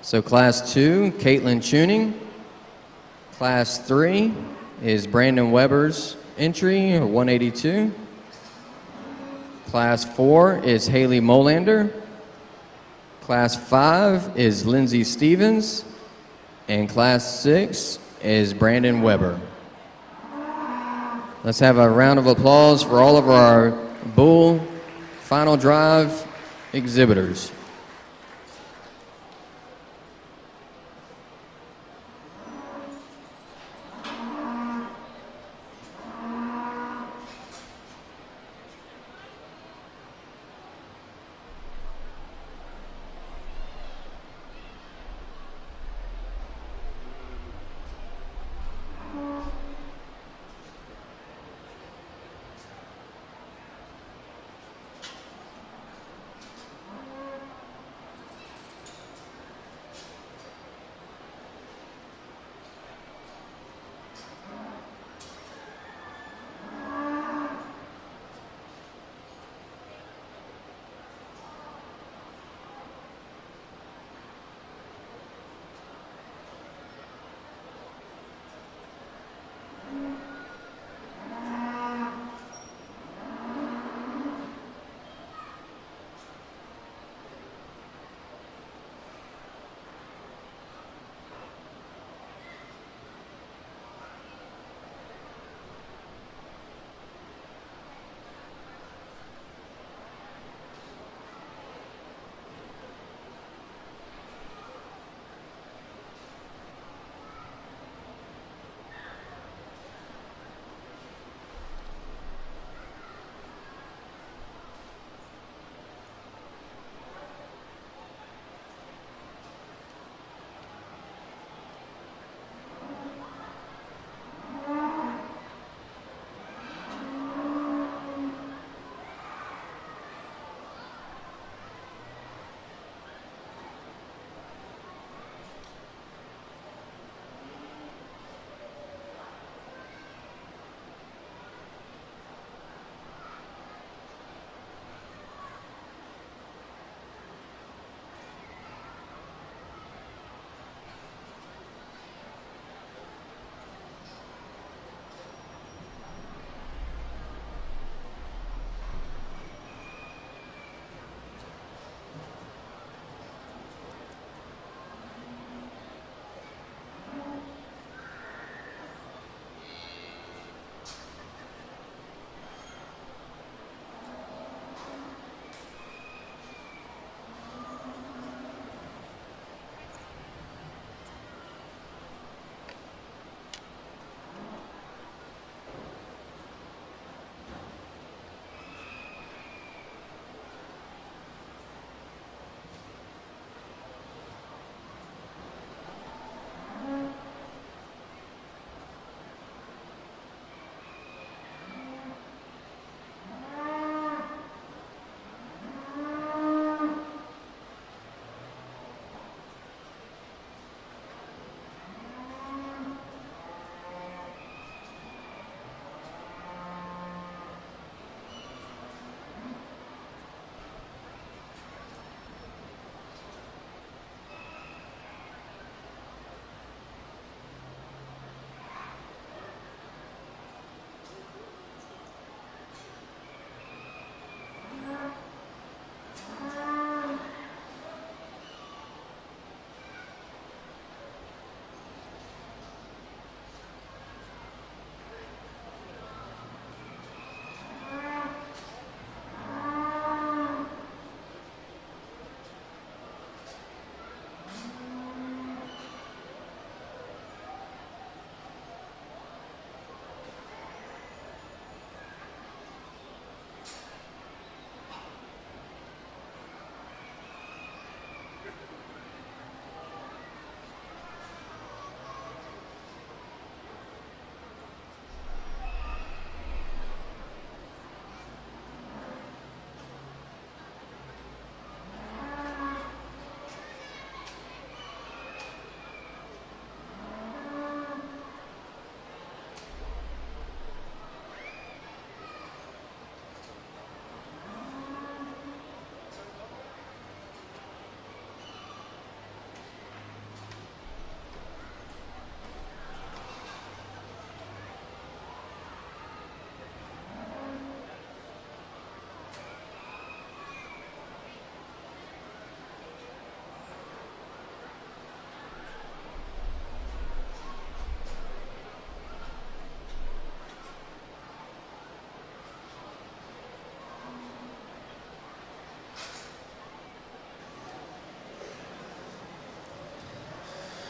So class 2, Caitlin Tuning. Class 3 is Brandon Weber's entry, 182. Class 4 is Haley Molander. Class 5 is Lindsay Stevens. And class 6 is Brandon Weber. Let's have a round of applause for all of our bull final drive exhibitors.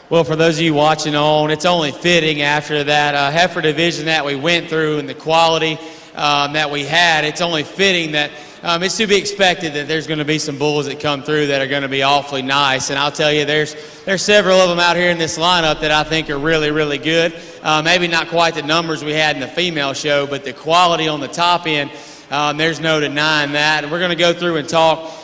Well, for those of you watching on, it's only fitting after that heifer division that we went through and the quality that we had, it's only fitting that it's to be expected that there's going to be some bulls that come through that are going to be awfully nice. And I'll tell you, there's several of them out here in this lineup that I think are really, really good. Maybe not quite the numbers we had in the female show, but the quality on the top end, there's no denying that. And we're going to go through and talk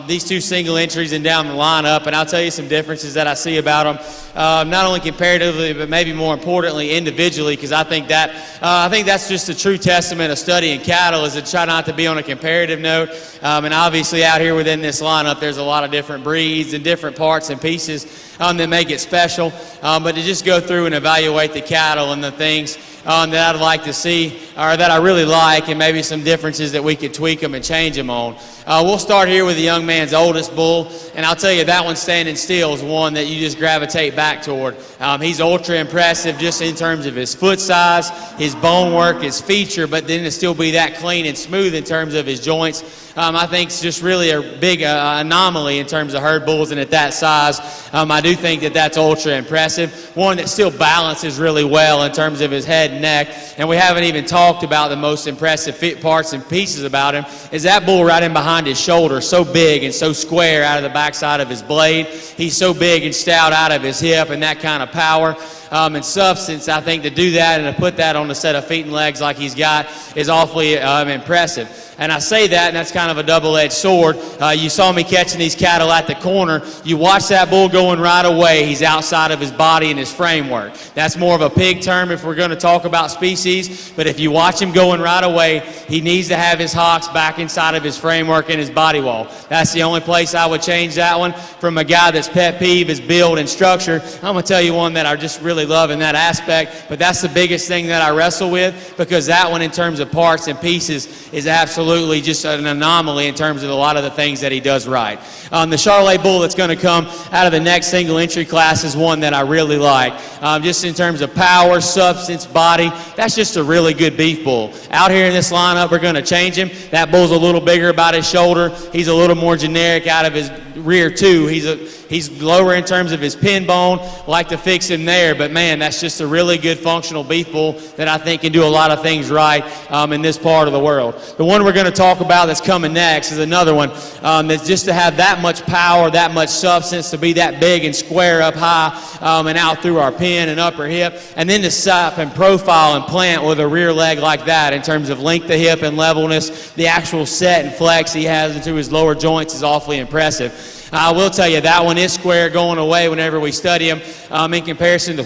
these two single entries and down the lineup, and I'll tell you some differences that I see about them, not only comparatively, but maybe more importantly individually, because I think that's just a true testament of studying cattle, is to try not to be on a comparative note. And obviously out here within this lineup, there's a lot of different breeds and different parts and pieces that make it special. But to just go through and evaluate the cattle and the things that I'd like to see, or that I really like, and maybe some differences that we could tweak them and change them on. We'll start here with the young man's oldest bull, and I'll tell you, that one standing still is one that you just gravitate back toward. He's ultra impressive just in terms of his foot size, his bone work, his feature, but then to still be that clean and smooth in terms of his joints. I think it's just really a big anomaly in terms of herd bulls, and at that size, I do think that that's ultra impressive. One that still balances really well in terms of his head and neck, and we haven't even talked about the most impressive parts and pieces about him, is that bull right in behind his shoulder, so big and so square out of the backside of his blade. He's so big and stout out of his hip, and that kind of power and substance, I think to do that and to put that on a set of feet and legs like he's got is awfully impressive. And I say that, and that's kind of a double-edged sword. You saw me catching these cattle at the corner. You watch that bull going right away. He's outside of his body and his framework. That's more of a pig term if we're going to talk about species. But if you watch him going right away, he needs to have his hocks back inside of his framework and his body wall. That's the only place I would change that one from a guy that's pet peeve is build and structure. I'm going to tell you one that I just really love in that aspect, but that's the biggest thing that I wrestle with, because that one in terms of parts and pieces is absolutely just an anomaly in terms of a lot of the things that he does right. The Charolais bull that's going to come out of the next single entry class is one that I really like. Just in terms of power, substance, body, that's just a really good beef bull. Out here in this lineup, we're going to change him. That bull's a little bigger about his shoulder. He's a little more generic out of his rear too. He's lower in terms of his pin bone. Like to fix him there, but man, that's just a really good functional beef bull that I think can do a lot of things right in this part of the world. The one we're going to talk about that's coming next is another one that's just to have that much power, that much substance, to be that big and square up high and out through our pin and upper hip, and then to stop and profile and plant with a rear leg like that in terms of length of hip and levelness. The actual set and flex he has into his lower joints is awfully impressive. I will tell you, that one is square going away whenever we study him in comparison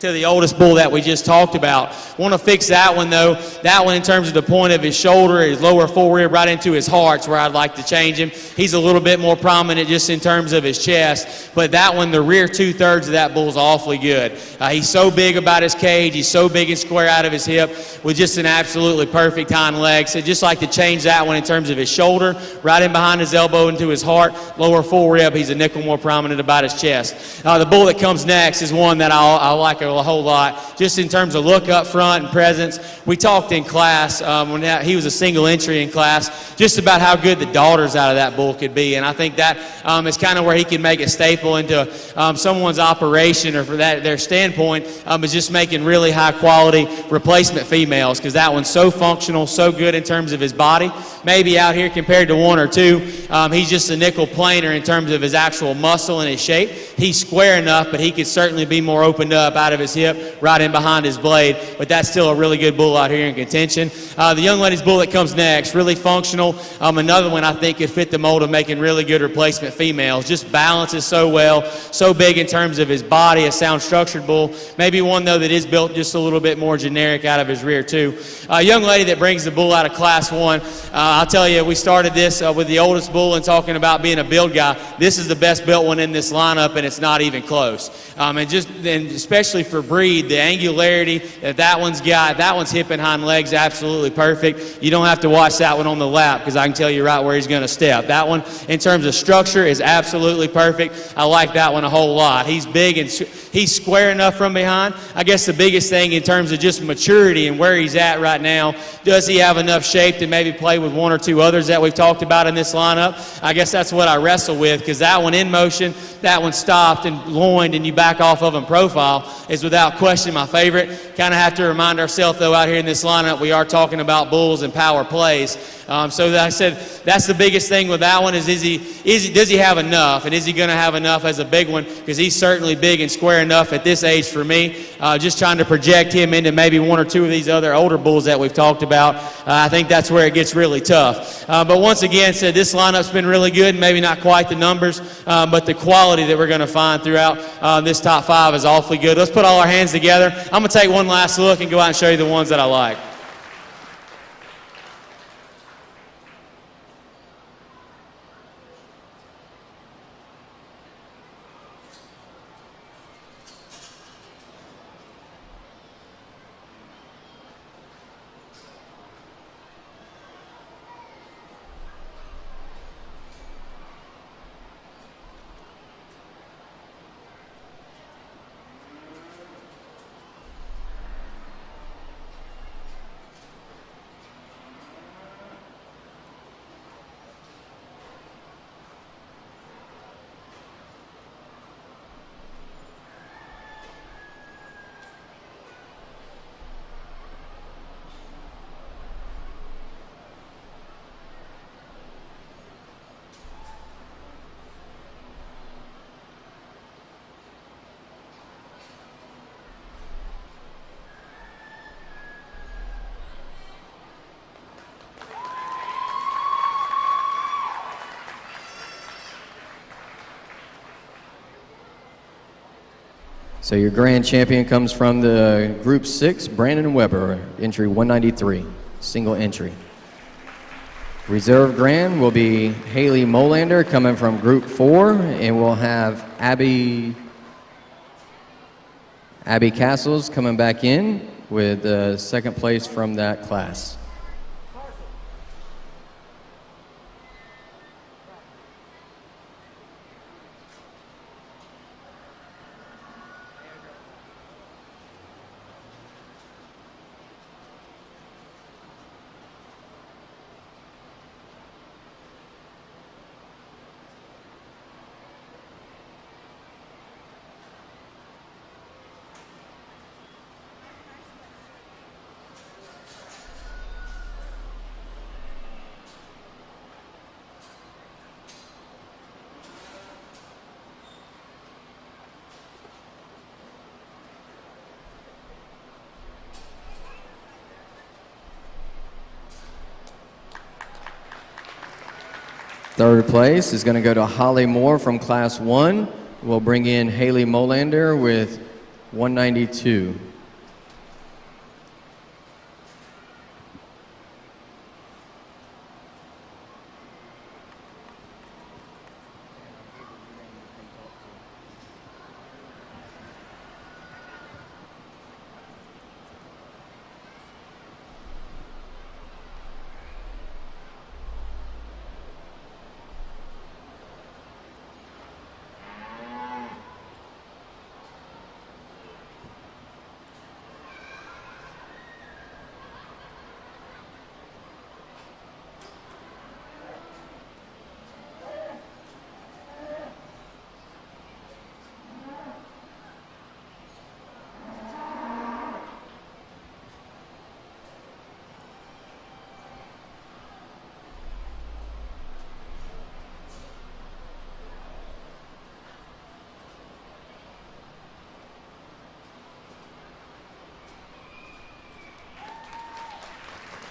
to the oldest bull that we just talked about. Want to fix that one though. That one in terms of the point of his shoulder, his lower forerib right into his heart's where I'd like to change him. He's a little bit more prominent just in terms of his chest, but that one, the rear 2/3 of that bull's awfully good. He's so big about his cage. He's so big and square out of his hip with just an absolutely perfect hind leg. So just like to change that one in terms of his shoulder, right in behind his elbow into his heart, lower forerib, he's a nickel more prominent about his chest. The bull that comes next is one that I like a whole lot, just in terms of look up front and presence. We talked in class when he was a single entry in class, just about how good the daughters out of that bull could be, and I think that is kind of where he can make a staple into someone's operation, or for that their standpoint is just making really high quality replacement females, because that one's so functional, so good in terms of his body. Maybe out here compared to one or two, he's just a nickel planer in terms of his actual muscle and his shape. He's square enough, but he could certainly be more opened up out of his hip, right in behind his blade, but that's still a really good bull out here in contention. The young lady's bull that comes next, really functional. Another one I think could fit the mold of making really good replacement females. Just balances so well, so big in terms of his body, a sound structured bull. Maybe one though that is built just a little bit more generic out of his rear too. A young lady that brings the bull out of class 1. I'll tell you, we started this with the oldest bull and talking about being a build guy. This is the best built one in this lineup, and it's not even close. And especially for Bred, the angularity that one's got. That one's hip and hind legs absolutely perfect. You don't have to watch that one on the lap because I can tell you right where he's going to step. That one, in terms of structure, is absolutely perfect. I like that one a whole lot. He's big and he's square enough from behind. I guess the biggest thing in terms of just maturity and where he's at right now, does he have enough shape to maybe play with one or two others that we've talked about in this lineup? I guess that's what I wrestle with, because that one in motion, that one stopped and loined and you back off of him profile is without question my favorite. Kind of have to remind ourselves, though, out here in this lineup, we are talking about bulls and power plays. So I said that's the biggest thing with that one is does he have enough, and is he going to have enough as a big one, because he's certainly big and square enough at this age for me. Just trying to project him into maybe one or two of these other older bulls that we've talked about. I think that's where it gets really tough. But once again, said this lineup's been really good, maybe not quite the numbers, but the quality that we're going to find throughout this top 5 is awfully good. Let's put all our hands together. I'm going to take one last look and go out and show you the ones that I like. So your grand champion comes from the Group 6, Brandon Weber, entry 193, single entry. Reserve grand will be Haley Molander coming from Group 4, and we'll have Abby Castles coming back in with second place from that class. Third place is going to go to Holly Moore from Class 1. We'll bring in Haley Molander with 192.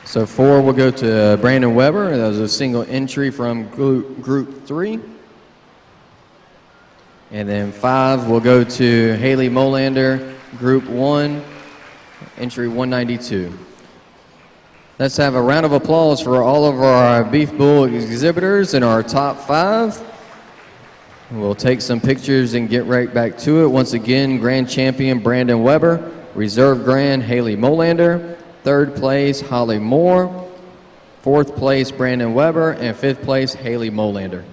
So 4 will go to Brandon Weber. That was a single entry from Group 3. And then 5 will go to Haley Molander, Group 1, entry 192. Let's have a round of applause for all of our Beef Bull exhibitors in our top 5. We'll take some pictures and get right back to it. Once again, Grand Champion Brandon Weber, Reserve Grand Haley Molander, 3rd place Holly Moore, 4th place Brandon Weber, and 5th place Haley Molander.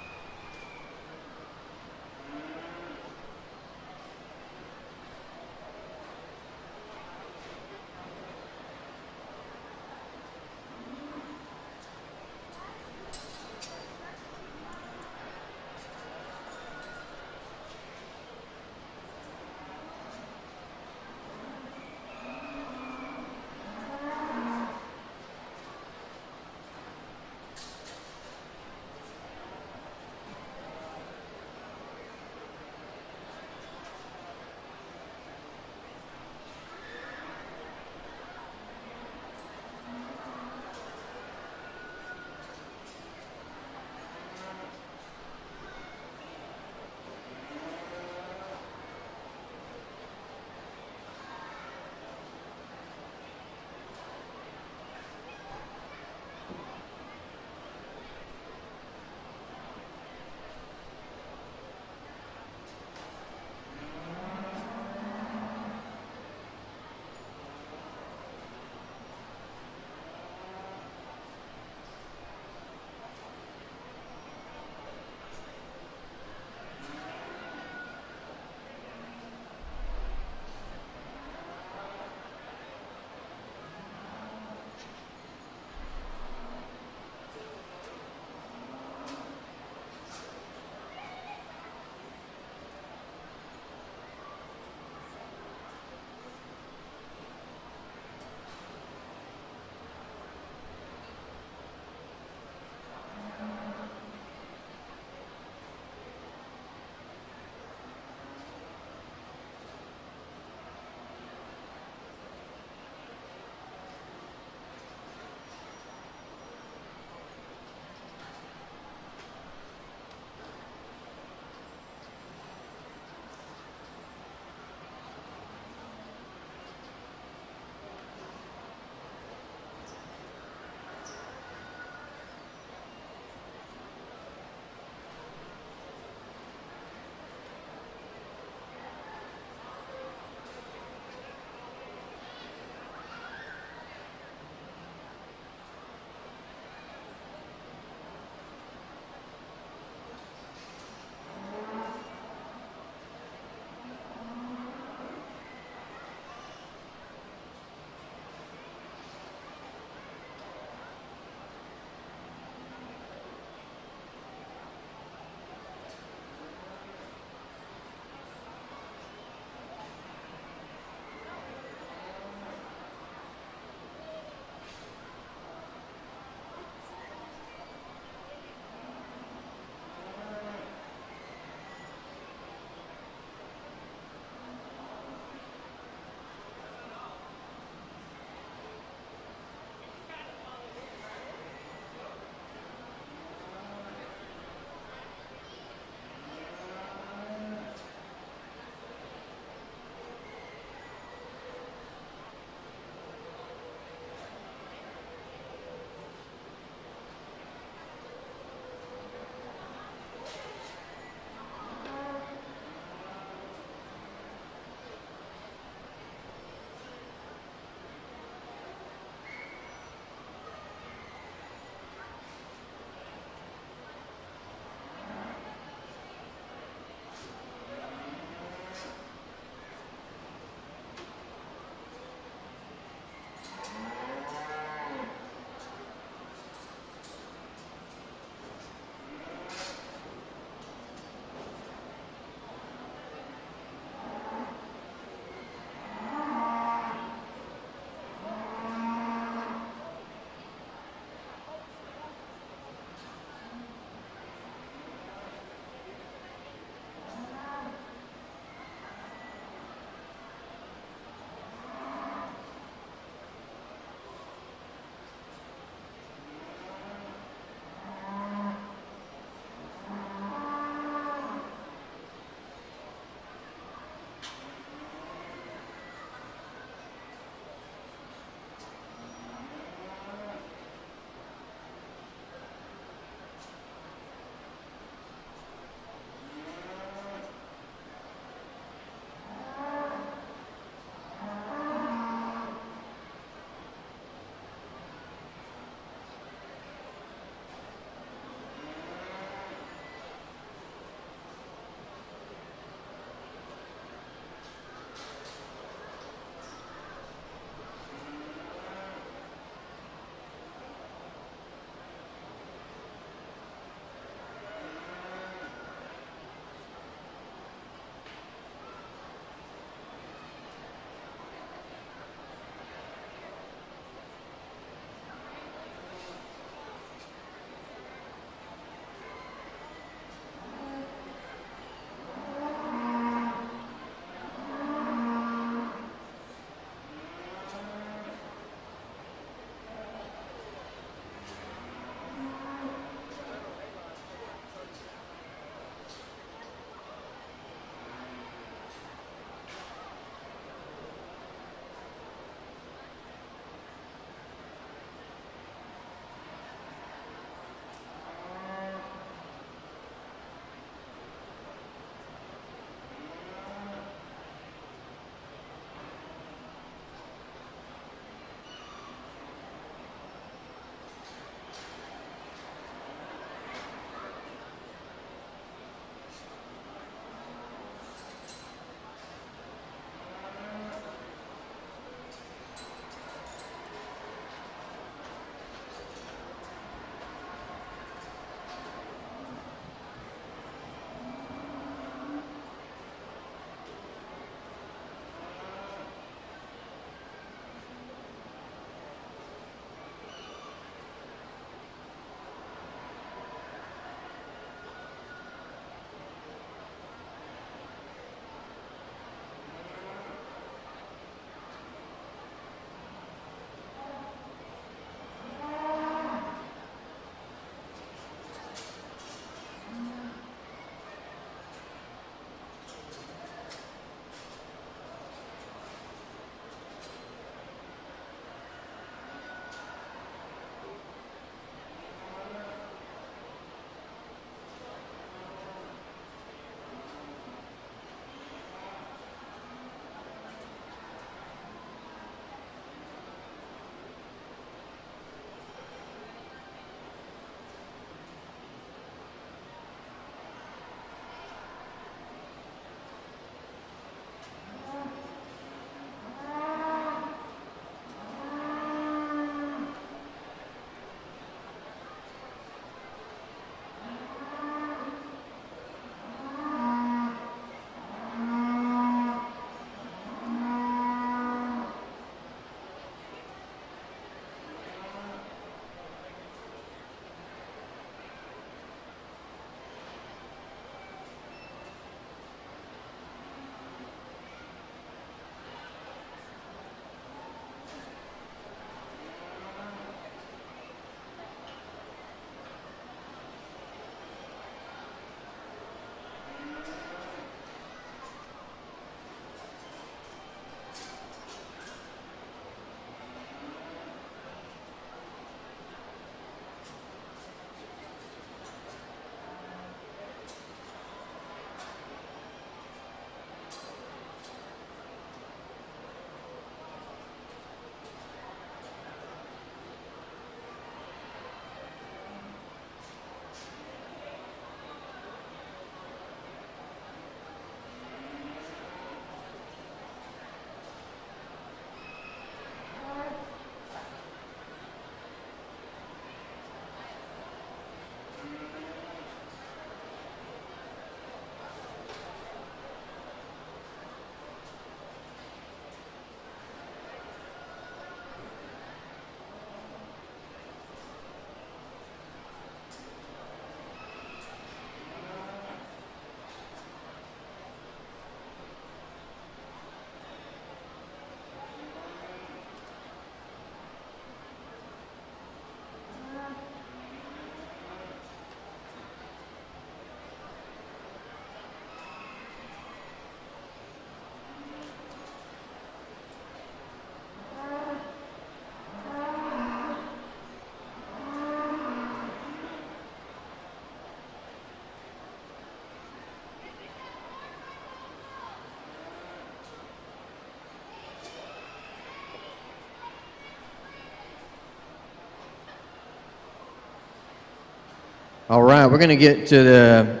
All right, we're going to get to the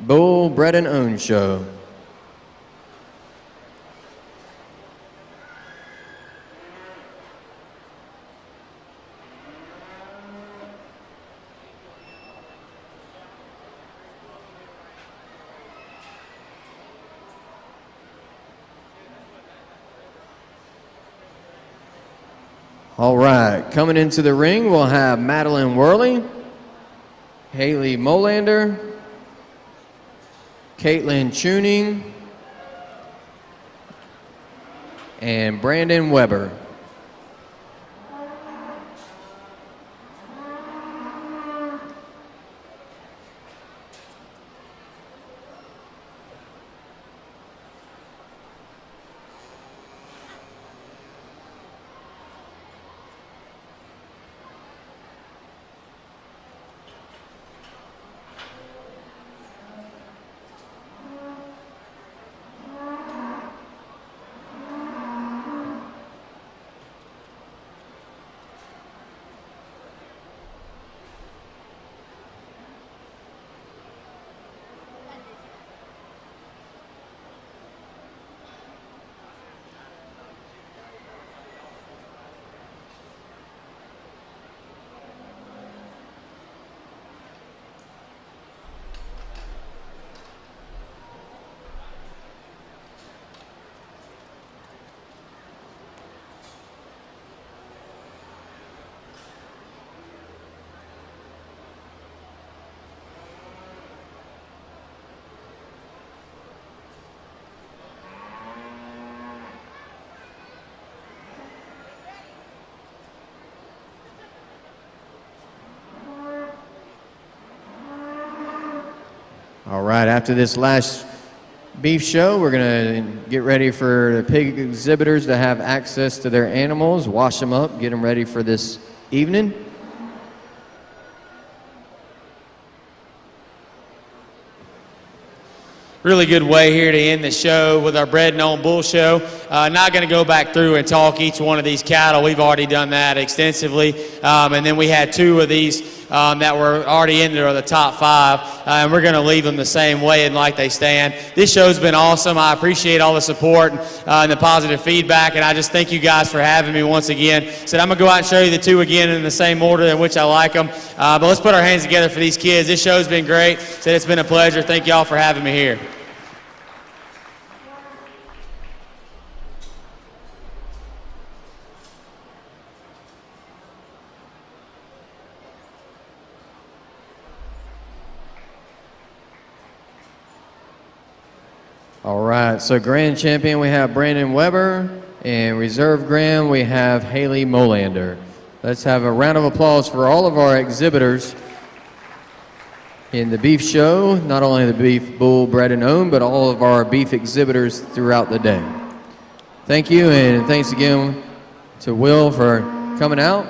Bull Bred and Own show. All right, coming into the ring, we'll have Madeline Worley, Haley Molander, Caitlin Tuning, and Brandon Weber. All right, after this last beef show, we're going to get ready for the pig exhibitors to have access to their animals, wash them up, get them ready for this evening. Really good way here to end the show with our Bred and Owned Bull show. Not going to go back through and talk each one of these cattle. We've already done that extensively. And then we had two of these that were already in there, the top 5. And we're going to leave them the same way and like they stand. This show's been awesome. I appreciate all the support and the positive feedback. And I just thank you guys for having me once again. Said I'm going to go out and show you the two again in the same order in which I like them. But let's put our hands together for these kids. This show's been great. Said it's been a pleasure. Thank y'all for having me here. All right, so grand champion we have Brandon Weber, and reserve grand we have Haley Molander. Let's have a round of applause for all of our exhibitors in the beef show, not only the beef bull bred and owned, but all of our beef exhibitors throughout the day. Thank you, and thanks again to Will for coming out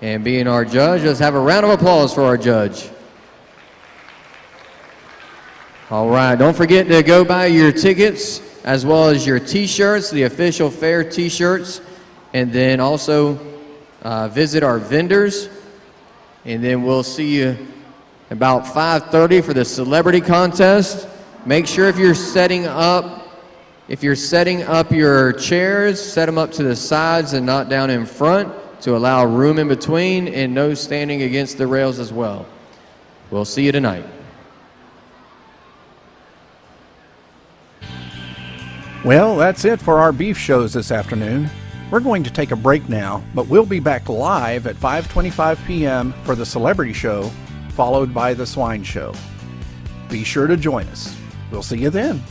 and being our judge. Let's have a round of applause for our judge. All right, don't forget to go buy your tickets as well as your t-shirts, the official fair t-shirts, and then also visit our vendors. And then we'll see you about 5:30 for the celebrity contest. Make sure if you're setting up your chairs, set them up to the sides and not down in front to allow room in between, and no standing against the rails as well. We'll see you tonight. Well, that's it for our beef shows this afternoon. We're going to take a break now, but we'll be back live at 5:25 p.m. for the celebrity show, followed by the swine show. Be sure to join us. We'll see you then.